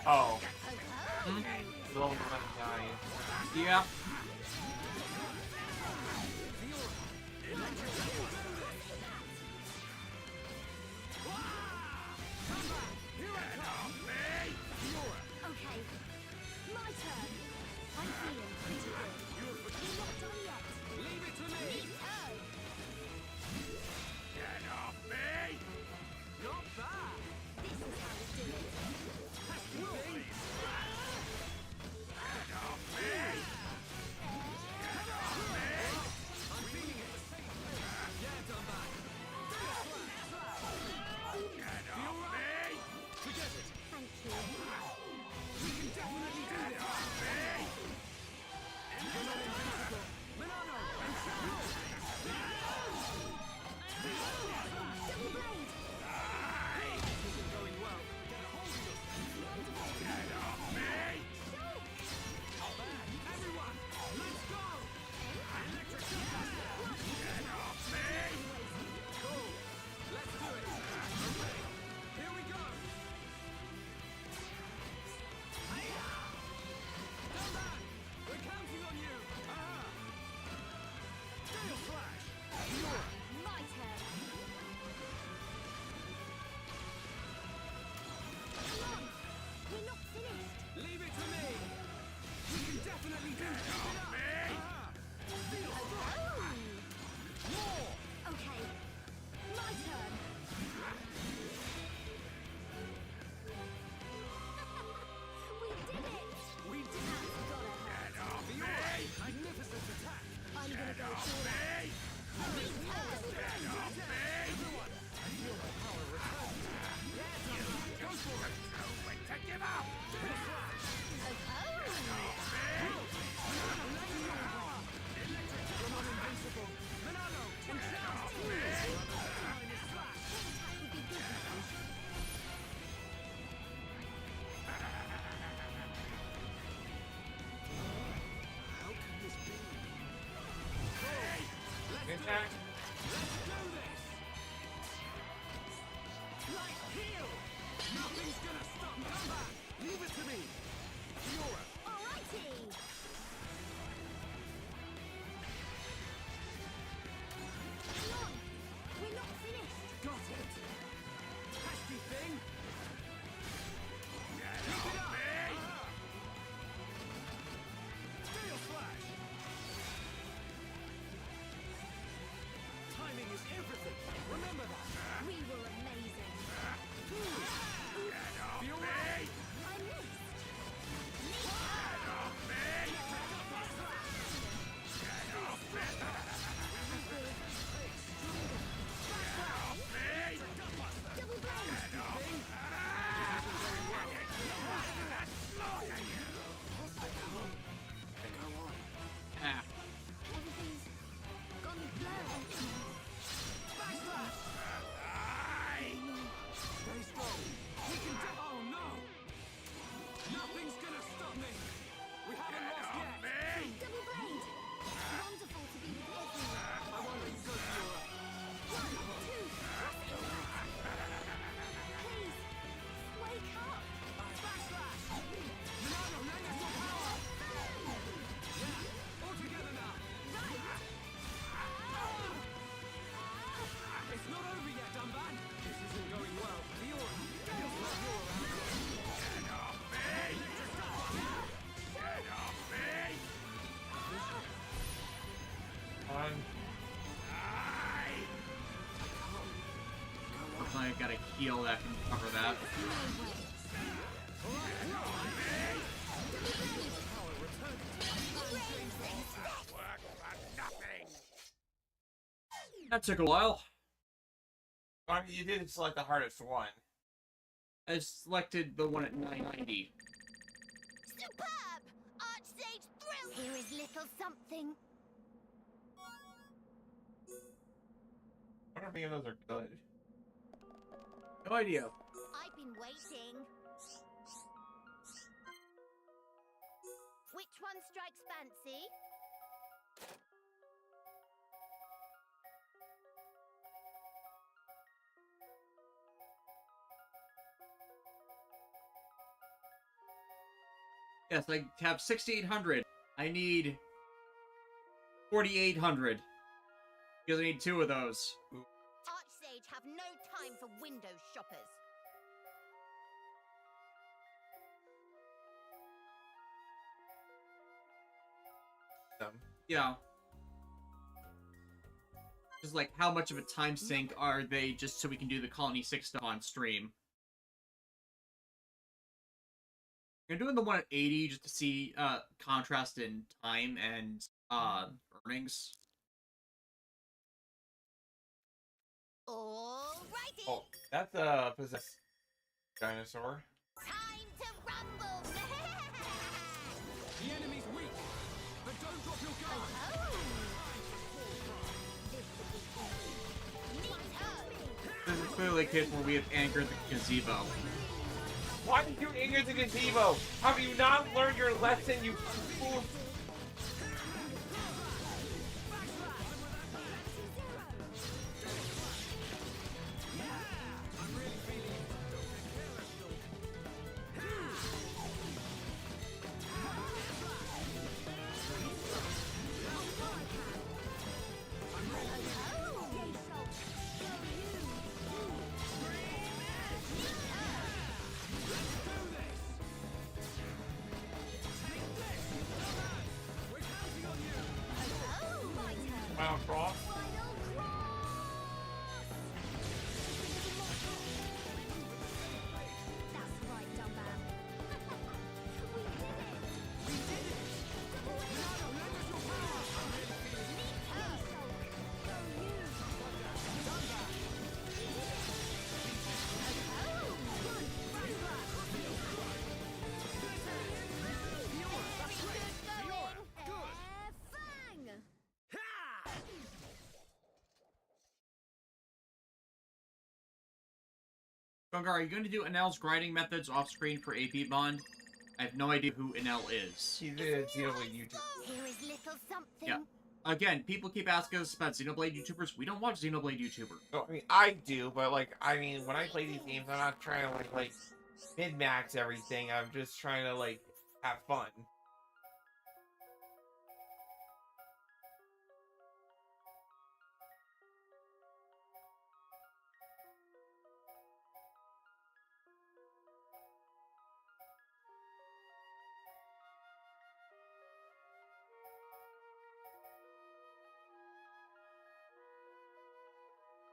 Oh. Hmm? Little guy. Yeah. Okay, my turn. I'm feeling pretty good. You're not done yet. Leave it to me. Get off me! Not bad. This is how we do it. Get off me. I'm feeling it. Yeah, done that. Get off me. Forget it. Thank you. We can definitely do it. Get off me. You're not invincible. Milano and Shadow. Double blade! This isn't going well. Get a hold of us. Get off me. Not bad. Everyone, let's go. Electric Blaster. Get off me. Cool. Let's do it. Okay. Here we go. Come back. We're counting on you. Steel Flash. My turn. Come on! We're not finished. Leave it to me. We can definitely do it. Get off me. Steel Strike. More. Okay, my turn. We did it! We did it. That's gotta hurt. Get off me. Magnificent attack. I'm gonna go for that. Get off me. Everyone, I feel my power return. Go for it. When to give up. Steel Flash. Electric. You're not invincible. Milano and Shadow. Time is slash. Attack would be good now. How can this be? Good attack. Let's do this! Like heal! Nothing's gonna stop combat! Leave it to me! Fiora! Alrighty! Come on! We're not finished! Got it! Pesky thing! Keep it up! Steel Flash! Timing is got a heal that can cover that. That took a while. You did select the hardest one. I selected the one at 990. Superb! Archsage thrill! Here is little something. I wonder if any of those are good. No idea. I've been waiting. Which one strikes fancy? Yes, I have 6,800. I need 4,800. Because I need 2 of those. Archsage have no time for window shoppers. Yeah. Just like, how much of a time sink are they just so we can do the Colony 6 stuff on stream? I'm doing the one at 80 just to see contrast in time and earnings. Alrighty. Oh, that's a possessed dinosaur. Time to rumble. The enemy's weak, but don't drop your guard. This is clearly a case where we have anchored the gazebo. Why did you anger the gazebo? Have you not learned your lesson, you fool? Wow, cross. Gungar, are you going to do Enel's grinding methods off screen for AP Bond? I have no idea who Enel is. She's a Xenoblade YouTuber. Here is little something. Yeah. Again, people keep asking us about Xenoblade YouTubers. We don't watch Xenoblade YouTubers. No, I mean, I do, but like, I mean, when I play these games, I'm not trying to like min-max everything. I'm just trying to like have fun.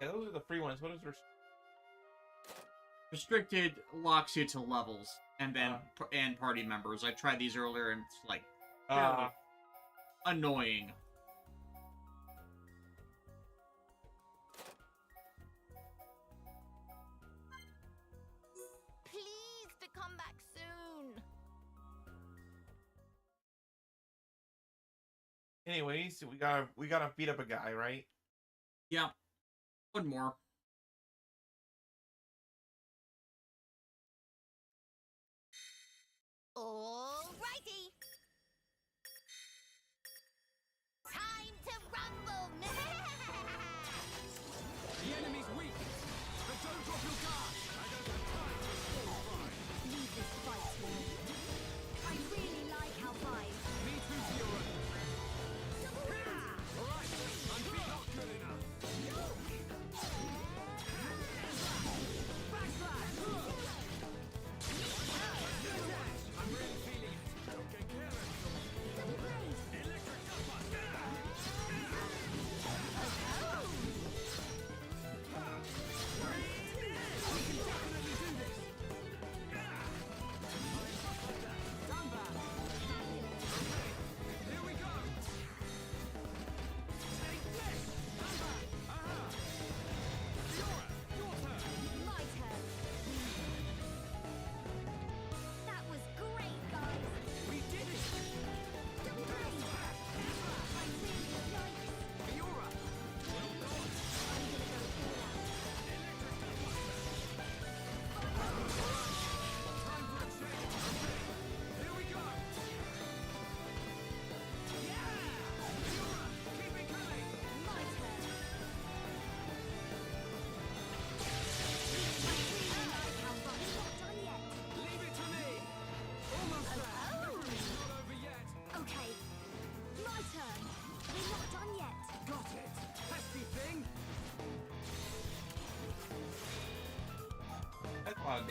Yeah, those are the free ones. What is there? Restricted locks you to levels and then and party members. I tried these earlier and it's like annoying. Please to come back soon. Anyways, we gotta beat up a guy, right? Yeah. One more. Alrighty. Time to rumble. The enemy's weak, but don't drop your guard. I don't have time for a full fight. Leave this fight to me. I really like how fine. Me too, Fiora. All right, I'm not good enough.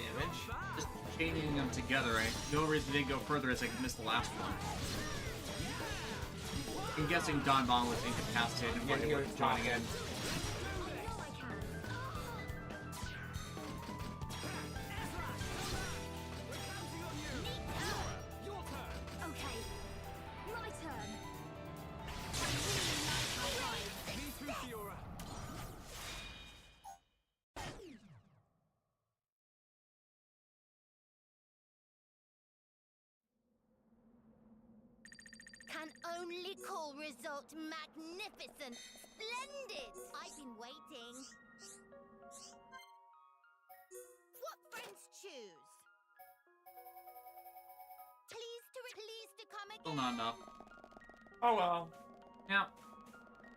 damage. Just chaining them together, right? The only reason they didn't go further is I missed the last one. I'm guessing Don Bond was incapacitated and Yeah, he was John fine. again. Okay, my turn. Me through Fiora. Can only call result magnificent, splendid. I've been waiting. What friends choose? Please to come again. Still not enough. Oh well. Yeah.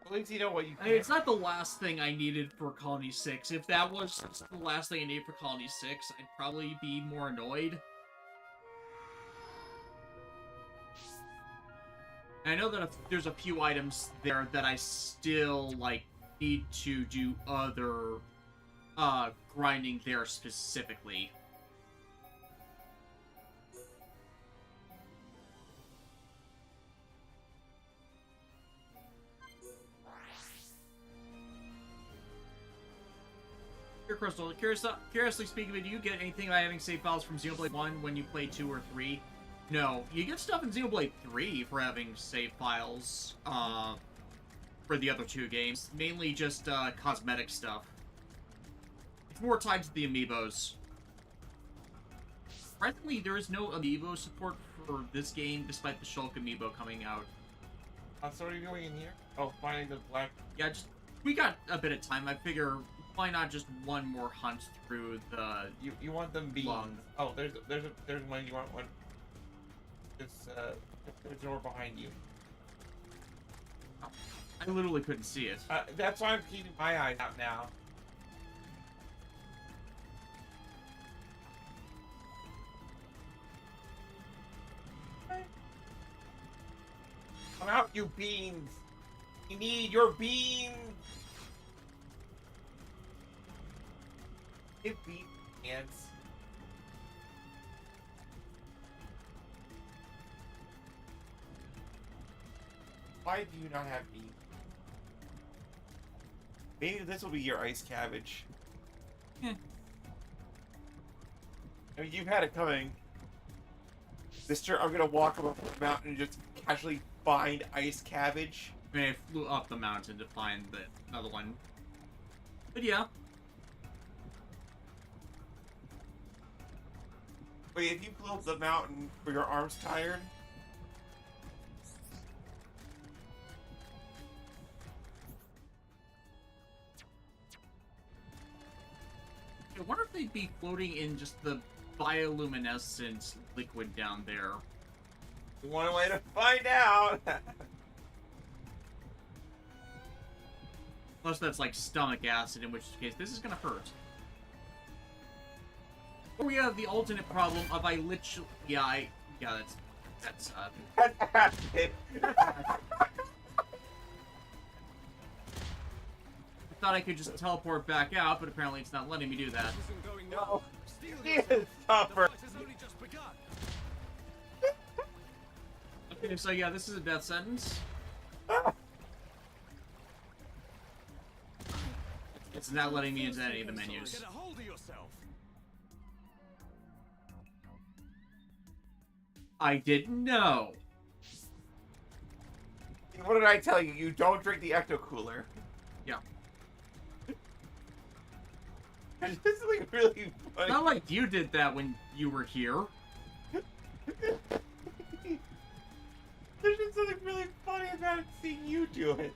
At least you know what you I mean, it's not the last thing I needed for Colony 6. If that was the last thing I needed for Colony 6, I'd probably be more annoyed. I know that there's a few items there that I still, like, need to do other, grinding there specifically. Here, Crystal, curiously speaking, do you get anything by having save files from Xenoblade 1 when you play 2 or 3? No, you get stuff in Xenoblade 3 for having save files, for the other 2 games. Mainly just, cosmetic stuff. It's more tied to the amiibos. Surprisingly, there is no amiibo support for this game, despite the Shulk amiibo coming out. So what are you doing in here? Oh, finding the black... Yeah, we got a bit of time. I figure, why not just one more hunt through the... You want them beans. Lung. Oh, there's one. You want one? There's a door behind you. I literally couldn't see it. That's why I'm keeping my eyes out now. Come out, you beans! We need your beans! Give beans ants. Why do you not have beans? Maybe this will be your ice cabbage. I mean, you've had it coming. Mister, I'm gonna walk up the mountain and just casually find ice cabbage. I mean, I flew up the mountain to find another one. But yeah. Wait, if you flew up the mountain, were your arms tired? I wonder if they'd be floating in just the bioluminescent liquid down there. One way to find out! Unless that's like stomach acid, in which case this is gonna hurt. Or we have the alternate problem of I literally... Yeah, that's Fantastic! I thought I could just teleport back out, but apparently it's not letting me do that. Isn't going well. Steal He is tougher! The fight has only just begun. Okay, so yeah, this is a death sentence. It's not letting me into any of the menus. Get a hold of yourself. I didn't know. What did I tell you? You don't drink the ecto cooler. Yeah. This is like really funny. Not like you did that when you were here. There's just something really funny about seeing you do it.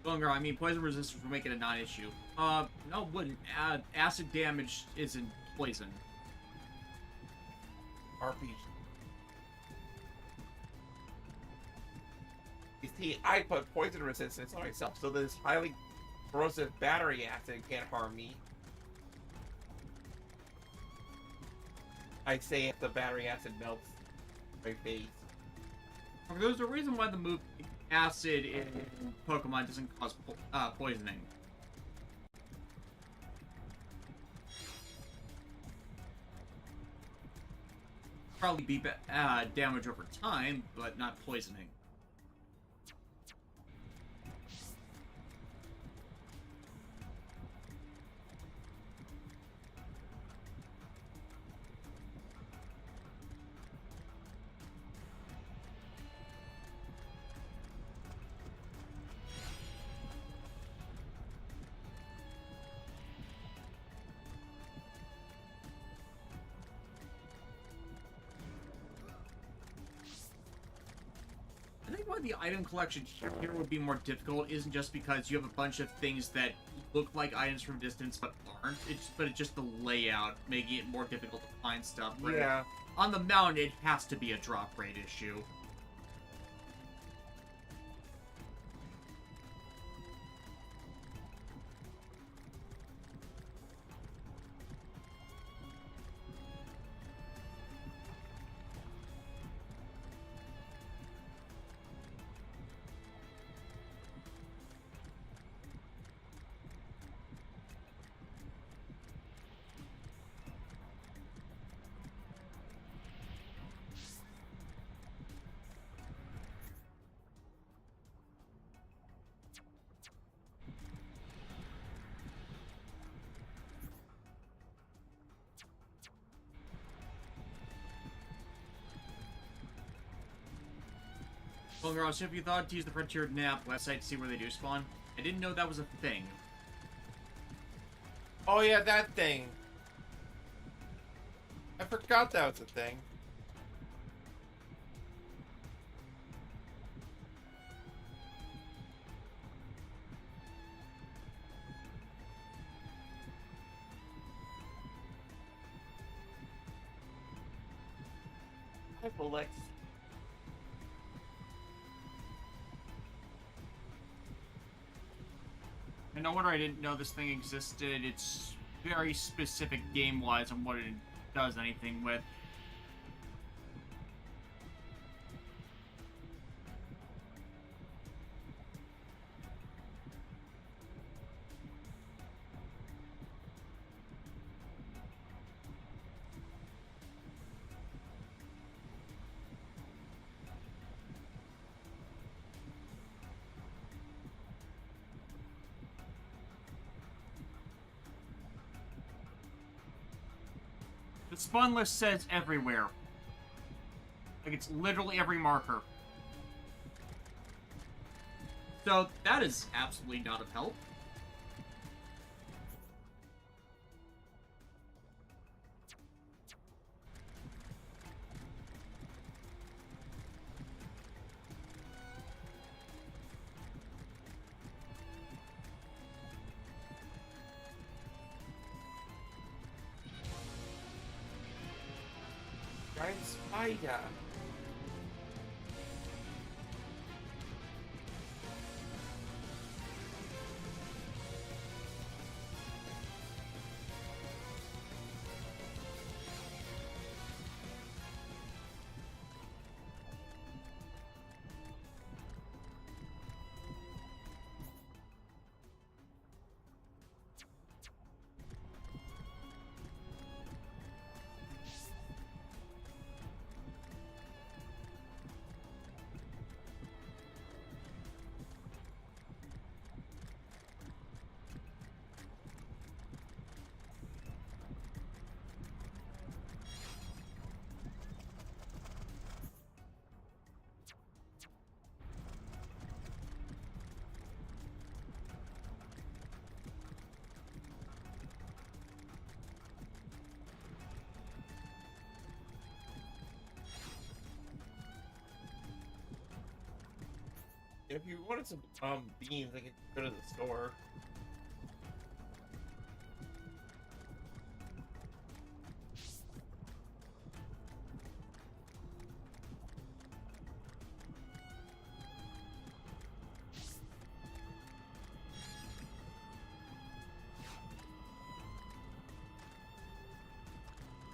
Longer, I mean, poison resistance will make it a non-issue. No, wouldn't. Acid damage isn't poison. RPG. You see, I put poison resistance on myself, so this highly corrosive battery acid can't harm me. I say if the battery acid melts my face. There's a reason why the move acid in Pokemon doesn't cause poisoning. Probably be damage over time, but not poisoning. I think why the item collection here would be more difficult isn't just because you have a bunch of things that look like items from a distance but aren't. It's just the layout making it more difficult to find stuff. Right? Yeah. On the mountain, it has to be a drop rate issue. Well, Ross, if you thought to use the Frontier Nap website to see where they do spawn, I didn't know that was a thing. Oh yeah, that thing. I forgot that was a thing. Hi, Bulex. And no wonder I didn't know this thing existed. It's very specific game-wise on what it does anything with. The spawn list says everywhere. Like, it's literally every marker. So, that is absolutely not of help. Giant spider. If you wanted some beans, I could go to the store.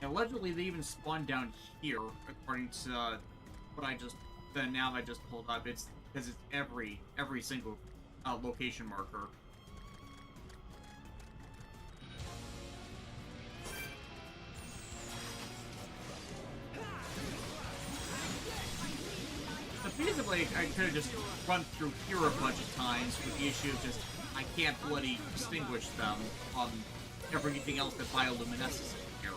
And allegedly, they even spawned down here, according to what I just the nav I just pulled up. It's because it's every single location marker. The feasibly, I could have just run through here a bunch of times with the issue of just I can't bloody distinguish them on everything else that bioluminesces in here.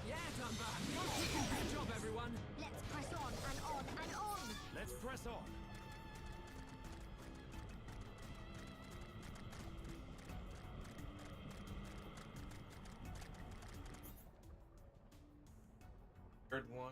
Yeah, done back. Good job, everyone. Let's press on and on and on. Let's press on. Third one.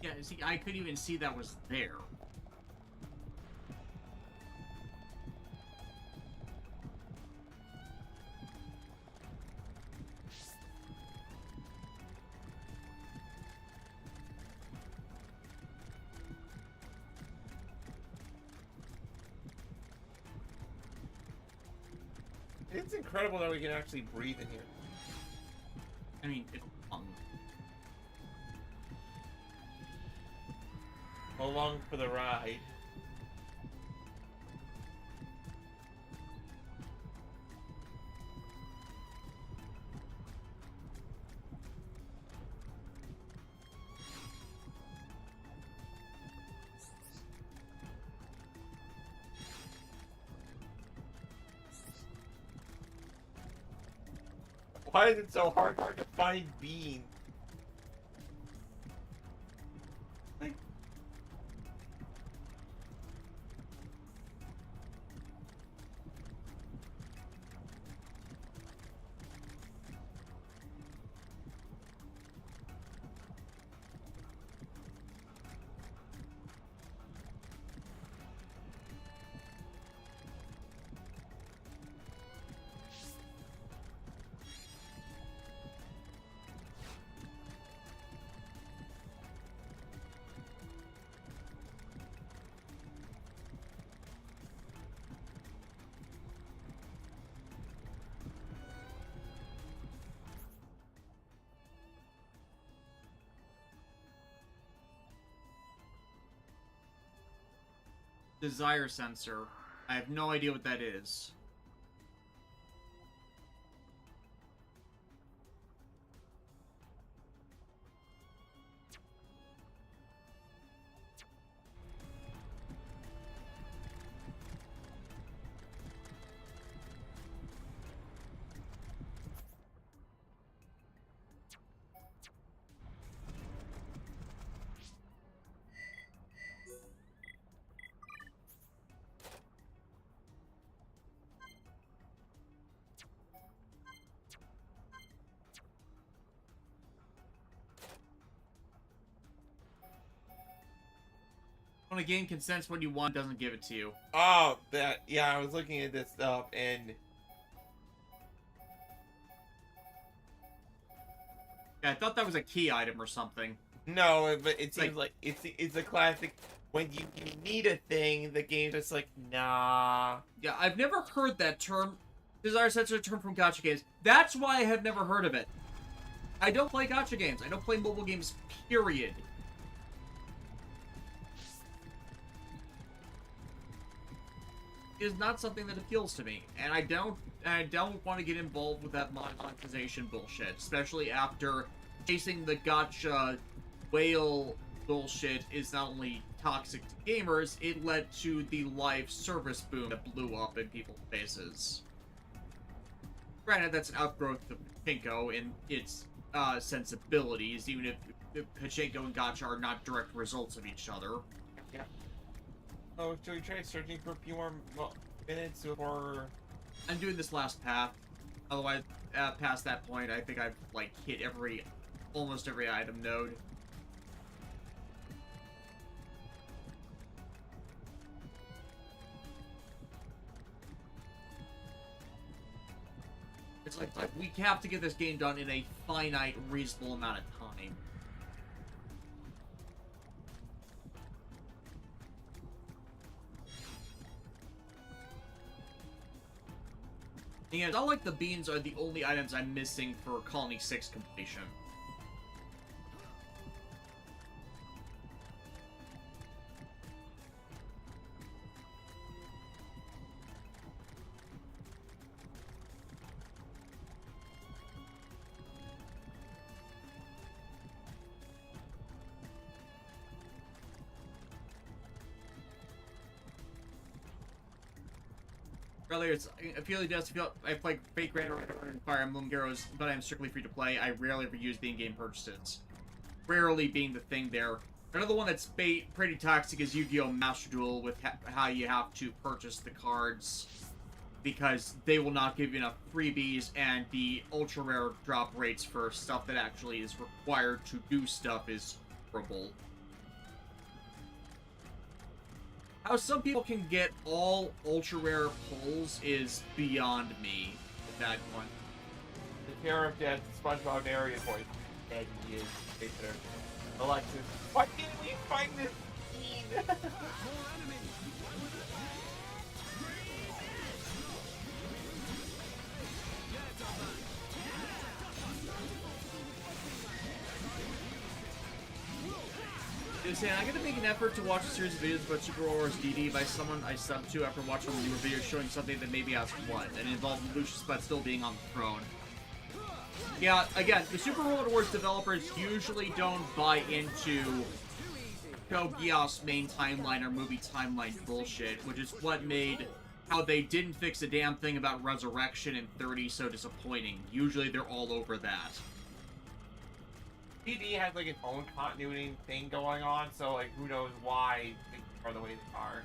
Yeah, see, I couldn't even see that was there. It's incredible that we can actually breathe in here. I mean, it's long. Along for the ride. Why is it so hard to find beans? Like, Desire sensor. I have no idea what that is. When a game consents what you want, doesn't give it to you. oh, that, yeah, I was looking at this stuff and Yeah, I thought that was a key item or something. No, but it seems like it's a classic. When you need a thing, the game's just like, nah. Yeah, I've never heard that term. Desire sets a term from gacha games. That's why I have never heard of it. I don't play gacha games. I don't play mobile games, period. It is not something that appeals to me, and I don't want to get involved with that monetization bullshit, especially after chasing the gacha whale bullshit is not only toxic to gamers, it led to the live service boom that blew up in people's faces. Granted, that's an outgrowth of Pachinko in its sensibilities, even if Pachinko and gacha are not direct results of each other. Yeah. Oh, should we try searching for a few more minutes before... I'm doing this last path. Otherwise, past that point, I think I've, like, hit almost every item node. It's like we have to get this game done in a finite, reasonable amount of time. And it's not like the beans are the only items I'm missing for Colony 6 completion. Earlier, I play Fate Grand Order and Fire Emblem Heroes, but I'm strictly free to play. I rarely ever use the in-game purchases. Rarely being the thing there. Another one that's pretty toxic is Yu-Gi-Oh! Master Duel, with how you have to purchase the cards because they will not give you enough freebies, and the ultra rare drop rates for stuff that actually is required to do stuff is horrible. How some people can get all ultra-rare pulls is beyond me with that one. The Terror of Death, SpongeBob narrated voice. And he is Victor. Alexis, why can't we find this scene? I'm going to make an effort to watch a series of videos about Super Wars DD by someone I sub to after watching one of the newer videos showing something that made me ask what, and involving Lucius but still being on the throne. Yeah, again, the Super Wars developers usually don't buy into Code Geass main timeline or movie timeline bullshit, which is what made how they didn't fix a damn thing about Resurrection in 30 so disappointing. Usually they're all over that. DD has like its own continuity thing going on, so like who knows why things are the way they are.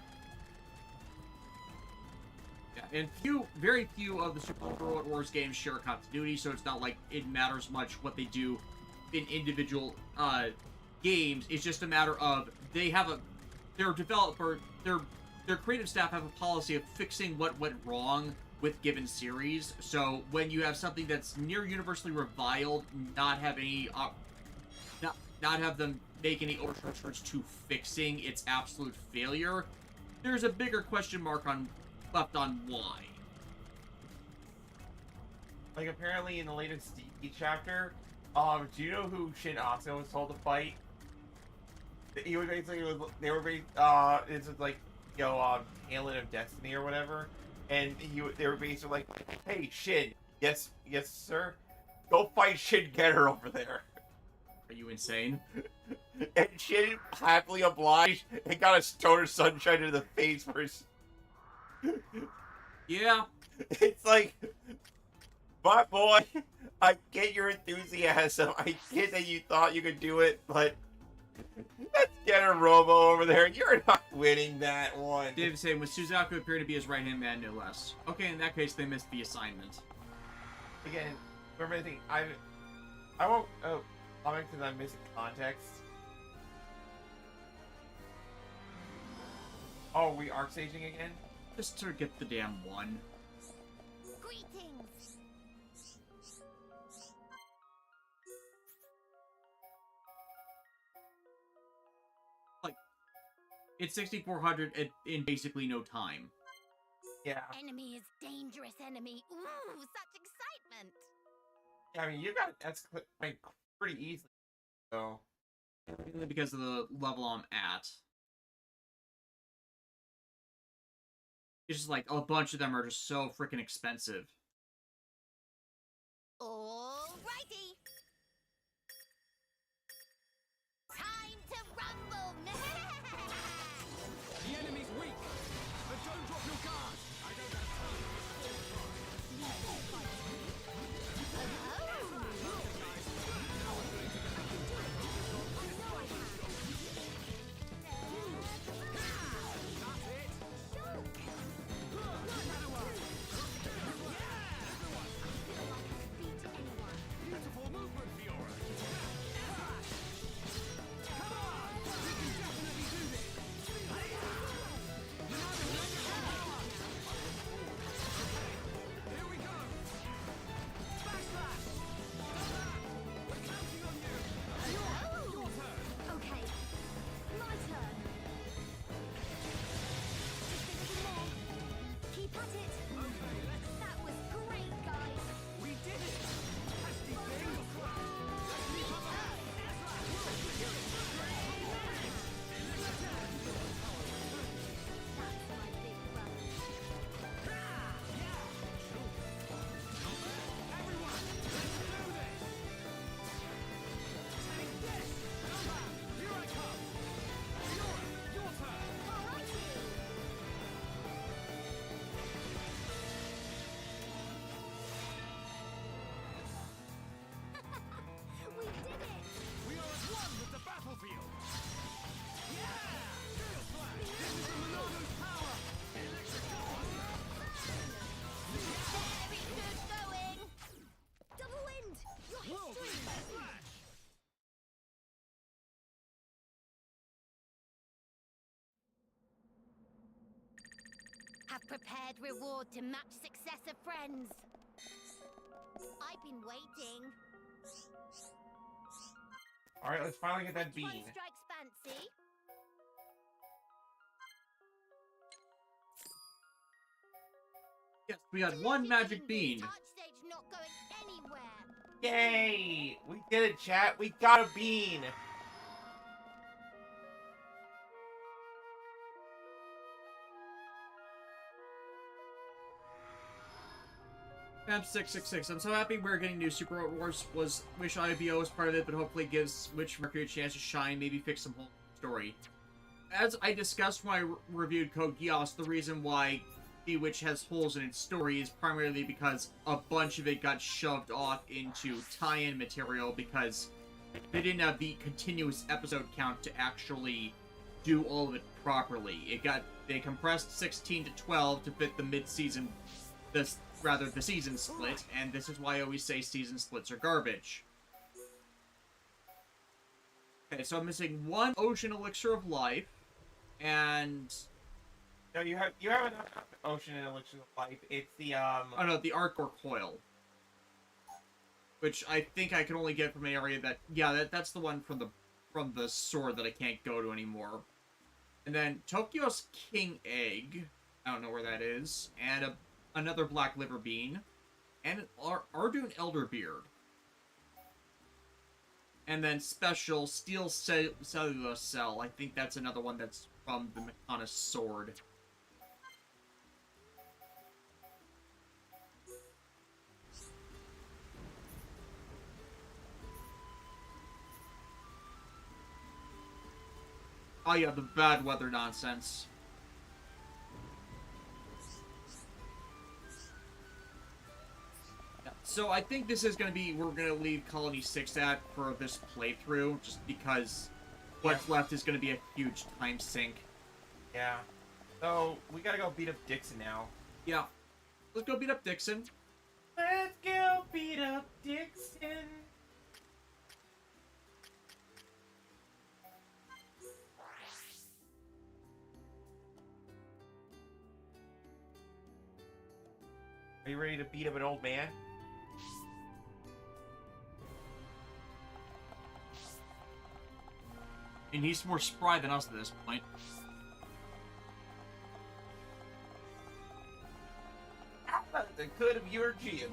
Yeah, and very few of the Super Wars games share continuity, so it's not like it matters much what they do in individual games. It's just a matter of their creative staff have a policy of fixing what went wrong with given series. So when you have something that's near universally reviled, not have any not have them make any overtures to fixing its absolute failure, there's a bigger question mark left on why. Like apparently in the latest DD chapter, do you know who Shinta was told to fight? He was basically it's like, you know, Hamlet of Destiny or whatever, and they were basically like, hey Shin, yes sir, go fight Shin Getter over there. Are you insane? And Shin happily obliged and got a stoner sunshine to the face first. Yeah. It's like, my boy, I get your enthusiasm. I get that you thought you could do it, but let's get a Robo over there. You're not winning that one. David saying, with Suzaku appearing to be his right-hand man, no less. Okay, in that case, they missed the assignment. Again, remember the thing, I won't, because I'm missing context. Oh, we arc staging again? Just to get the damn one. Greetings. It's 6,400 in basically no time. Yeah. Enemy is dangerous enemy. Ooh, such excitement. Yeah, I mean, you got that's like pretty easily. So. Mainly because of the level I'm at. It's just like a bunch of them are just so freaking expensive. Alrighty. Time to rumble. The enemy's weak, but don't drop your guard. I don't have time for beautiful movement, Fiora. Come on, we can definitely do this. Here we go. Smash slash. We're counting on you. Your turn. Okay, my turn. Just a little more. Keep at it. Okay, let's. That was great, guys. We did it. Hasty thing. Let's keep up that. That's my big brother. Everyone, let's do this. Take this. Here I come. Fiora, your turn. Alrighty. We did it. We are at one with the battlefield. Yeah! Steel Slash. This is the Monado's power. Electric Force. Very good going. Double wind. Your Whirlwind history. Slash. Have prepared reward to match success of friends. I've been waiting. All right, let's finally get that Which one bean. strikes fancy? Yes, we got one magic bean. Touch stage not going anywhere. Yay! We did it, chat. We got a bean. Fab666. I'm so happy we're getting new Super Wars. Wish IBO was part of it, but hopefully gives Witch Mercury a chance to shine, maybe fix some whole story. As I discussed when I reviewed Code Geass, the reason why The Witch has holes in its story is primarily because a bunch of it got shoved off into tie-in material because they didn't have the continuous episode count to actually do all of it properly. They compressed 16 to 12 to fit the mid-season, the season split, and this is why I always say season splits are garbage. Okay, so I'm missing one Ocean Elixir of Life, and... No, you have enough Ocean and Elixir of Life. It's the Oh no, the Arcor Coil. Which I think I can only get from an area that... Yeah, that's the one from the sword that I can't go to anymore. And then Tokyo's King Egg, I don't know where that is, and another Black Liver Bean, and an Ardoon Elderbeard. And then special Steel Cellular Cell. I think that's another one that's from the Mechonis Sword. Oh yeah, the bad weather nonsense. So I think this is going to be, we're going to leave Colony 6 at for this playthrough, just because what's left is going to be a huge time sink. Yeah. So, we gotta go beat up Dixon now. Yeah. Let's go beat up Dixon. Let's go beat up Dixon. Are you ready to beat up an old man? And he's more spry than us at this point. That could have your Jim.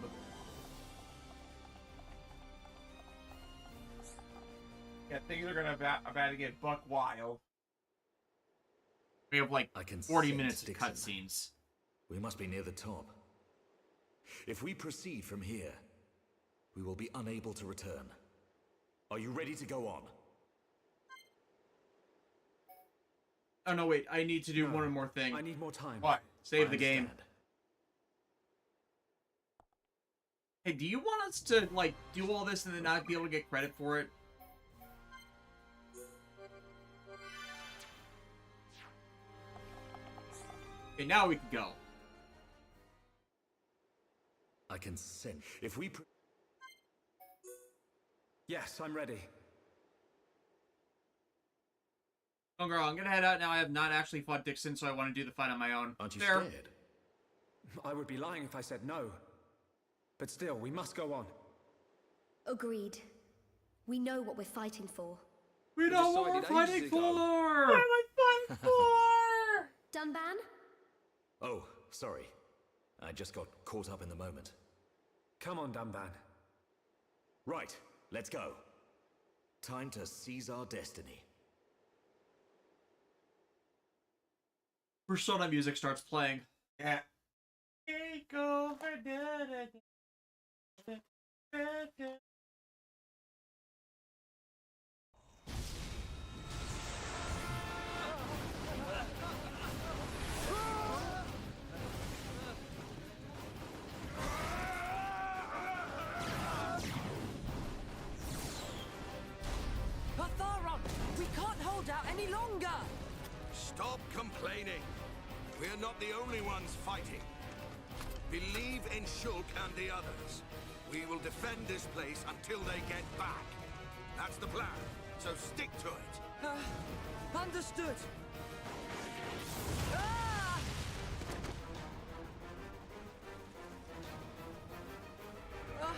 Yeah, things are gonna about to get buck wild. We have like I can 40 sense minutes of Dixon. cutscenes. We must be near the top. If we proceed from here, we will be unable to return. Are you ready to go on? Oh no, wait, I need to do one more thing. I need more time. What? Save I the game. understand. Hey, do you want us to, like, do all this and then not be able to get credit for it? Okay, now we can go. I can sense. If we. Yes, I'm ready. Oh, girl, I'm gonna head out now. I have not actually fought Dixon, so I want to do the fight on my own. Aren't you Fair. scared? I would be lying if I said no. But still, we must go on. Agreed. We know what we're fighting for. We know what we're decided fighting ages for! ago. What am I fighting for? Dunban? Oh, sorry. I just got caught up in the moment. Come on, Dunban. Right, let's go. Time to seize our destiny. Persona music starts playing. Yeah. Take over. Atharon, we can't hold out any longer! Stop complaining. We're not the only ones fighting. Believe in Shulk and the others. We will defend this place until they get back. That's the plan, so stick to it. Understood. Ah! Ah!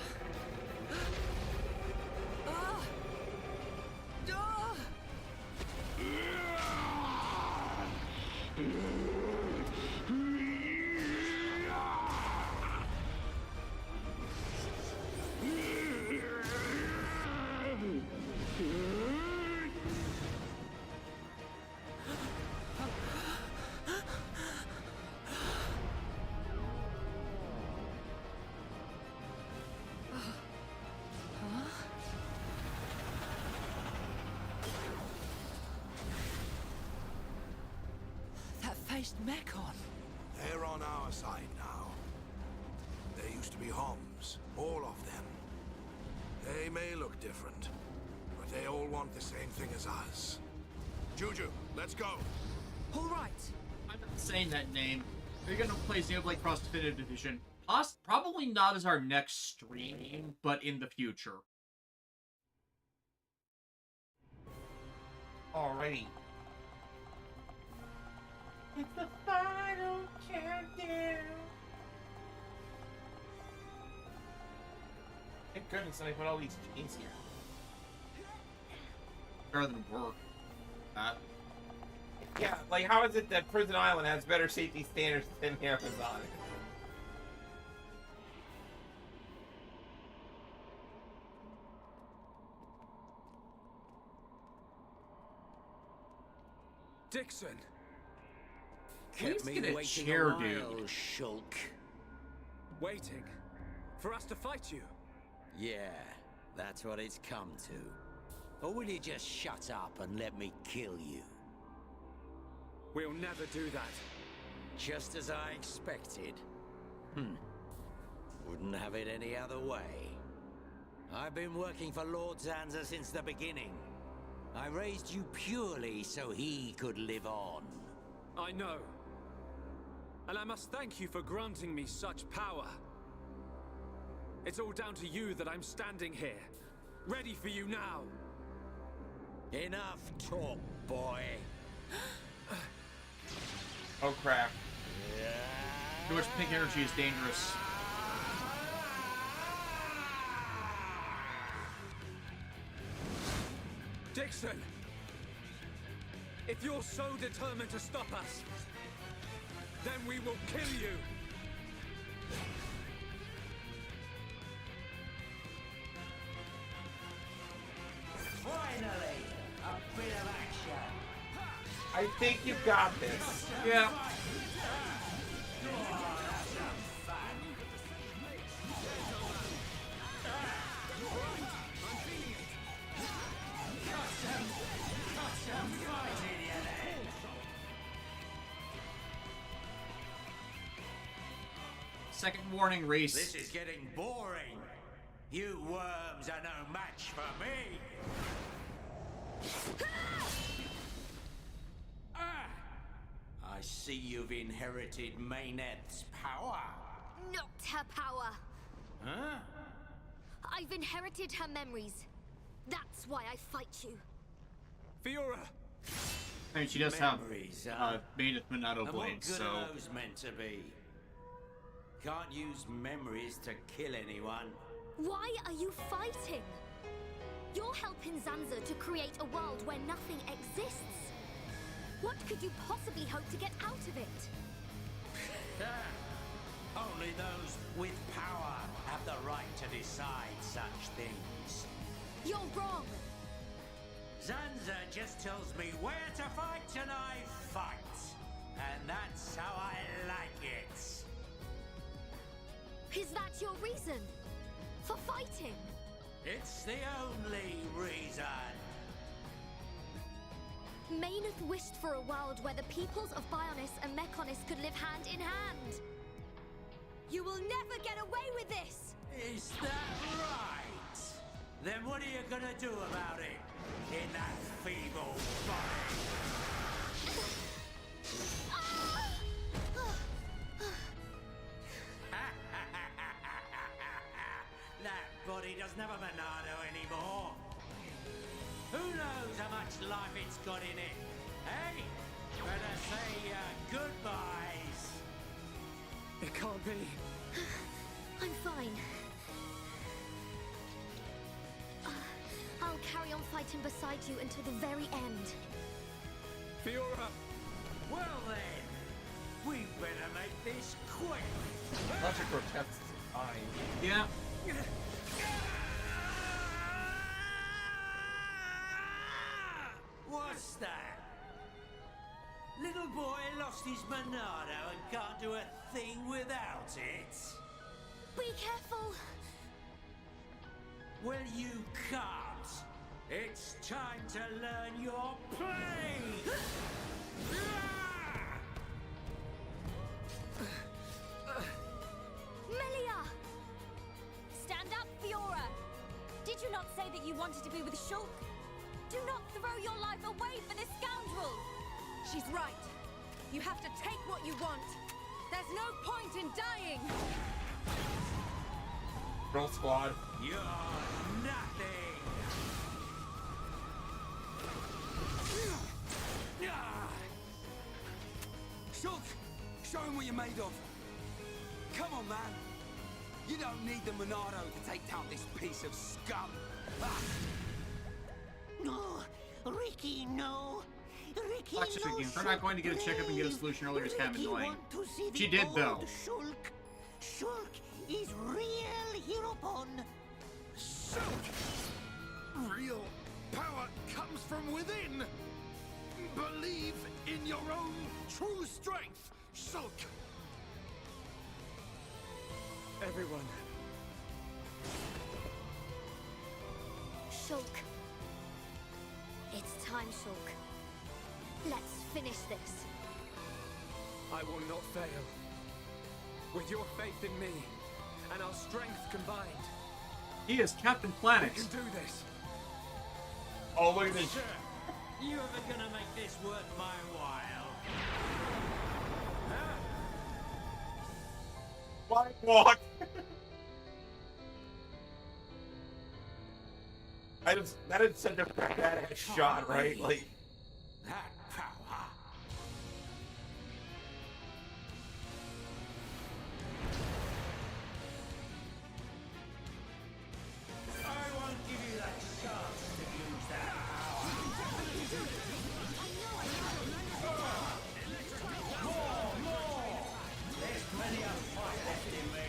Ah! Ah! That faced Mekon. They're on our side now. There used to be Homs, all of them. They may look different, but they all want the same thing as us. Juju, let's go. All right. I'm not saying that name. We're gonna play Xenoblade Cross Definitive Edition. Probably not as our next stream, but in the future. Alrighty. It's the final countdown. Thank goodness I put all these chains here. Better than work. Yeah, like how is it that Prison Island has better safety standards than Amazon? Dixon! Kept Please me get a waiting chair, a while, dude. Shulk. Waiting. For us to fight you. Yeah, that's what it's come to. Or will you just shut up and let me kill you? We'll never do that. Just as I expected. Wouldn't have it any other way. I've been working for Lord Zanza since the beginning. I raised you purely so he could live on. I know. And I must thank you for granting me such power. It's all down to you that I'm standing here, ready for you now. Enough talk, boy. Oh crap. Too much pink energy is dangerous. Dixon! If you're so determined to stop us, then we will kill you! Finally, a bit of action. I think you got this. Yeah. Second warning, Reese. This is getting boring. You worms are no match for me. I see you've inherited Mayneth's power. Not her power. Huh? I've inherited her memories. That's why I fight you. Fiora! I mean, she does have Memories, Mayneth Monado And what blades, good so... are those meant to be? Can't use memories to kill anyone. Why are you fighting? You're helping Zanza to create a world where nothing exists. What could you possibly hope to get out of it? Only those with power have the right to decide such things. You're wrong. Zanza just tells me where to fight and I fight. And that's how I like it. Is that your reason for fighting? It's the only reason. Mayneth wished for a world where the peoples of Bionis and Mechonis could live hand in hand. You will never get away with this! Is that right? Then what are you gonna do about it? In that feeble body? That body doesn't have a Monado anymore. Who knows how much life it's got in it? Hey, better say goodbyes. It can't be. I'm fine. I'll carry on fighting beside you until the very end. Fiora! Well then, we better make this quick. Logic protests is fine. Yeah. What's that? Little boy lost his Monado and can't do a thing without it. Be careful. Well, you can't. It's time to learn your play. Melia! Stand up, Fiora! Did you not say that you wanted to be with Shulk? Do not throw your life away for this scoundrel! She's right. You have to take what you want. There's no point in dying. Roll squad. You're nothing. Shulk, show him what you're made of. Come on, man. You don't need the Monado to take down this piece of scum. Ah. No, Ricky, no. Ricky, Watch this no, again. We're not going to get a checkup and get a solution earlier. It's kind of Ricky annoying. want to see the She did, though. old Shulk. Shulk is real Heropon. Shulk! Real power comes from within. Believe in your own true strength, Shulk. Everyone. Shulk. It's time, Shulk. Let's finish this. I will not fail. With your faith in me and our strength combined, He is Captain Planet. we can do this. Oh, look at this. Sure. You ever gonna make this worth my while? Huh? Why walk? That is such a badass shot, right? Like, That power. I won't give you that chance to use that power. More! There's plenty of fight left in me.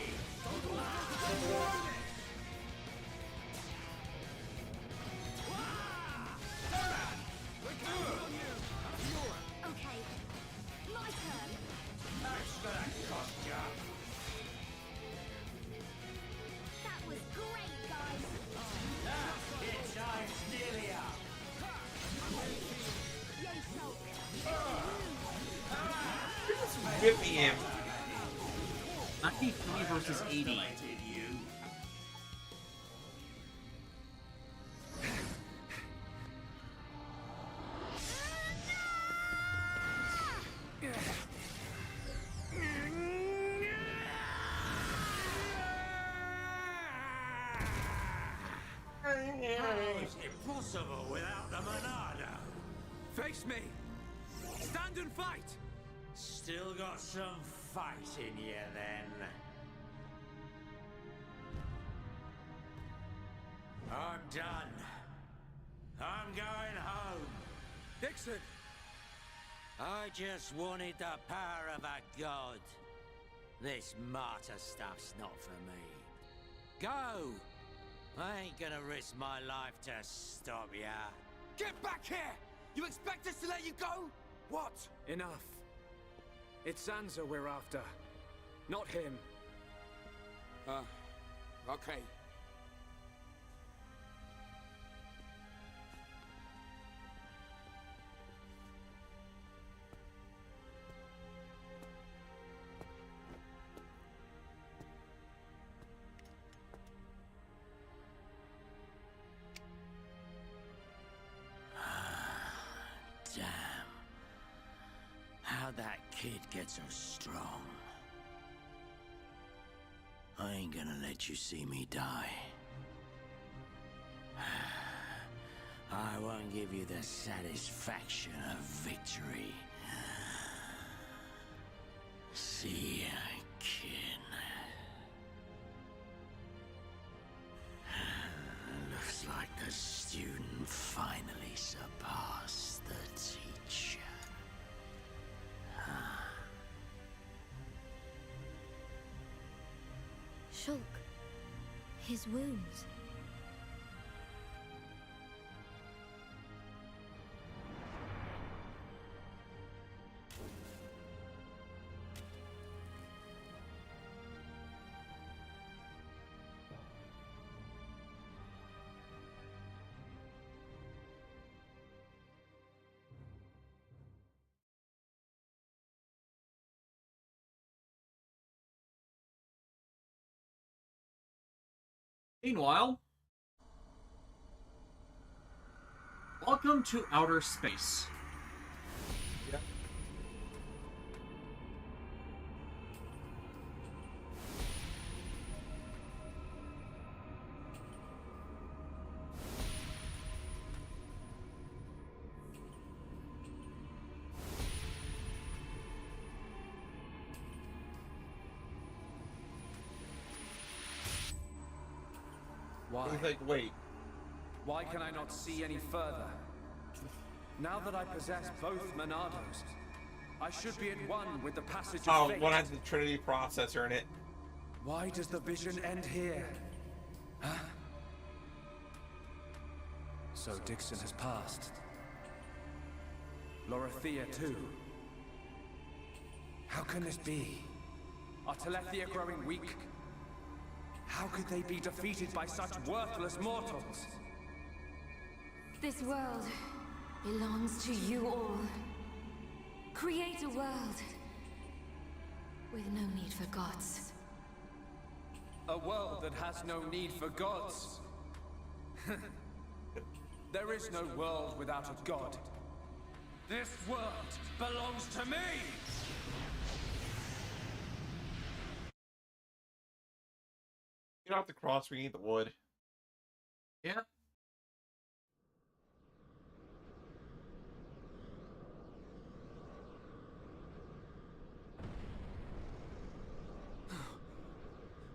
whipping him. 93 versus 80. How is it possible without the Monado? Face me! Stand and fight! Still got some fight in you then. I'm done. I'm going home. Dixon! I just wanted the power of a god. This martyr stuff's not for me. Go! I ain't gonna risk my life to stop ya. Get back here! You expect us to let you go? What? Enough. It's Zanza we're after, not him. Okay. Damn. How'd that kid get so strong? I ain't gonna let you see me die. I won't give you the satisfaction of victory. See ya, kin. Looks like the student finally surpassed the teacher. Shulk. His wounds. Meanwhile, welcome to outer space. Yep. Why? He's like, wait. Why can I not see any further? Now that I possess both Monados, I should be at one with the passage of fate. One has the Trinity processor in it. Why does the vision end here? Huh? So Dixon has passed. Lorithia too. How can this be? Are Telethia growing weak? How could they be defeated by such worthless mortals? This world belongs to you all. Create a world with no need for gods. A world that has no need for gods. There is no world without a god. This world belongs to me! You don't have to cross, we need the wood. Yeah.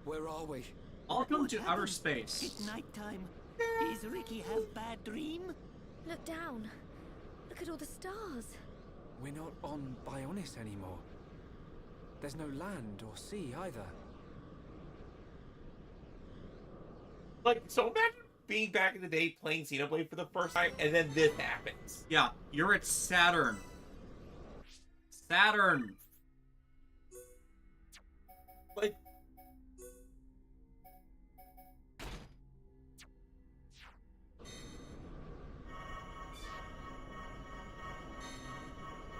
Where are we? Welcome to outer space. It's nighttime. Does Ricky have bad dream? Look down. Look at all the stars. We're not on Bionis anymore. There's no land or sea either. Like, so imagine being back in the day playing Xenoblade for the first time, and then this happens. Yeah, you're at Saturn. Saturn. Like,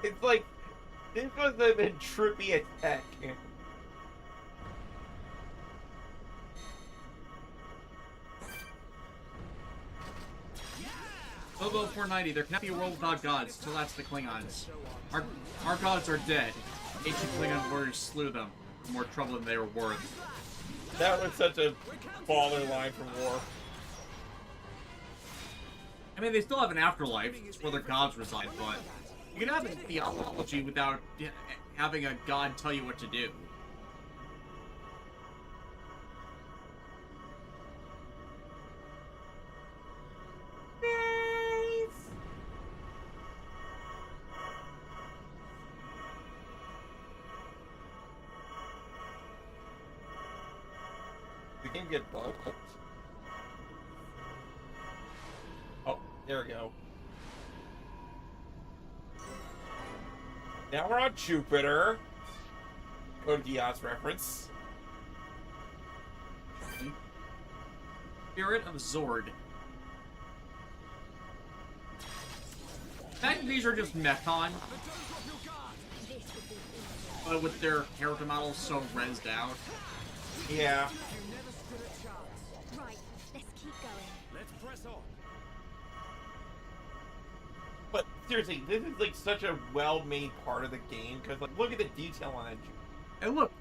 it's like This was a trippy attack. Lobo 490, there cannot be a world without gods, till that's the Klingons. Our gods are dead. Ancient Klingon warriors slew them. More trouble than they were worth. That was such a baller line from War. I mean, they still have an afterlife, it's where their gods reside, but you can have a theology without having a god tell you what to do. We can get bugged. Oh, there we go. Now we're on Jupiter. Code Geass reference. Spirit of Zord. I think these are just Mechon, but with their character models so rezzed out. Yeah. Right, let's keep going. Let's press on. But seriously, this is like such a well-made part of the game because like look at the detail on it. And look,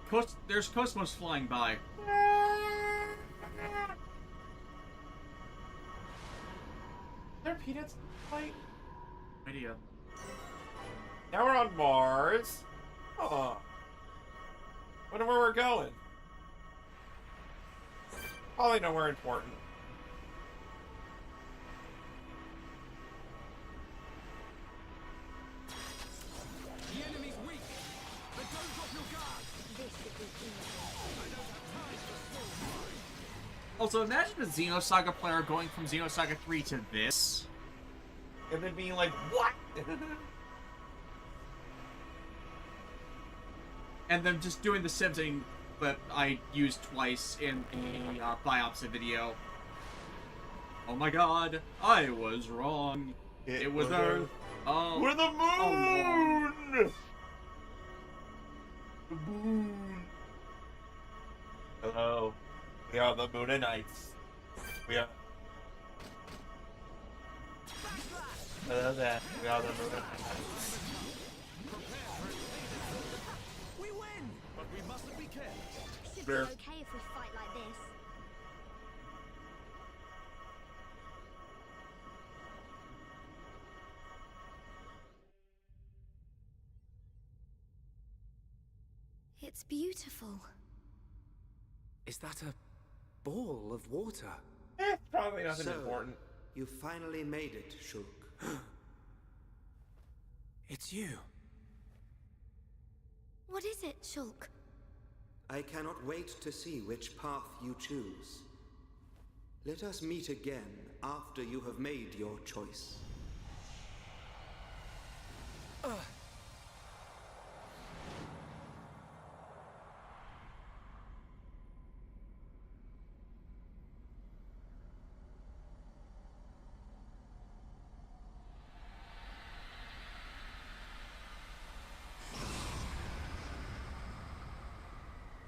there's Cosmos flying by. There are peanuts fight. Idea. Now we're on Mars. Oh. Wonder where we're going. Probably nowhere important. The enemy's weak, but don't drop your guard. This should be easy. I don't have time for small. Also, imagine a Xenosaga player going from Xenosaga 3 to this. And then being like, what? And then just doing the same thing that I used twice in the biopsy video. Oh my god, I was wrong. It was Earth. Oh, we're the moon! The moon. Hello. We are the Moonanites. We are... Hello there. We are the Moonanites. We win, but we mustn't be careless. Should be okay if we fight like this. It's beautiful. Is that a ball of water? Probably nothing So, important. You finally made it, Shulk. It's you. What is it, Shulk? I cannot wait to see which path you choose. Let us meet again after you have made your choice.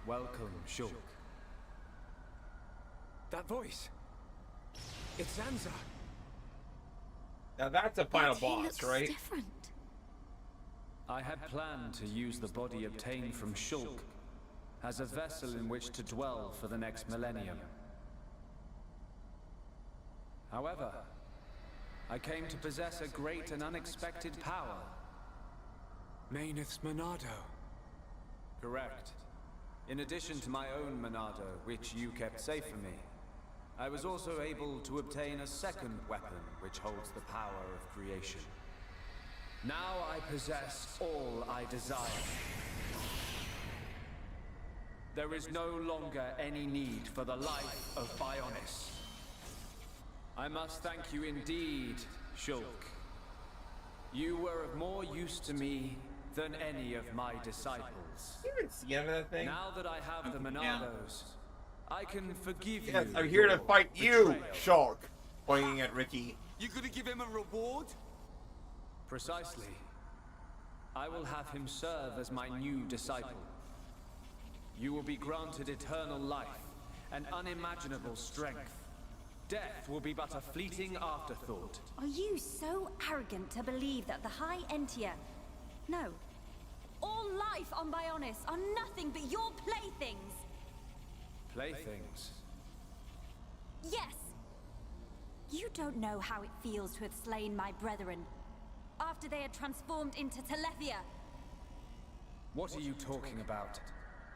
Welcome, Shulk. That voice. It's Zanza. Now that's a final But he boss, looks right? different. I had planned to use the body obtained from Shulk as a vessel in which to dwell for the next millennium. However, I came to possess a great and unexpected power. Mayneth's Monado. Correct. In addition to my own Monado, which you kept safe for me, I was also able to obtain a second weapon which holds the power of creation. Now I possess all I desire. There is no longer any need for the life of Bionis. I must thank you indeed, Shulk. You were of more use to me than any of my disciples. You even see any of that thing? Now that I have the Monados, I can forgive you. Yes, I'm here to your fight you, betrayal. Shulk. Pointing at Ricky. You gonna give him a reward? Precisely. I will have him serve as my new disciple. You will be granted eternal life and unimaginable strength. Death will be but a fleeting afterthought. Are you so arrogant to believe that the High Entia... No. All life on Bionis are nothing but your playthings? Playthings? Yes! You don't know how it feels to have slain my brethren, after they had transformed into Telethia. What are you talking about?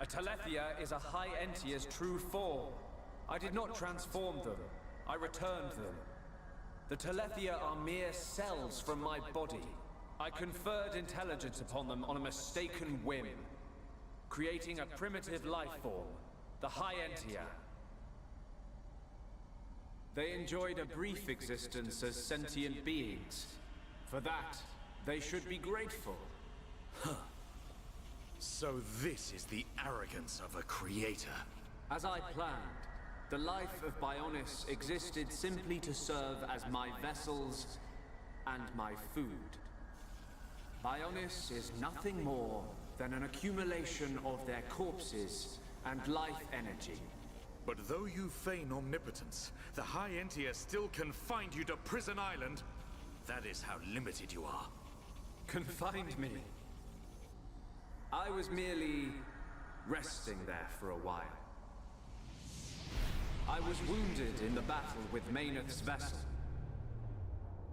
A Telethia is a High Entia's true form. I did not transform them. I returned them. The Telethia are mere cells from my body. I conferred intelligence upon them on a mistaken whim, creating a primitive life form, the High Entia. They enjoyed a brief existence as sentient beings. For that, they should be grateful. Huh. So this is the arrogance of a creator. As I planned, the life of Bionis existed simply to serve as my vessels and my food. Bionis is nothing more than an accumulation of their corpses and life energy. But though you feign omnipotence, the High Entia still confined you to Prison Island. That is how limited you are. Confined me? I was merely resting there for a while. I was wounded in the battle with Mayneth's vessel.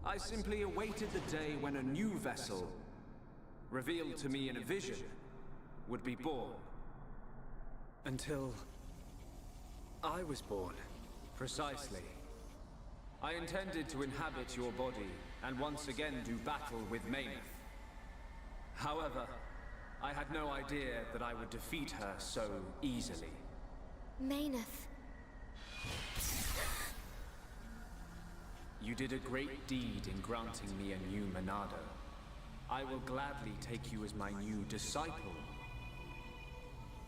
I simply awaited the day when a new vessel, revealed to me in a vision, would be born. Until I was born. Precisely. I intended to inhabit your body and once again do battle with Mayneth. However, I had no idea that I would defeat her so easily. Mayneth. You did a great deed in granting me a new Monado. I will gladly take you as my new disciple.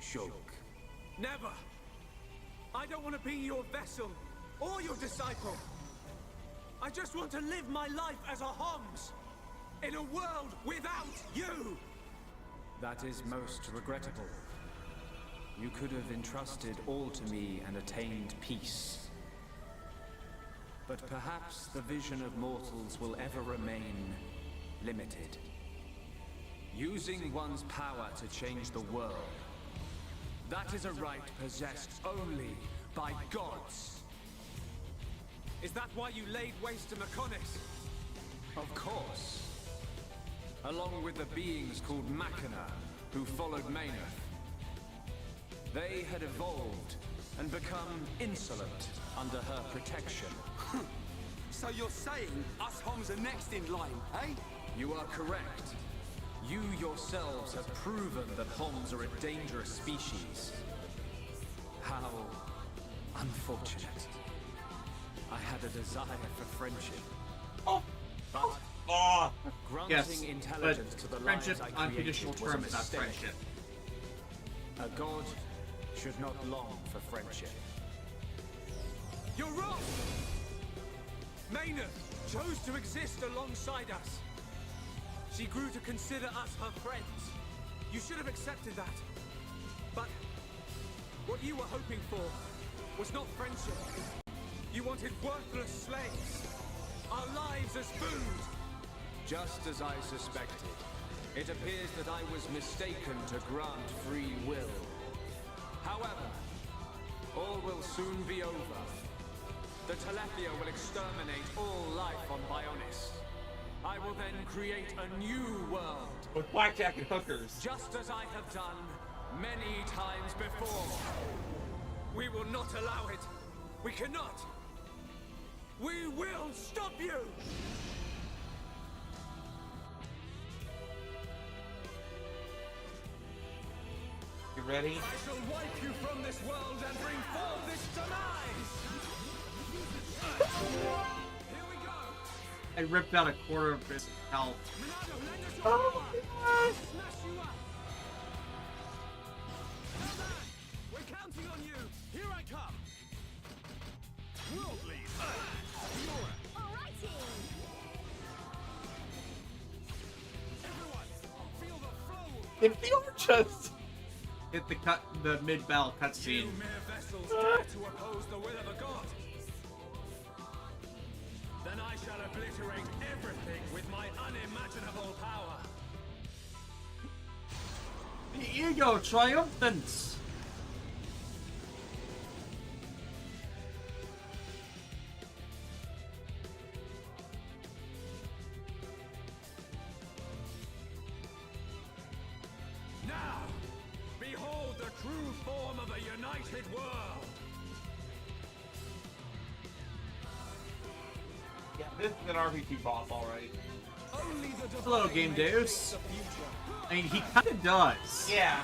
Shulk. Never! I don't want to be your vessel, or your disciple. I just want to live my life as a Homs, in a world without you! That is most regrettable. You could have entrusted all to me and attained peace. But perhaps the vision of mortals will ever remain limited. Using one's power to change the world. That is a right possessed only by gods. Is that why you laid waste to Mechonis? Of course. Along with the beings called Machina, who followed Mayneth. They had evolved and become insolent under her protection. So you're saying us Homs are next in line, eh? You are correct. You yourselves have proven that Homs are a dangerous species. How unfortunate. I had a desire for friendship. But granting intelligence to the friendship, lives I unconditional created was a terms, not mistake. friendship. A god should not long for friendship. You're wrong! Mayneth chose to exist alongside us. She grew to consider us her friends. You should have accepted that. But what you were hoping for was not friendship. You wanted worthless slaves. Our lives as food. Just as I suspected, it appears that I was mistaken to grant free will. However, all will soon be over. The Telethia will exterminate all life on Bionis. I will then create a new world. With blackjack and hookers. Just as I have done many times before. We will not allow it. We cannot. We will stop you! You ready? I shall wipe you from this world and bring forth this demise! Here we go! I ripped out a quarter of his health. Monado, lend us your power! I'll smash you up! Now then, we're counting on you! Here I come! World lead! Alrighty! Everyone, feel If you were just hit the mid-battle cutscene. You mere vessels dare to oppose the will of a god. Then I shall obliterate everything with my unimaginable power. The ego triumphant. Now, behold the true form of a united world. Yeah, this is an RPG boss, alright. Only the Hello, Game Deus. I mean, he kind of does. Yeah.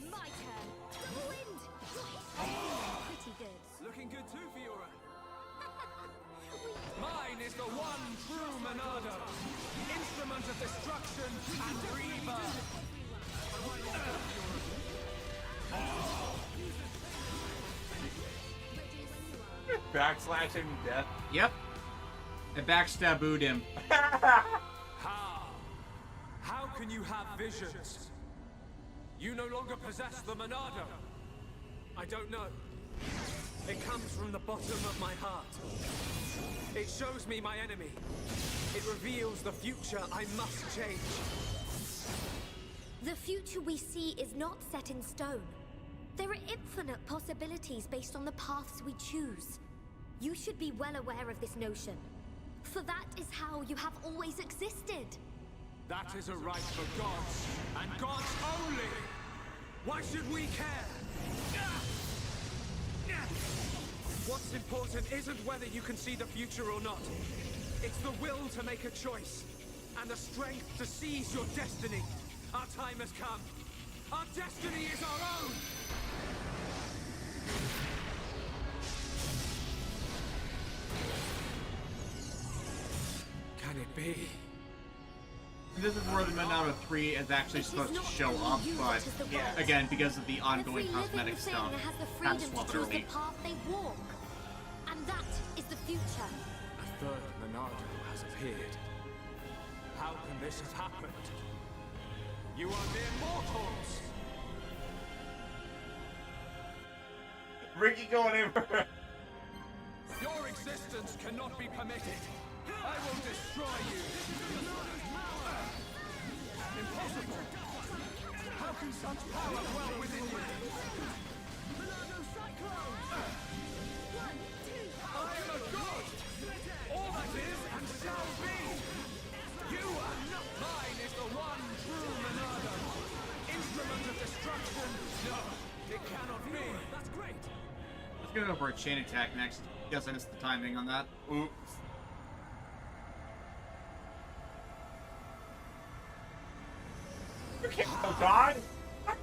My turn. Double wind. Pretty good. Looking good too, Fiora. Mine is the one true Monado, instrument of destruction and rebirth. Backslash him to death. Yep. I backstabooed him. How? How can you have visions? You no longer possess the Monado. I don't know. It comes from the bottom of my heart. It shows me my enemy. It reveals the future I must change. The future we see is not set in stone. There are infinite possibilities based on the paths we choose. You should be well aware of this notion. For that is how you have always existed. That is a right for gods, and gods only! Why should we care? What's important isn't whether you can see the future or not. It's the will to make a choice, and the strength to seize your destiny. Our time has come. Our destiny is our own! Can it be? This is where the Monado 3 is actually supposed to show up, but again, because of the ongoing cosmetic stuff, has the kind of freedom to swapped choose the early. path they walk. And that is the future. A third Monado has appeared. How can this have happened? You are mere mortals! Ricky going in for Your existence cannot be permitted. I will destroy you. Impossible. How can such power dwell within you? I am a god. All that is and shall be. You are not. Mine is the one true Monado. Instrument of destruction. No, it cannot be. That's great. Let's go for a chain attack next. Guess I missed the timing on that. Oops. You can't kill God!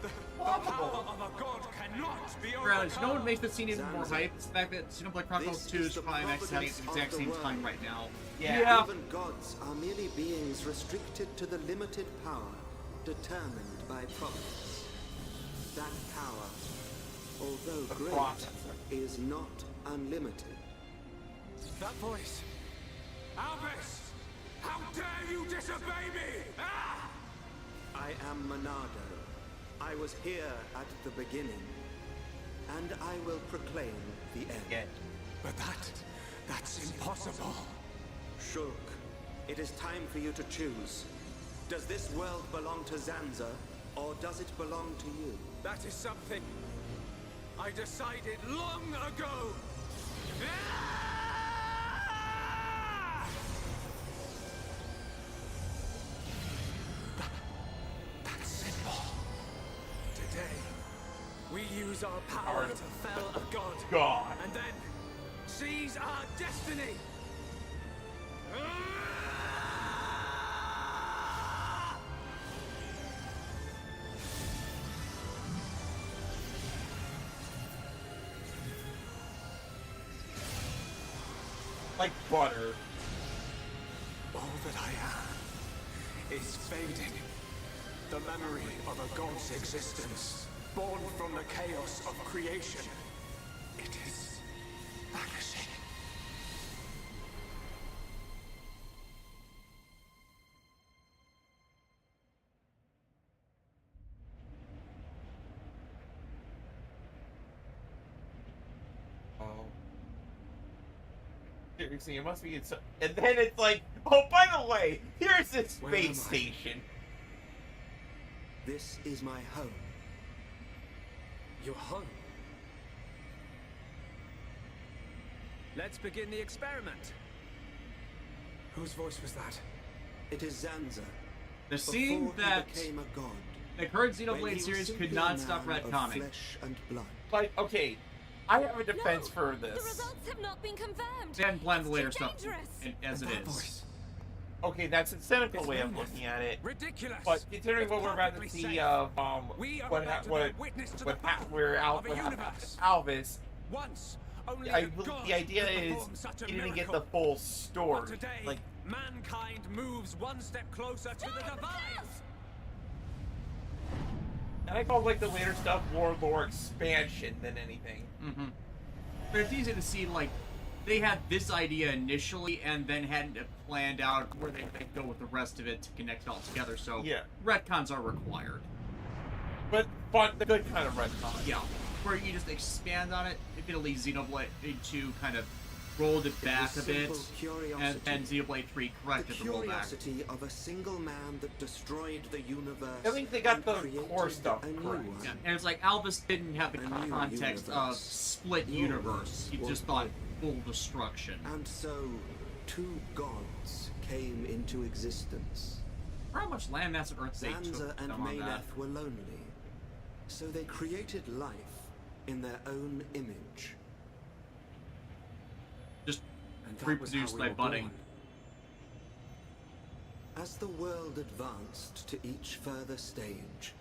The power of a god cannot be Granted, you know what overcome. makes this scene even more hype? It's the fact that Xenoblade Chronicles 2 is climaxing at the exact same time right now. Yeah. Even gods are merely beings restricted to the limited power determined by providence. That power, although great, is not unlimited. That voice. Albus! How dare you disobey me! Ah! I am Monado. I was here at the beginning, and I will proclaim the end. But that's impossible. Shulk, it is time for you to choose. Does this world belong to Zanza, or does it belong to you? That is something I decided long ago. That's simple. Today, we use our power to fell a god. And then seize our destiny. Like butter. All that I am is fading. memory of a god's existence, born from the chaos of creation. It is vanishing. Seriously, it must be. And then it's like, oh, by the way, here's this space station. This is my home. Your home? Let's begin the experiment. Whose voice was that? It is Zanza. The scene that became a god. the current Xenoblade series could not stop retconning. Flesh and blood. Like, okay, I have a defense for this. The results have not been confirmed. They hadn't planned the later Too stuff dangerous. as it is. Okay, that's a cynical way of looking at it. Ridiculous. But considering what we're about to see of where Alvis, once only the idea is he didn't get the full story. Today, Like, mankind moves one step closer to the divine. and I call like the later stuff more lore expansion than anything. Mm-hmm. But it's easy to see, like, they had this idea initially and then hadn't planned out where they go with the rest of it to connect it all together, so yeah, retcons are required. But fun, the good kind of retcon. Yeah, where you just expand on it, admittedly Xenoblade 2 kind of rolled it back a bit, and then Xenoblade 3 corrected the rollback. Curiosity of a single man that destroyed the universe. I think they got the core stuff correct. Yeah, and it's like Alvis didn't have the context of split universe. He just thought full destruction. And so, two gods came into existence. How much landmass of Earth they took Zanza and them on that. Mayneth were lonely, so they created life in their own image. Just reproduced by budding. As the world advanced to each further stage,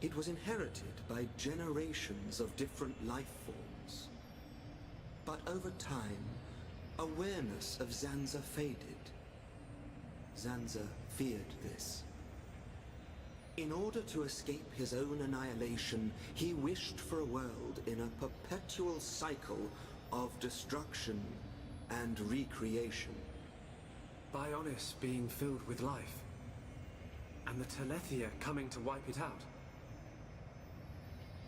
it was inherited by generations of different life forms. But over time, awareness of Zanza faded. Zanza feared this. In order to escape his own annihilation, he wished for a world in a perpetual cycle of destruction and recreation. Bionis being filled with life, and the Telethia coming to wipe it out.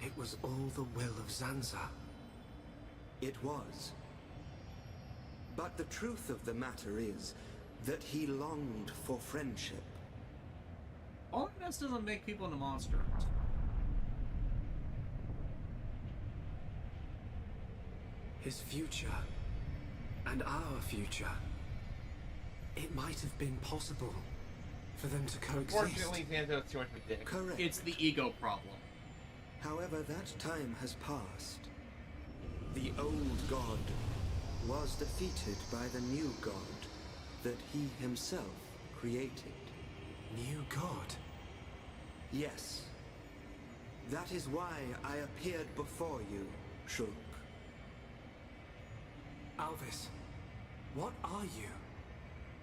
It was all the will of Zanza. It was. But the truth of the matter is that he longed for friendship. Loneliness doesn't make people into monsters. His future, and our future. It might have been possible for them to coexist. Fortunately, Zanza's too much of a dick. Correct. It's the ego problem. However, that time has passed. The old god was defeated by the new god that he himself created. New god? Yes. That is why I appeared before you, Shulk. Alvis, what are you?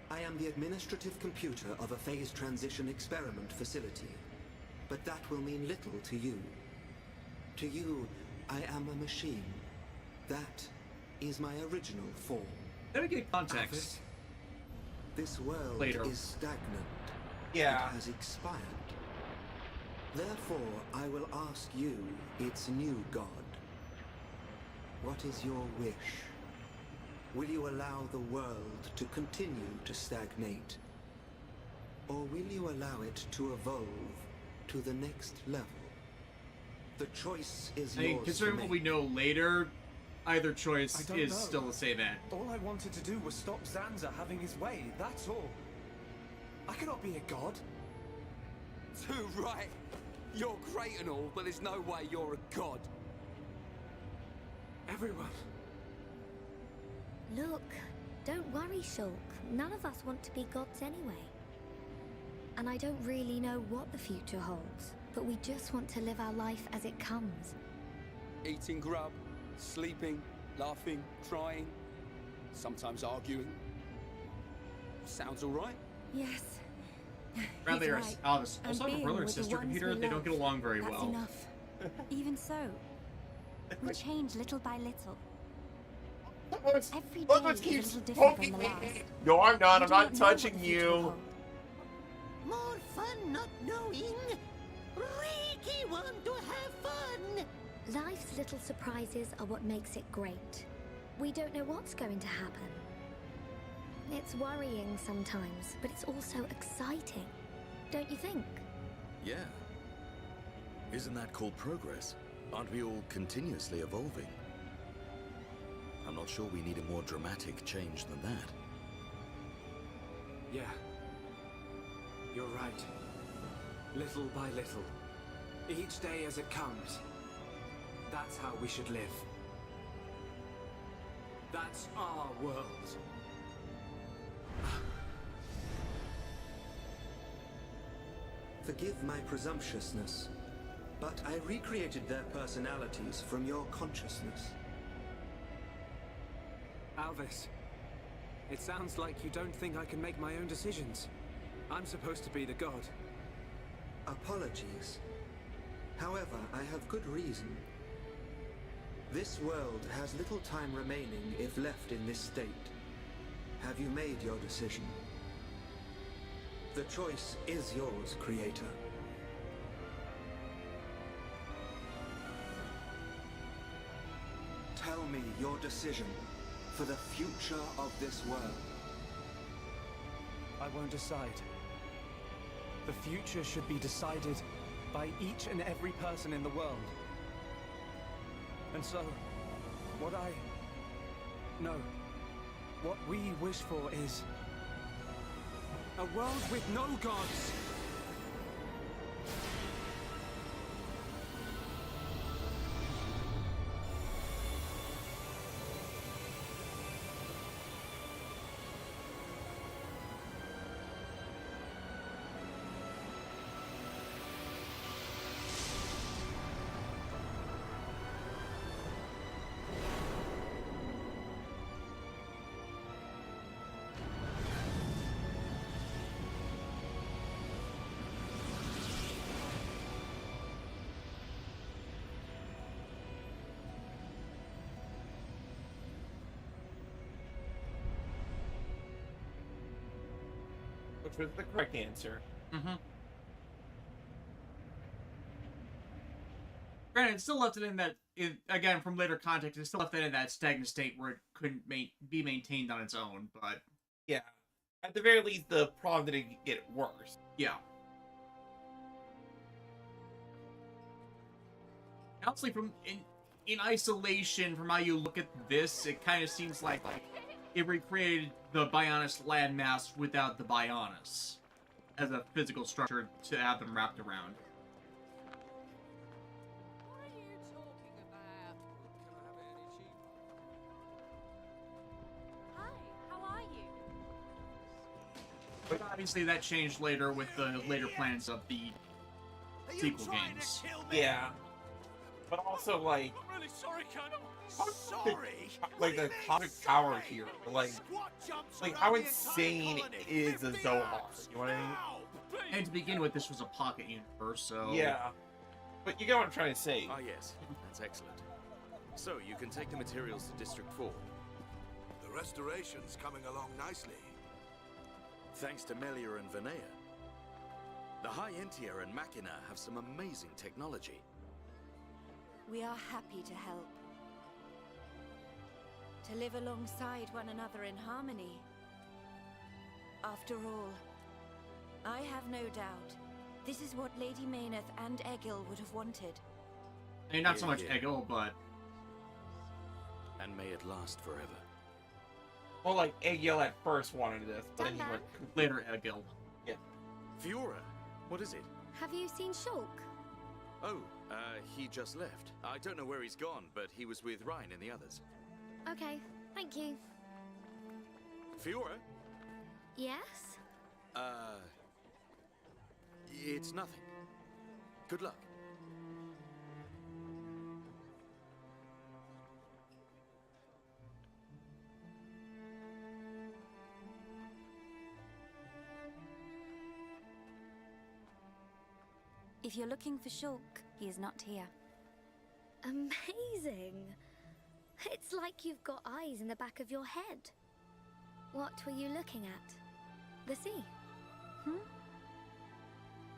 I am the administrative computer of a phase transition experiment facility. But that will mean little to you. To you, I am a machine. That is my original form. Let me get context. This world Later. is stagnant. Yeah. It has expired. Therefore, I will ask you, its new god. What is your wish? Will you allow the world to continue to stagnate? Or will you allow it to evolve to the next level? The choice is I mean, yours considering to what make. we know later, either choice I don't is know. still the same end. All I wanted to do was stop Zanza having his way, that's all. I cannot be a god. Too right. You're great and all, but there's no way you're a god. Everyone. Look, don't worry, Shulk. None of us want to be gods anyway. And I don't really know what the future holds, but we just want to live our life as it comes. Eating grub, sleeping, laughing, crying, sometimes arguing. Sounds all right. Yes. Bradley or right. Alvis And also have a being brother and with the sister ones computer. we They don't love, get along very that's well. enough. Even so, we change little by little. Every day Look what is a keeps little different poking from the me. last. No, I'm not. We I'm do not know what touching the future will you. hold. More fun not knowing. Ricky want to have fun. Life's little surprises are what makes it great. We don't know what's going to happen. It's worrying sometimes, but it's also exciting. Don't you think? Yeah. Isn't that called progress? Aren't we all continuously evolving? I'm not sure we need a more dramatic change than that. Yeah. You're right. Little by little. Each day as it comes. That's how we should live. That's our world. Forgive my presumptuousness, but I recreated their personalities from your consciousness. Alvis, it sounds like you don't think I can make my own decisions. I'm supposed to be the god. Apologies. However, I have good reason. This world has little time remaining if left in this state. Have you made your decision? The choice is yours, Creator. Tell me your decision for the future of this world. I won't decide. The future should be decided by each and every person in the world. And so, what we wish for is a world with no gods. Which was the correct answer. Mm-hmm. Granted, it still left it in that, again, from later context, it still left it in that stagnant state where it couldn't be maintained on its own, but... Yeah. At the very least, the problem didn't get worse. Yeah. Honestly, in isolation, from how you look at this, it kind of seems like it recreated the Bionis landmass without the Bionis as a physical structure to have them wrapped around. Hi, how are you? But obviously that changed later with the later plans of the sequel games. Yeah. But also, like... I'm really sorry, Colonel. Sorry? Like, the cosmic power here. Like how insane is a Zohar? You know what I mean? And to begin with, this was a pocket universe, so... Yeah. But you get what I'm trying to say. Ah, yes. That's excellent. So, you can take the materials to District 4. The restoration's coming along nicely. Thanks to Melia and Vinea. The High Entia and Machina have some amazing technology. We are happy to help. To live alongside one another in harmony. After all, I have no doubt this is what Lady Mayneth and Egil would have wanted. I mean, not so much Egil, but... And may it last forever. Well, like, Egil at first wanted this, but then he went... Later, Egil. Yeah. Fiora, what is it? Have you seen Shulk? Oh, he just left. I don't know where he's gone, but he was with Ryan and the others. Okay, thank you. Fiora? Yes? It's nothing. Good luck. If you're looking for Shulk, he is not here. Amazing. It's like you've got eyes in the back of your head. What were you looking at? The sea?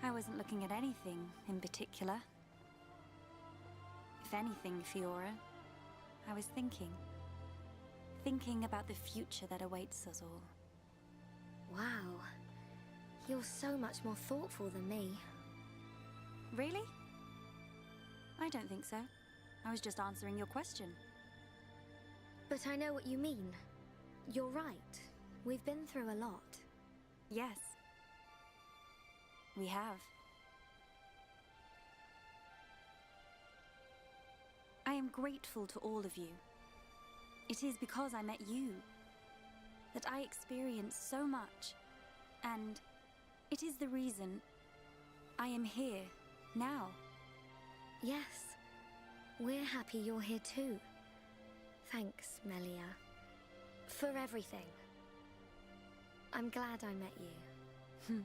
I wasn't looking at anything in particular. If anything, Fiora, I was thinking. Thinking about the future that awaits us all. Wow. You're so much more thoughtful than me. Really? I don't think so. I was just answering your question. But I know what you mean. You're right. We've been through a lot. Yes. We have. I am grateful to all of you. It is because I met you that I experienced so much, and it is the reason I am here now. Yes. We're happy you're here too. Thanks, Melia. For everything. I'm glad I met you.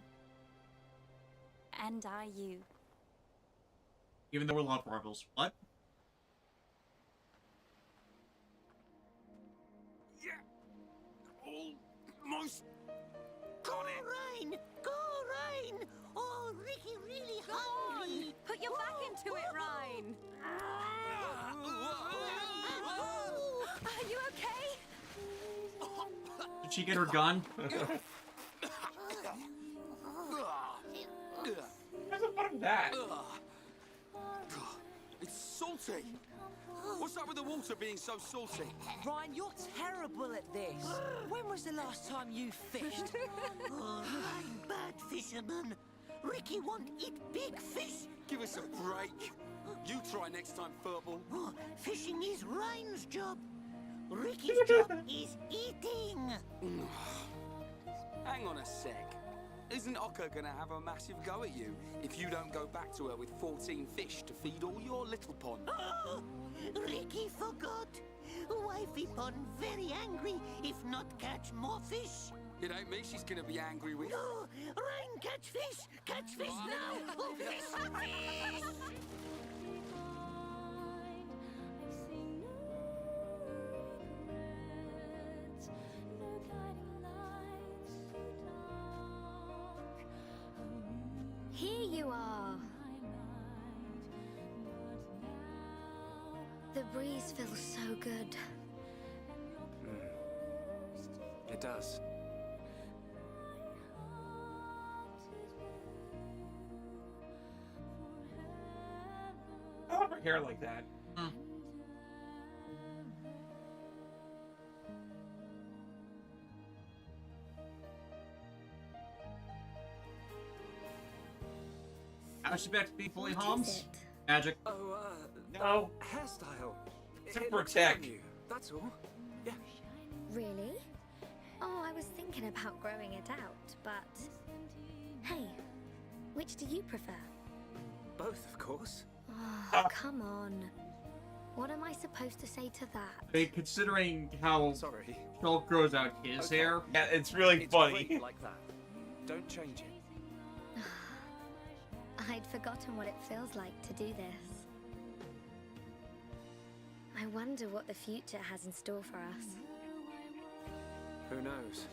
And I you. Even though we're love rivals. What? Yeah. Almost got it. Rain! Go, Rain! Oh, Ricky really hungry. Put your back into it, Ryan. Are you okay? Did she get her gun? Where's the fun of that? It's salty. What's up with the water being so salty? Ryan, you're terrible at this. When was the last time you fished? Oh, I'm bad fisherman. Ricky won't eat big fish. Give us a break. You try next time, Furball. Oh, fishing is Ryan's job. Ricky's job is eating. Hang on a sec. Isn't Oka gonna have a massive go at you if you don't go back to her with 14 fish to feed all your little pond? Oh, Ricky forgot. Wifey pond very angry if not catch more fish. It ain't me she's gonna be angry with. No, Ryan, catch fish! Catch fish now! Oh, fish! Fish! Here you are. The breeze feels so good. It does. I love her hair like that. How's she back to be fully Homs? Magic. Oh, No. hairstyle. To It looks protect. on you, that's all. Yeah. Really? Oh, I was thinking about growing it out, but... Hey, which do you prefer? Both, of course. Oh, come on. What am I supposed to say to that? I mean, considering how Sorry. Shulk grows out his hair. Yeah, it's really funny. Great like that. Don't change it. I'd forgotten what it feels like to do this. I wonder what the future has in store for us. Who knows?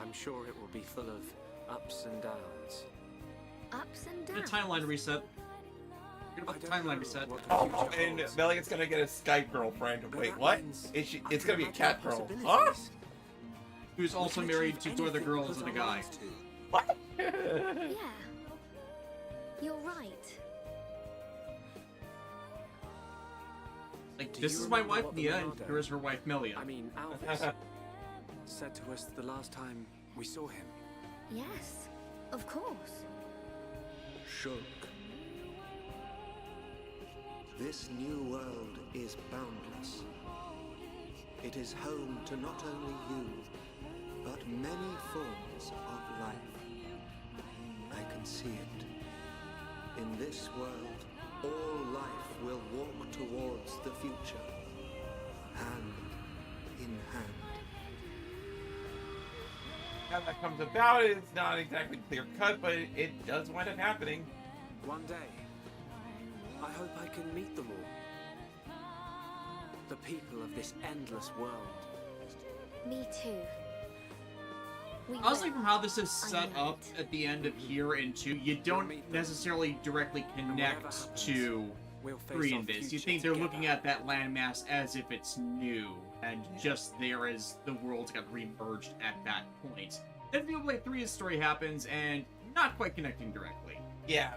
I'm sure it will be full of ups and downs. Ups and The downs. timeline reset. Forget about the timeline reset. Oh, and Melia's gonna get a Skype girlfriend. Wait, what? Is she? It's gonna be a cat girl. Huh? Who's also married to two other girls and a guy. What? Yeah. You're right. Like, Do this you is my remember wife what the Nia, and Monado- here is her wife Melia. I mean, Alvis said to us the last time we saw him. Yes, of course. Shulk. This new world is boundless. It is home to not only you, but many forms of life. I can see it. In this world, all life will walk towards the future, hand in hand. how that comes about is not exactly clear cut, but it does wind up happening. One day, I hope I can meet them all. The people of this endless world. Me too. Honestly, from how this is set up at the end of here and 2, you don't necessarily directly connect to 3 and this. You think they're looking at that landmass as if it's new, and just there as the worlds got re-merged at that point. Then Xenoblade 3's story happens, and not quite connecting directly. Yeah.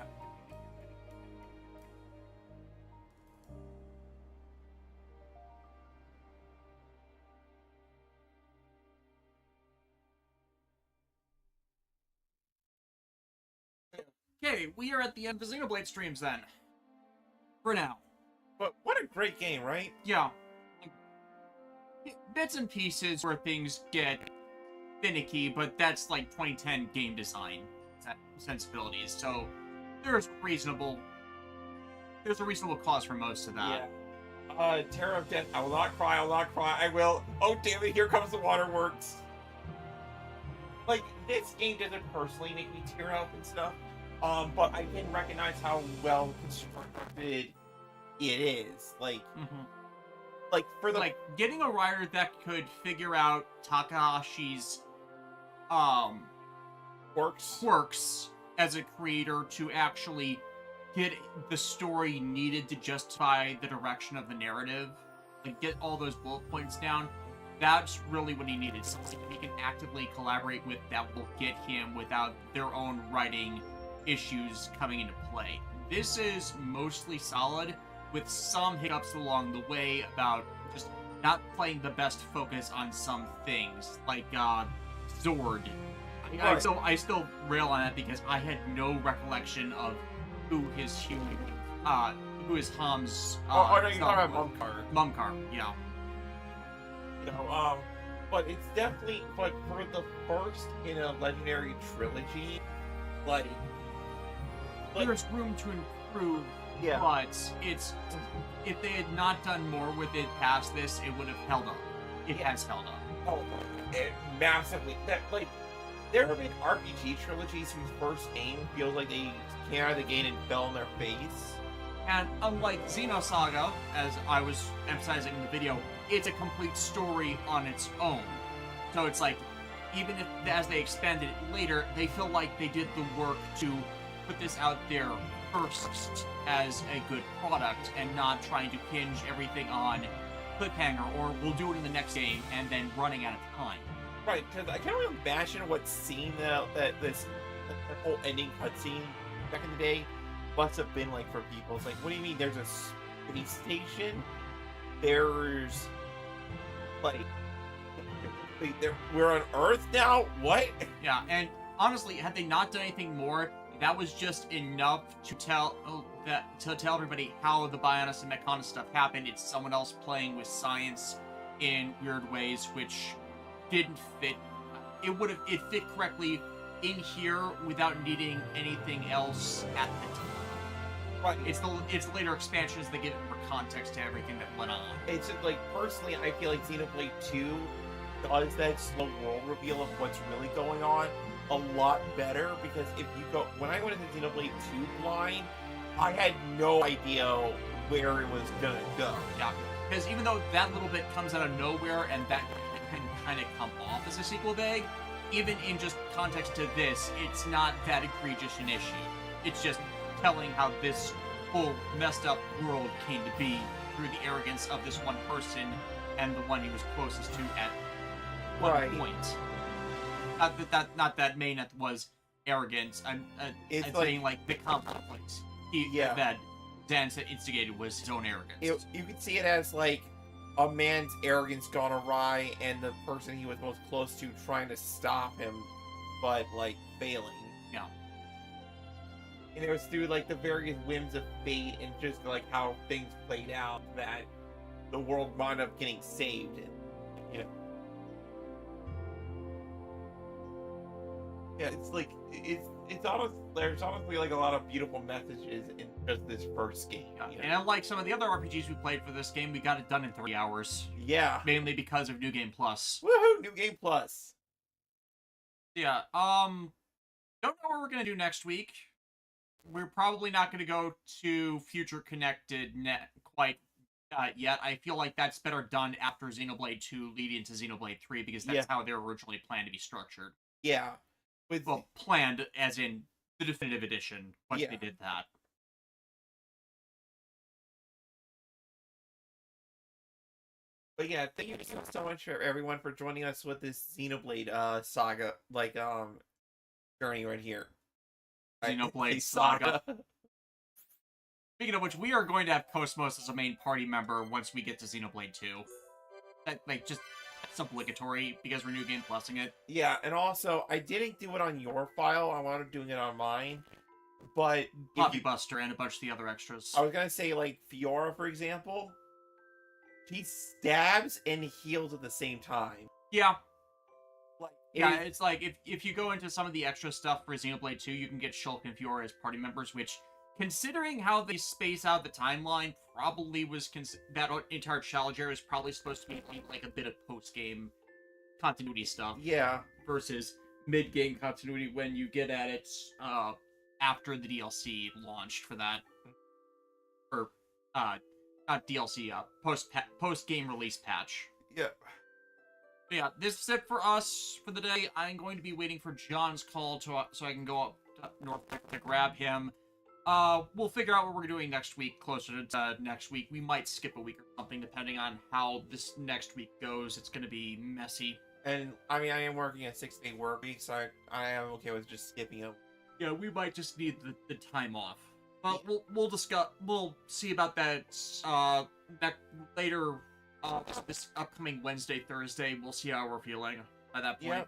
Okay, we are at the end of the Xenoblade streams then. For now. But what a great game, right? Yeah. Bits and pieces where things get finicky, but that's like 2010 game design sensibilities. So there's a reasonable cause for most of that. Yeah. Terror of Death. I will not cry. I will not cry. I will. Oh damn it! Here comes the waterworks. Like, this game doesn't personally make me tear up and stuff. But I can recognize how well constructed it is. Like, like for the getting a writer that could figure out Takahashi's quirks as a creator to actually get the story needed to justify the direction of the narrative, like get all those bullet points down. That's really what he needed. Something he can actively collaborate with that will get him without their own writing issues coming into play. This is mostly solid, with some hiccups along the way about just not playing the best focus on some things, like Zord. I still rail on that because I had no recollection of who his Ham's no, you're talking about Mumkar, yeah. You know, but it's definitely, but for the first in a Legendary trilogy, like there's room to improve, but if they had not done more with it past this, it would have held up. It has held up. Oh, massively. That, like, there have been RPG trilogies whose first game feels like they came out of the gate and fell on their face. And unlike Xenosaga, as I was emphasizing in the video, it's a complete story on its own. So it's like, even if as they expanded it later, they feel like they did the work to put this out there first as a good product and not trying to hinge everything on cliffhanger or we'll do it in the next game and then running out of time. Right, because I can't really imagine what scene this whole ending cutscene back in the day must have been like for people. It's like, what do you mean there's a space station? There's like we're on Earth now? What? Yeah, and honestly, had they not done anything more, that was just enough to tell everybody how the Bionis and Mechonis stuff happened. It's someone else playing with science in weird ways, which didn't fit. It fit correctly in here without needing anything else at the time. Right. It's later expansions that give more context to everything that went on. It's just like, personally, I feel like Xenoblade 2 does that slow world reveal of what's really going on a lot better, because if you go, when I went into Xenoblade 2 blind, I had no idea where it was gonna go. Yeah, because even though that little bit comes out of nowhere and that can kind of come off as a sequel bag, even in just context to this, it's not that egregious an issue. It's just telling how this whole messed up world came to be through the arrogance of this one person and the one he was closest to at one point. Not that Mayneth was arrogant. I'm saying like the conflict that Zanset instigated was his own arrogance. You could see it as like a man's arrogance gone awry, and the person he was most close to trying to stop him, but like failing. Yeah. And it was through like the various whims of fate and just like how things played out that the world wound up getting saved. And, you know. Yeah, it's like there's honestly like a lot of beautiful messages in just this first game. You know? And unlike some of the other RPGs we played for this game, we got it done in 3 hours. Yeah. Mainly because of New Game Plus. Woohoo! New Game Plus. Yeah, don't know what we're gonna do next week. We're probably not gonna go to Future Connected net quite yet. I feel like that's better done after Xenoblade 2 leading into Xenoblade 3 because that's how they were originally planned to be structured. Yeah. Well, planned as in the definitive edition, once they did that. But yeah, thank you so much for everyone for joining us with this Xenoblade saga, journey right here. Xenoblade saga. Speaking of which, we are going to have Cosmos as a main party member once we get to Xenoblade 2. That, just, that's obligatory, because we're New Game Plusing it. Yeah, and also, I didn't do it on your file, I wanted doing it on mine, but... Floppy Buster and a bunch of the other extras. I was gonna say, like, Fiora, for example, he stabs and heals at the same time. Yeah. Yeah, it's like, if you go into some of the extra stuff for Xenoblade 2, you can get Shulk and Fiora as party members, which, considering how they space out the timeline, probably was... that entire challenge area was probably supposed to be, like, a bit of post-game continuity stuff. Yeah. Versus mid-game continuity when you get at it, after the DLC launched for that. Or, not DLC, post-game release patch. Yeah. But yeah, this is it for us for the day. I'm going to be waiting for John's call so I can go up north to grab him. We'll figure out what we're doing next week, closer to next week. We might skip a week or something, depending on how this next week goes. It's going to be messy. And, I mean, I am working a 6-day work week, so I am okay with just skipping them. Yeah, we might just need the time off. But we'll see about that, later, this upcoming Wednesday, Thursday. We'll see how we're feeling by that point. Yep.